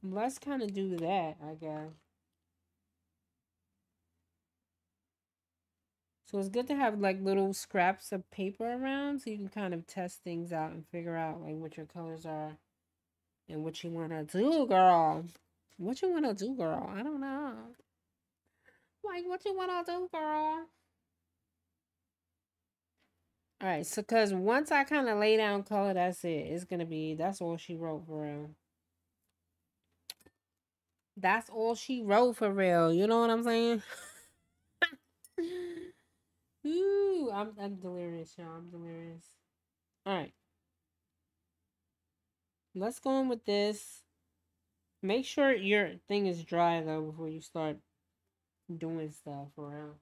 Let's kind of do that, I guess. So it's good to have like little scraps of paper around so you can kind of test things out and figure out like what your colors are and what you want to do, girl. What you want to do, girl? I don't know. Like, what you want to do, girl? All right, so because once I kind of lay down color, that's it. It's going to be, that's all she wrote for real. That's all she wrote for real. You know what I'm saying? Ooh, I'm delirious, y'all. I'm delirious. All right. Let's go in with this. Make sure your thing is dry, though, before you start doing stuff around.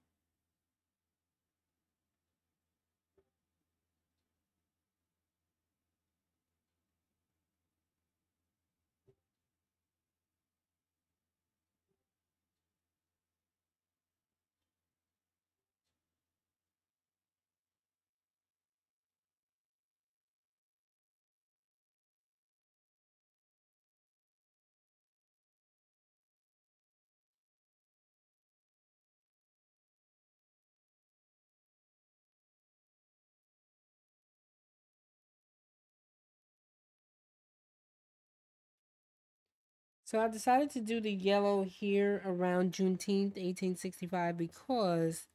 So I decided to do the yellow here around Juneteenth, 1865, because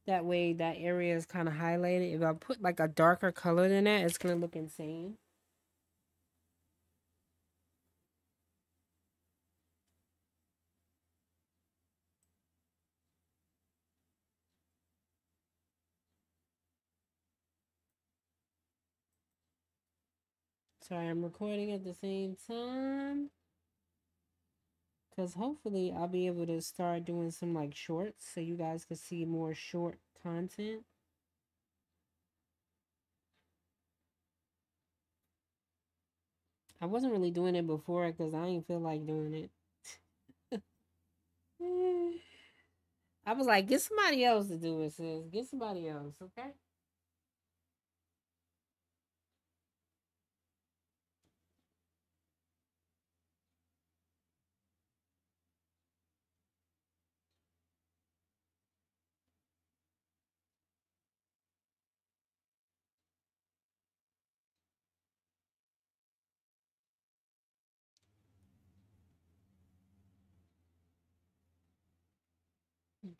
that way that area is kind of highlighted. If I put like a darker color than that, it's going to look insane. Sorry, I'm recording at the same time. Because hopefully I'll be able to start doing some like shorts so you guys can see more short content. I wasn't really doing it before because I didn't feel like doing it. I was like, get somebody else to do it, sis. Get somebody else, okay?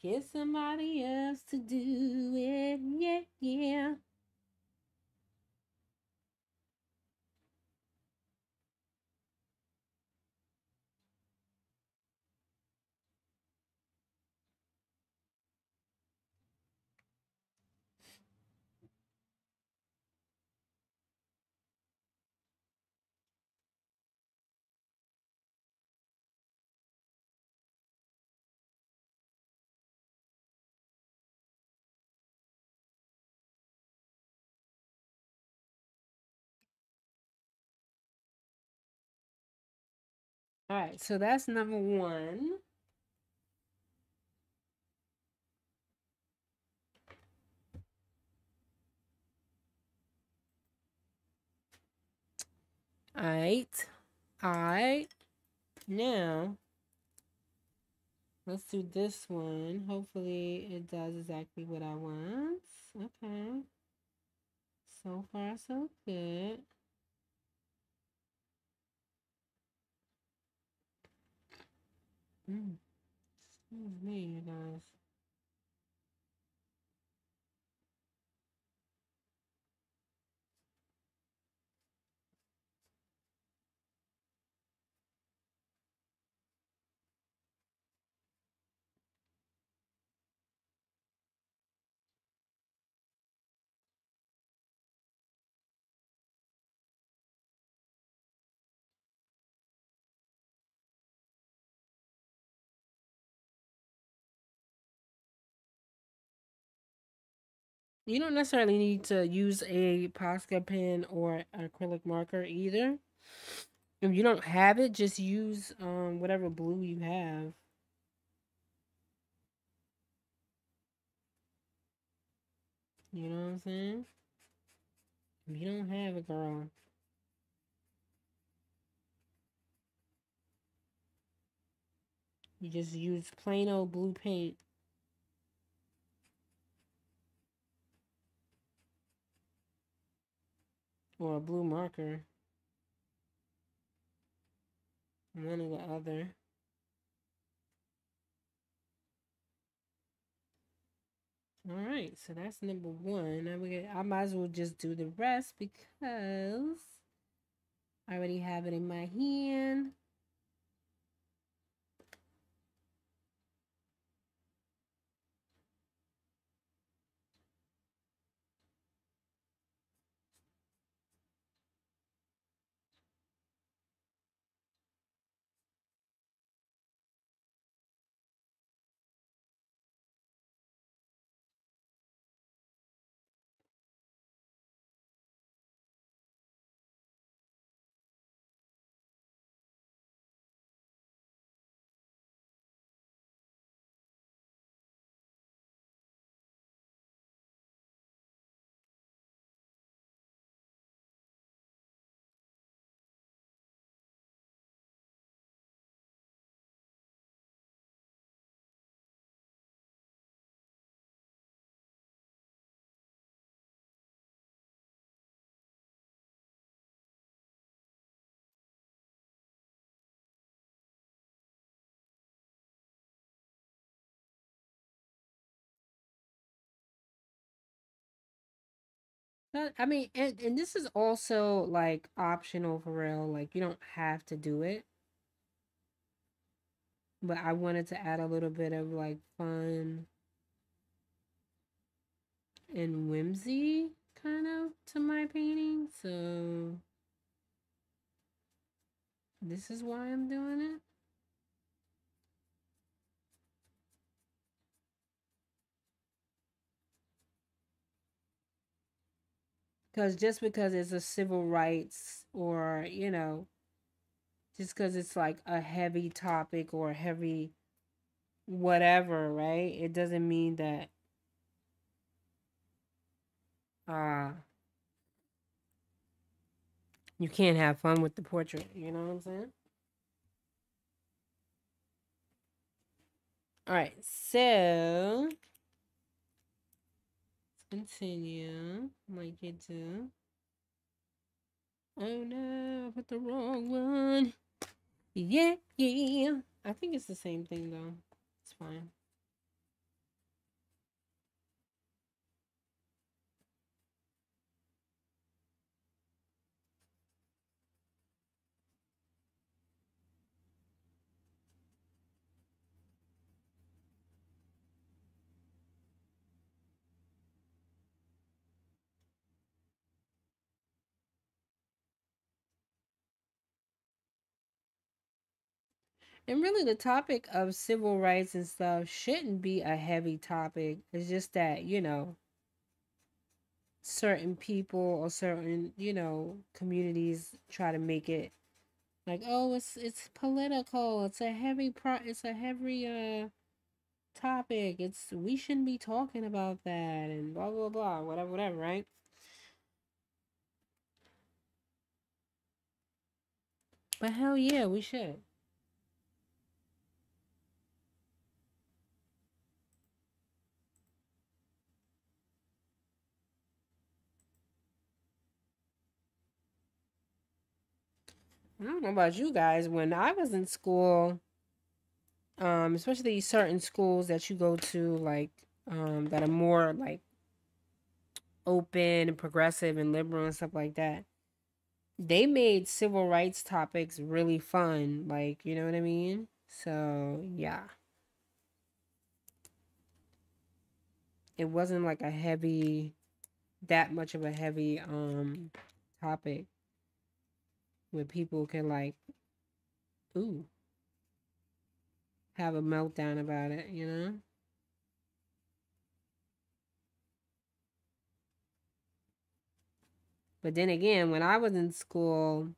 Get somebody else to do it. Yeah, yeah. All right, so that's number one. All right. All right. Now, let's do this one. Hopefully, it does exactly what I want. Okay. So far, so good. Excuse me, you guys. You don't necessarily need to use a Posca pen or acrylic marker either. If you don't have it, just use whatever blue you have. You know what I'm saying? If you don't have it, girl, you just use plain old blue paint or a blue marker. One or the other. All right, so that's number one. Now I might as well just do the rest because I already have it in my hand. I mean, and this is also like optional for real. Like you don't have to do it, but I wanted to add a little bit of like fun and whimsy kind of to my painting. So this is why I'm doing it. Because just because it's a civil rights or, just because it's like a heavy topic or a heavy whatever, right? It doesn't mean that uh you can't have fun with the portrait. You know what I'm saying? All right, so let's continue like you do. Oh no, I put the wrong one. Yeah, yeah. I think it's the same thing though. It's fine. And really, the topic of civil rights and stuff shouldn't be a heavy topic. It's just that, certain people or certain, communities try to make it like, oh, it's political. It's a heavy topic. We shouldn't be talking about that and blah blah blah, whatever, whatever, right? But hell yeah, we should. I don't know about you guys. When I was in school, especially certain schools that you go to, like, that are more like open and progressive and liberal and stuff like that, they made civil rights topics really fun. Like, you know what I mean? So yeah, it wasn't like that much of a heavy topic where people can like, ooh, have a meltdown about it, you know? But then again, when I was in school,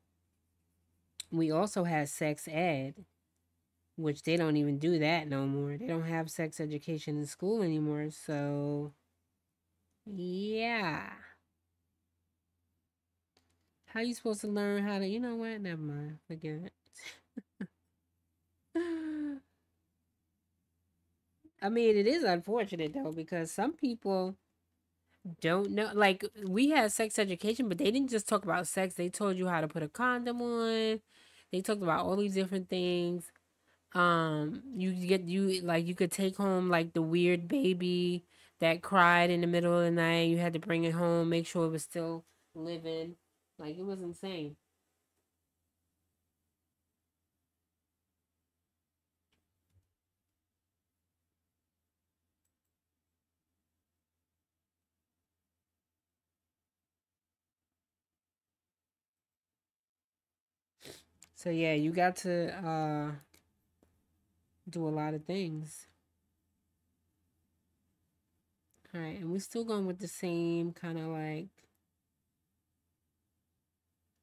we also had sex ed, which they don't even do that no more. They don't have sex education in school anymore. So, yeah. How you supposed to learn how to, you know what? Never mind. Forget it. I mean, it is unfortunate though, because some people don't know. Like, we had sex education, but they didn't just talk about sex. They told you how to put a condom on. They talked about all these different things. You could take home like the weird baby that cried in the middle of the night. You had to bring it home, make sure it was still living. Like, it was insane. So yeah, you got to do a lot of things. All right, and we're still going with the same kind of like,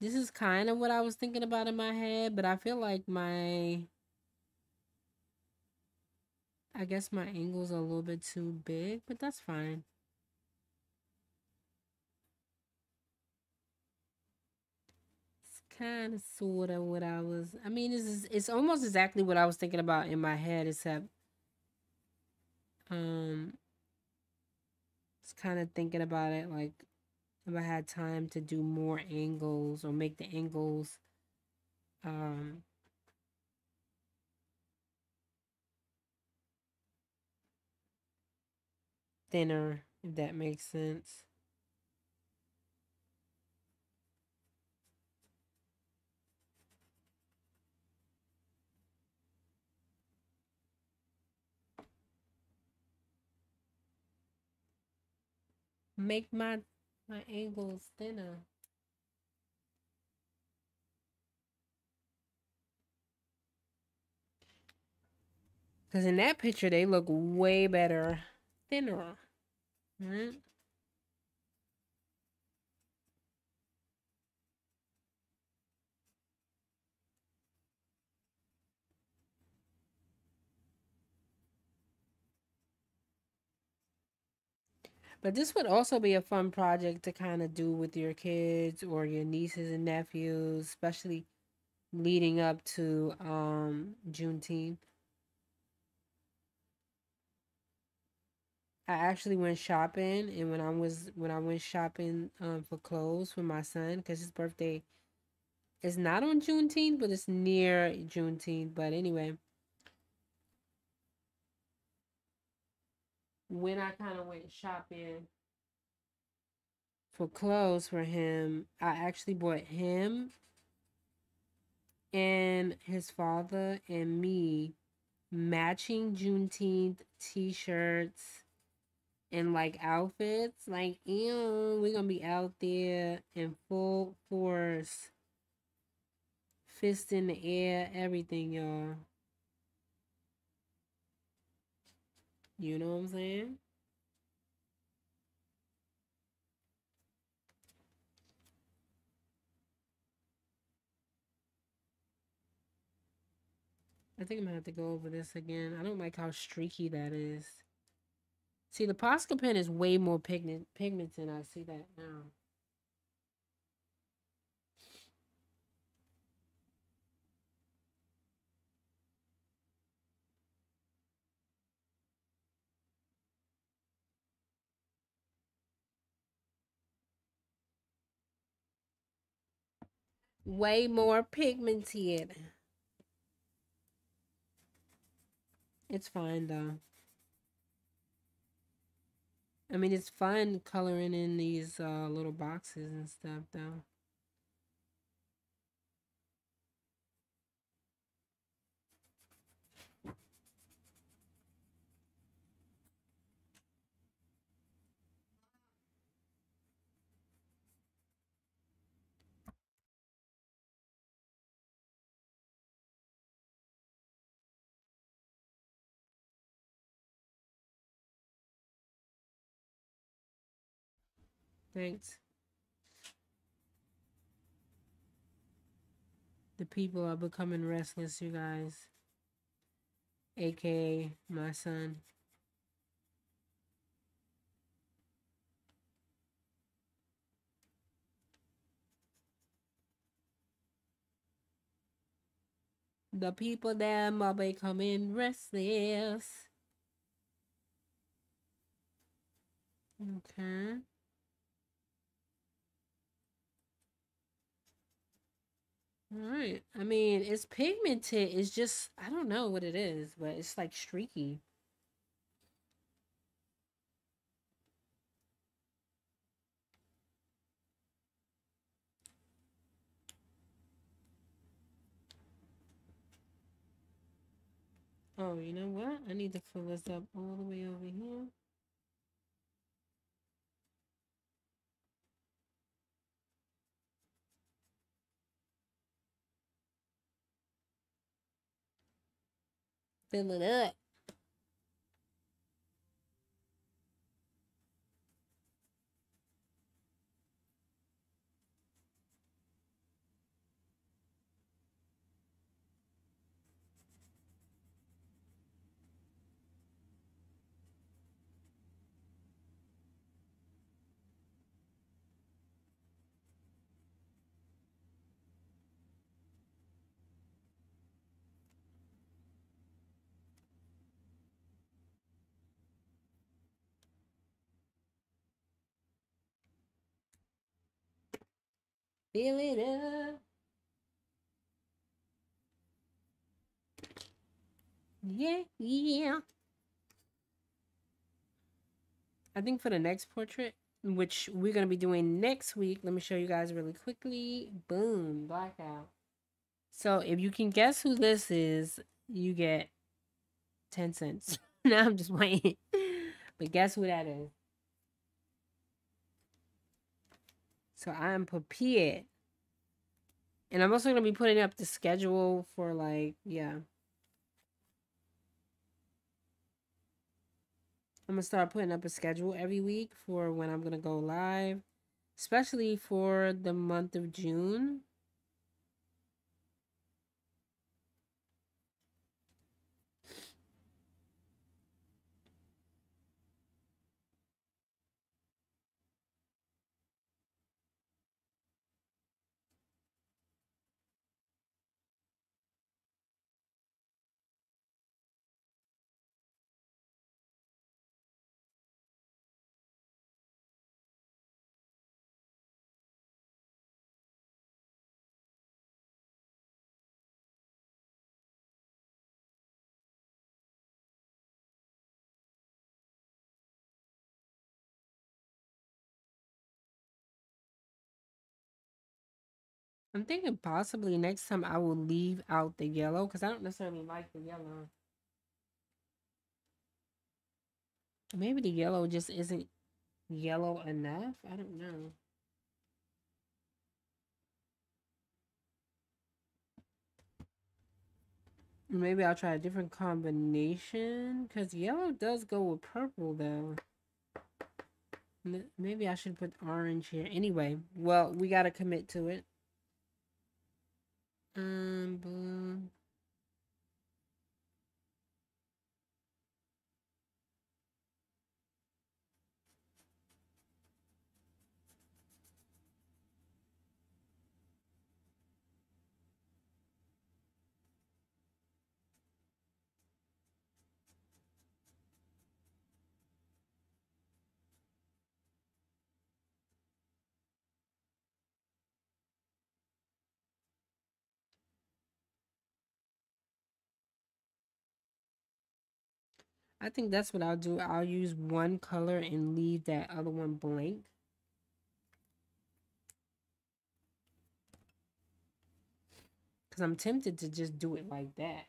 this is kind of what I was thinking about in my head, but I feel like I guess my angles are a little bit too big, but that's fine. It's kind of sort of what I mean, it's almost exactly what I was thinking about in my head, except, um, it's kind of thinking about it like if I had time to do more angles or make the angles, um, thinner, if that makes sense. Make my angles thinner. Because in that picture, they look way better thinner. Right? But this would also be a fun project to kind of do with your kids or your nieces and nephews, especially leading up to Juneteenth. I actually went shopping, and when I went shopping for clothes for my son, because his birthday is not on Juneteenth, but it's near Juneteenth. But anyway, when I kind of went shopping for clothes for him, I actually bought him and his father and me matching Juneteenth t-shirts and like outfits. Like, ew, we're gonna be out there in full force, fist in the air, everything, y'all. You know what I'm saying? I think I'm gonna have to go over this again. I don't like how streaky that is. See, the Posca pen is way more pigmented. I see that now. Way more pigmented. It's fine though. I mean, it's fun coloring in these little boxes and stuff though. Thanks. The people are becoming restless, you guys. AKA my son. The people them are becoming restless. Okay. All right. I mean, it's pigmented. It's just, I don't know what it is, but it's like streaky. Oh, you know what? I need to fill this up all the way over here. Fill it up. Fill it up. Yeah, yeah. I think for the next portrait, which we're going to be doing next week, let me show you guys really quickly. Boom, blackout. So if you can guess who this is, you get 10 cents. No, I'm just waiting. But guess who that is? So I'm prepared. And I'm also going to be putting up the schedule for like, yeah. I'm going to start putting up a schedule every week for when I'm going to go live. Especially for the month of June. I'm thinking possibly next time I will leave out the yellow because I don't necessarily like the yellow. Maybe the yellow just isn't yellow enough. I don't know. Maybe I'll try a different combination because yellow does go with purple though. Maybe I should put orange here. Anyway, well, we got to commit to it. Blue. I think that's what I'll do. I'll use one color and leave that other one blank. Because I'm tempted to just do it like that.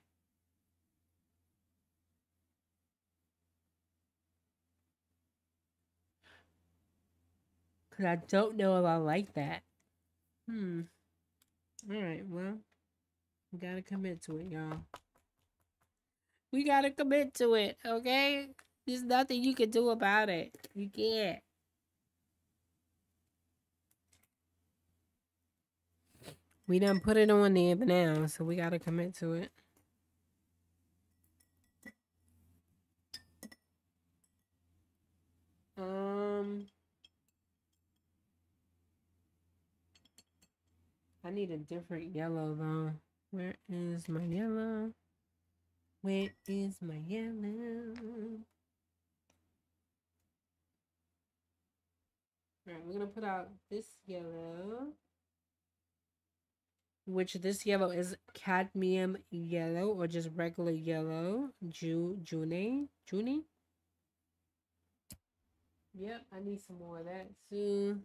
Because I don't know if I like that. Alright, well, we gotta commit to it, y'all. We gotta commit to it, okay? There's nothing you can do about it. You can't. We done put it on there now, so we gotta commit to it. I need a different yellow though. Where is my yellow? Where is my yellow? Alright, we're gonna put out this yellow. Which this yellow is cadmium yellow or just regular yellow. June. Yep, I need some more of that too.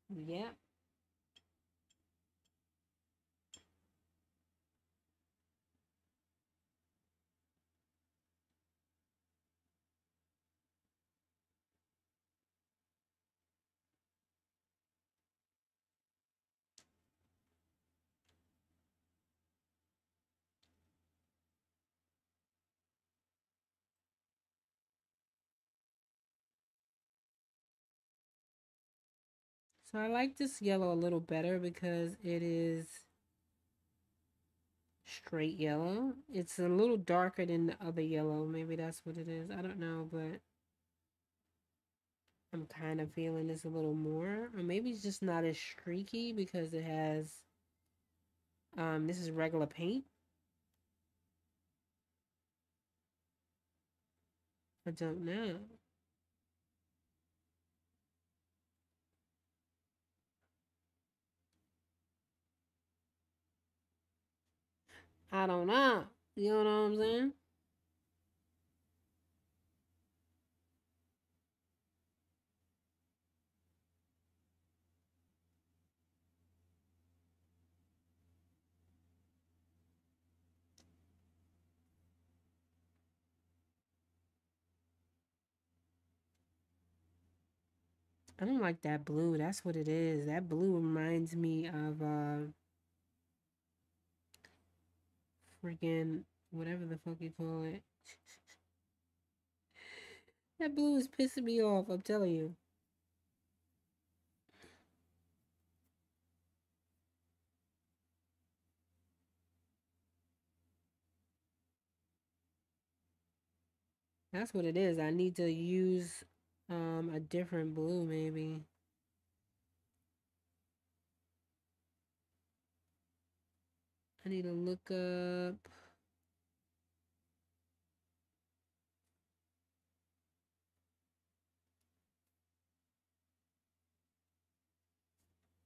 Yep. So I like this yellow a little better because it is straight yellow. It's a little darker than the other yellow. Maybe that's what it is. I don't know, but I'm kind of feeling this a little more. Or maybe it's just not as streaky because it has, this is regular paint. I don't know. I don't know. You know what I'm saying? I don't like that blue. That's what it is. That blue reminds me of freaking whatever the fuck you call it. That blue is pissing me off, I'm telling you. That's what it is. I need to use a different blue maybe. I need to look up.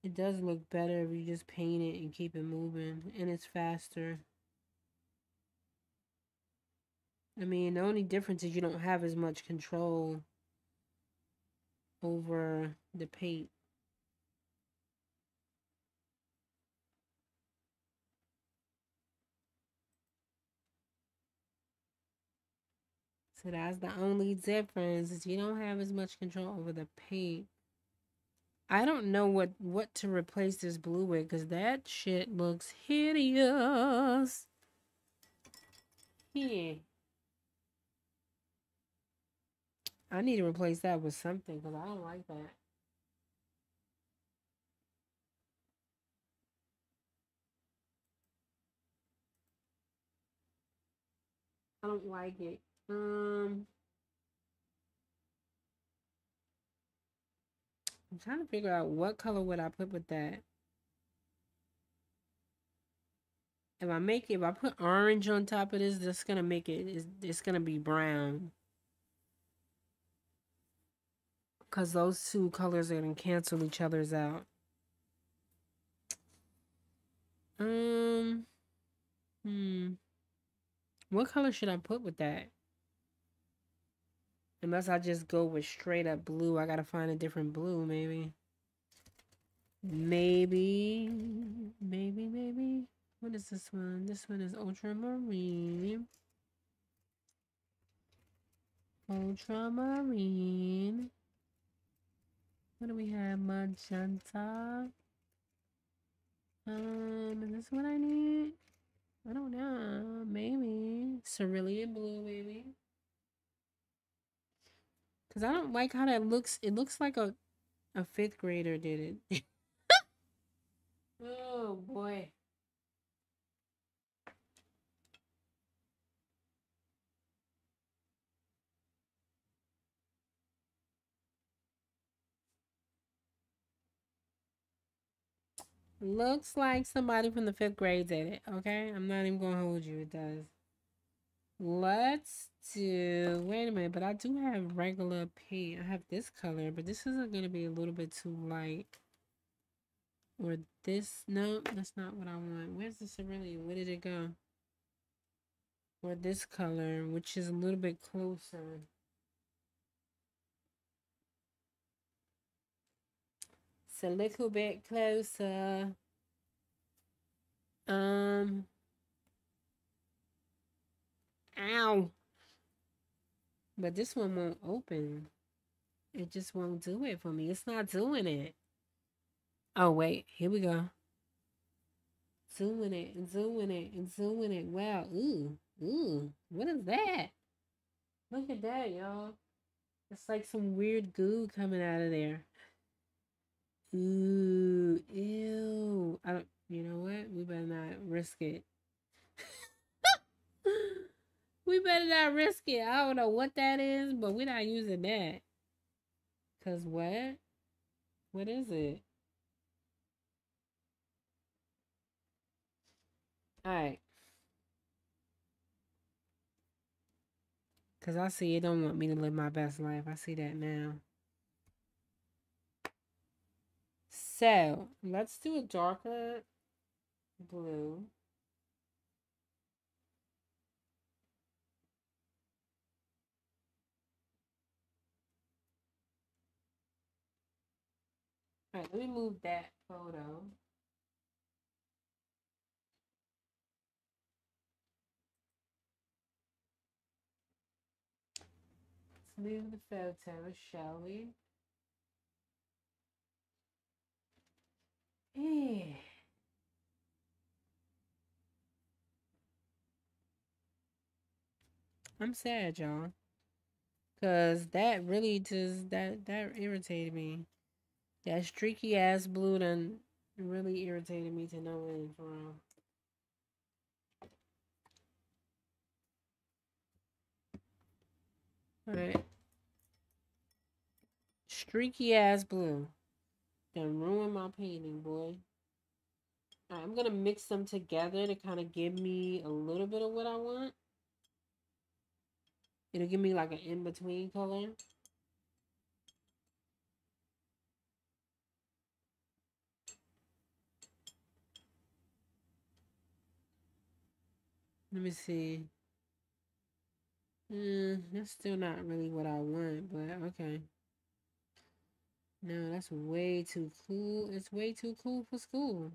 It does look better if you just paint it and keep it moving, and it's faster. I mean, the only difference is you don't have as much control over the paint. So that's the only difference is you don't have as much control over the paint. I don't know what to replace this blue with because that shit looks hideous. Yeah. I need to replace that with something because I don't like that. I don't like it. I'm trying to figure out what color would I put with that. If I put orange on top of this, that's gonna make it's gonna be brown. Cause those two colors are gonna cancel each other's out. Um, what color should I put with that? Unless I just go with straight up blue, I gotta find a different blue, maybe. Maybe. What is this one? This one is ultramarine. Ultramarine. What do we have? Magenta. Is this what I need? I don't know. Maybe. Cerulean blue, maybe. Because I don't like how that looks. It looks like a fifth grader did it. Oh boy. Looks like somebody from the fifth grade did it. Okay, I'm not even gonna hold you. It does. Let's do. Wait a minute, but I do have regular paint. I have this color, but this isn't gonna be a little bit too light. Or this. No, that's not what I want. Where's the cerulean? Where did it go? Or this color, which is a little bit closer. It's a little bit closer. Um. Ow. But this one won't open. It just won't do it for me. It's not doing it. Oh, wait. Here we go. Doing it and doing it and doing it. Wow. Ooh. Ooh. What is that? Look at that, y'all. It's like some weird goo coming out of there. Ooh. Ew. I don't. You know what? We better not risk it. We better not risk it. I don't know what that is, but we're not using that. Cause what? What is it? Alright. Cause I see it don't want me to live my best life. I see that now. So let's do a darker blue. Alright, let me move that photo. Let's move the photo, shall we? Yeah. I'm sad, y'all. Cause that really just that irritated me. That streaky ass blue done really irritated me to no end for real. Alright. Streaky ass blue. Done ruined my painting, boy. Alright, I'm gonna mix them together to kind of give me a little bit of what I want. It'll give me like an in-between color. Let me see. That's still not really what I want, but okay. No, that's way too cool. It's way too cool for school.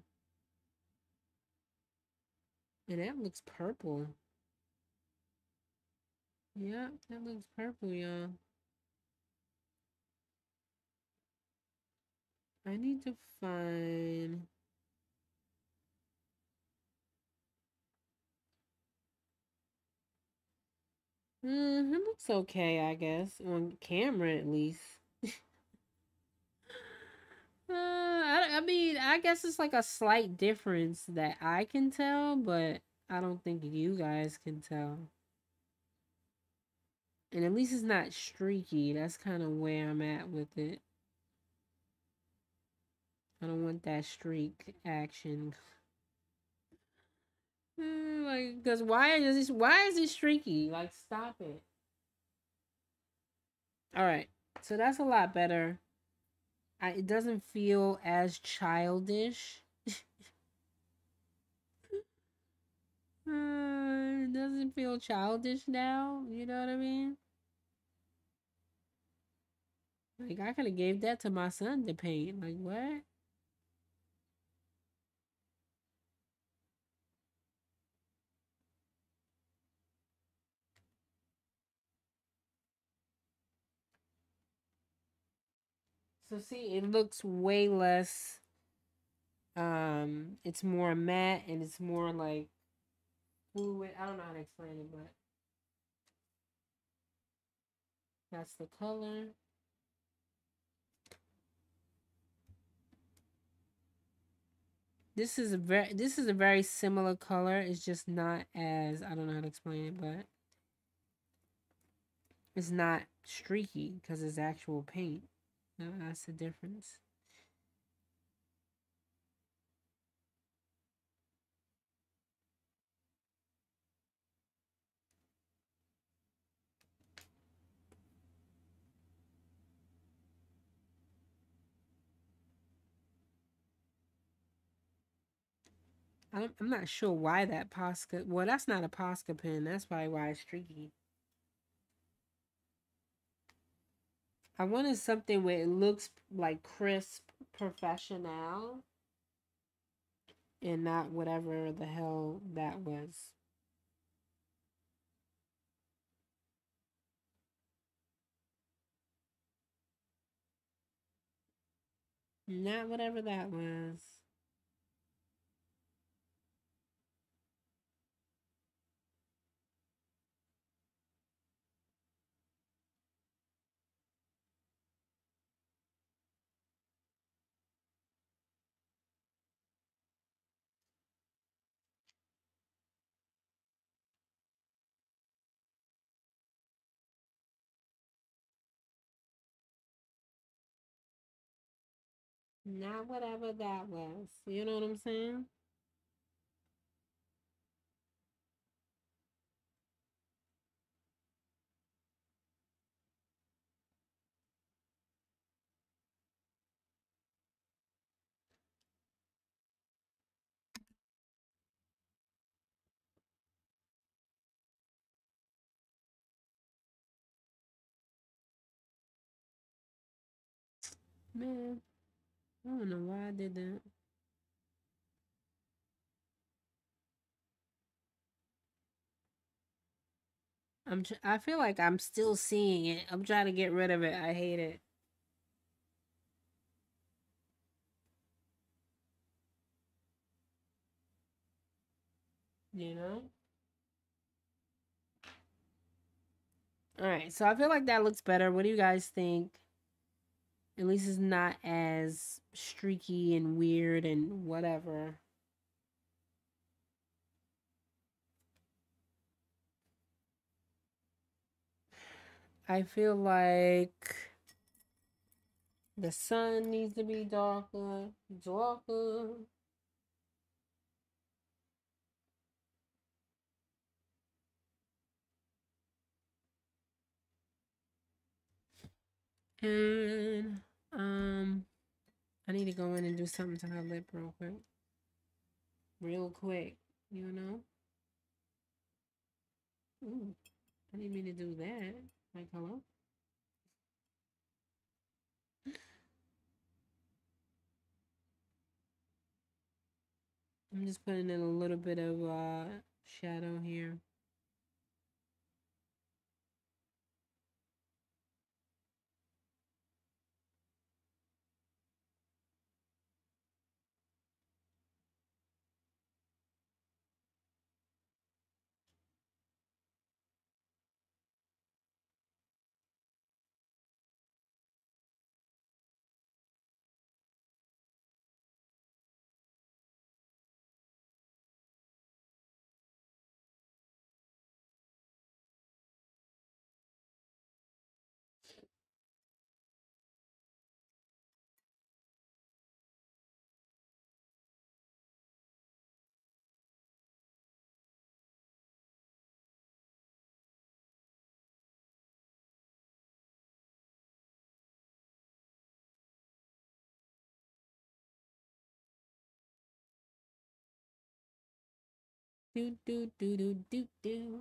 And that looks purple. Yep, that looks purple, y'all. I need to find... it looks okay, I guess. On camera, at least. I mean, I guess it's like a slight difference that I can tell, but I don't think you guys can tell. And at least it's not streaky. That's kind of where I'm at with it. I don't want that streak action. Like, cause why is it streaky? Like, stop it. All right, so that's a lot better. It doesn't feel as childish. It doesn't feel childish now. You know what I mean? Like, I could have gave that to my son to paint. Like, what? So see, it looks way less. It's more matte and it's more like fluid. I don't know how to explain it, but That's the color. This is a very similar color. It's just not as, I don't know how to explain it, but it's not streaky because it's actual paint. That's the difference. I'm not sure why that Posca. Well, that's not a Posca pen. That's probably why it's streaky. I wanted something where it looks like crisp, professional, and not whatever the hell that was. Not whatever that was. Not whatever that was. You know what I'm saying? Man, I don't know why I did that. I feel like I'm still seeing it. I'm trying to get rid of it. I hate it. You know? All right, so I feel like that looks better. What do you guys think? At least it's not as streaky and weird and whatever. I feel like the sun needs to be darker, darker. And I need to go in and do something to her lip real quick. Real quick, you know? Ooh, I didn't mean to do that. Like, hello? I'm just putting in a little bit of shadow here. Do do do do do do.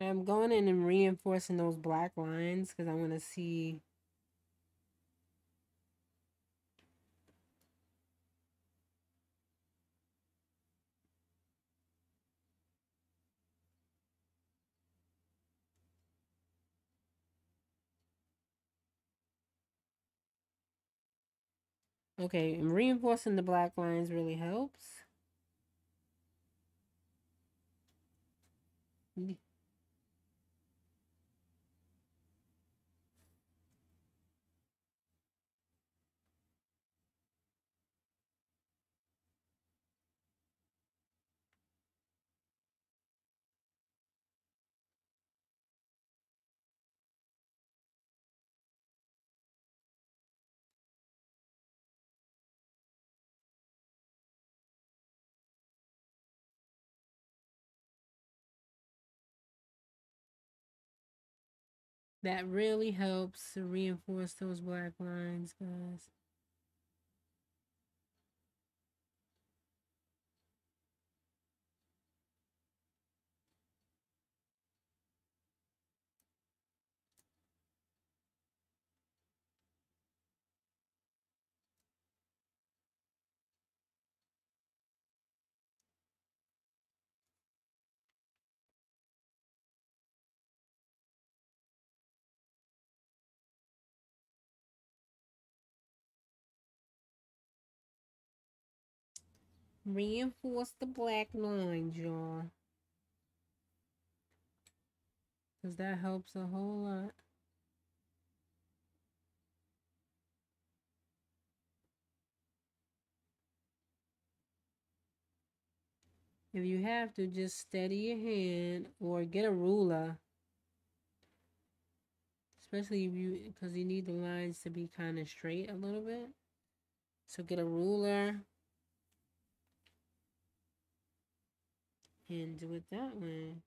I'm going in and reinforcing those black lines because I want to see. Okay, and reinforcing the black lines really helps. That really helps to reinforce those black lines, guys. Reinforce the black lines, y'all. Because that helps a whole lot. If you have to, just steady your hand or get a ruler. Especially if you, because you need the lines to be kind of straight a little bit. So get a ruler and do it that way.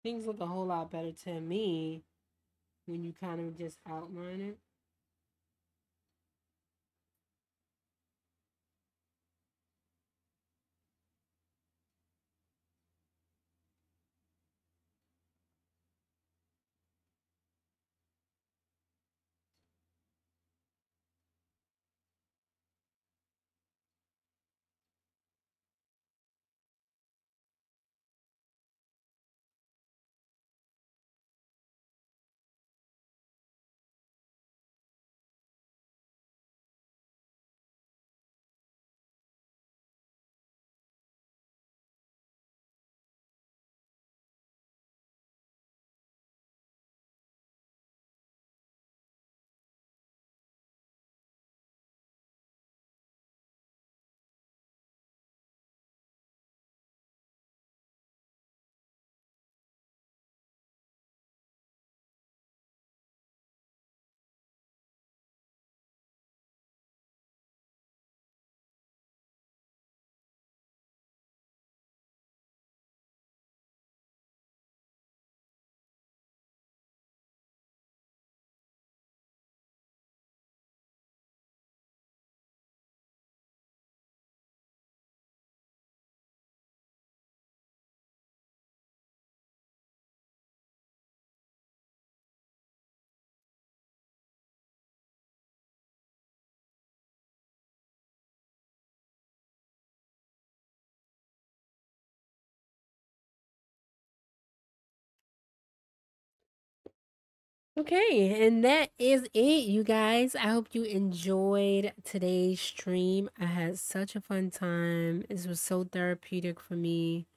Things look a whole lot better to me when you kind of just outline it. Okay, and that is it, you guys. I hope you enjoyed today's stream. I had such a fun time. This was so therapeutic for me.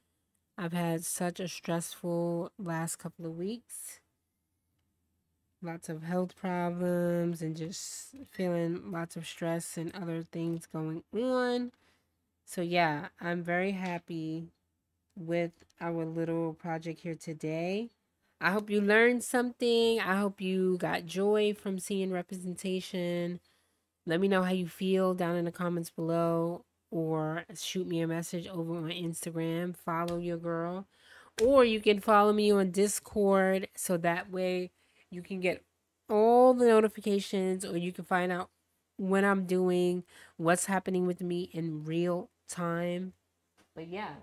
I've had such a stressful last couple of weeks. Lots of health problems and just feeling lots of stress and other things going on. So, yeah, I'm very happy with our little project here today. I hope you learned something. I hope you got joy from seeing representation. Let me know how you feel down in the comments below or shoot me a message over on Instagram. Follow your girl. Or you can follow me on Discord so that way you can get all the notifications or you can find out when I'm doing what's happening with me in real time. But yeah,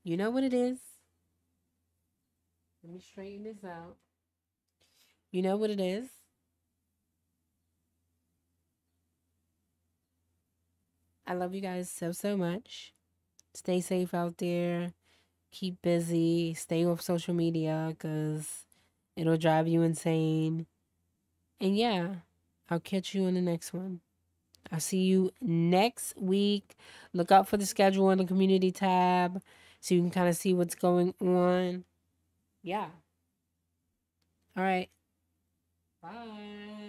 you know what it is. Let me straighten this out. You know what it is. I love you guys so, so much. Stay safe out there. Keep busy. Stay off social media because it'll drive you insane. And yeah, I'll catch you in the next one. I'll see you next week. Look out for the schedule on the community tab so you can kind of see what's going on. Yeah. All right. Bye.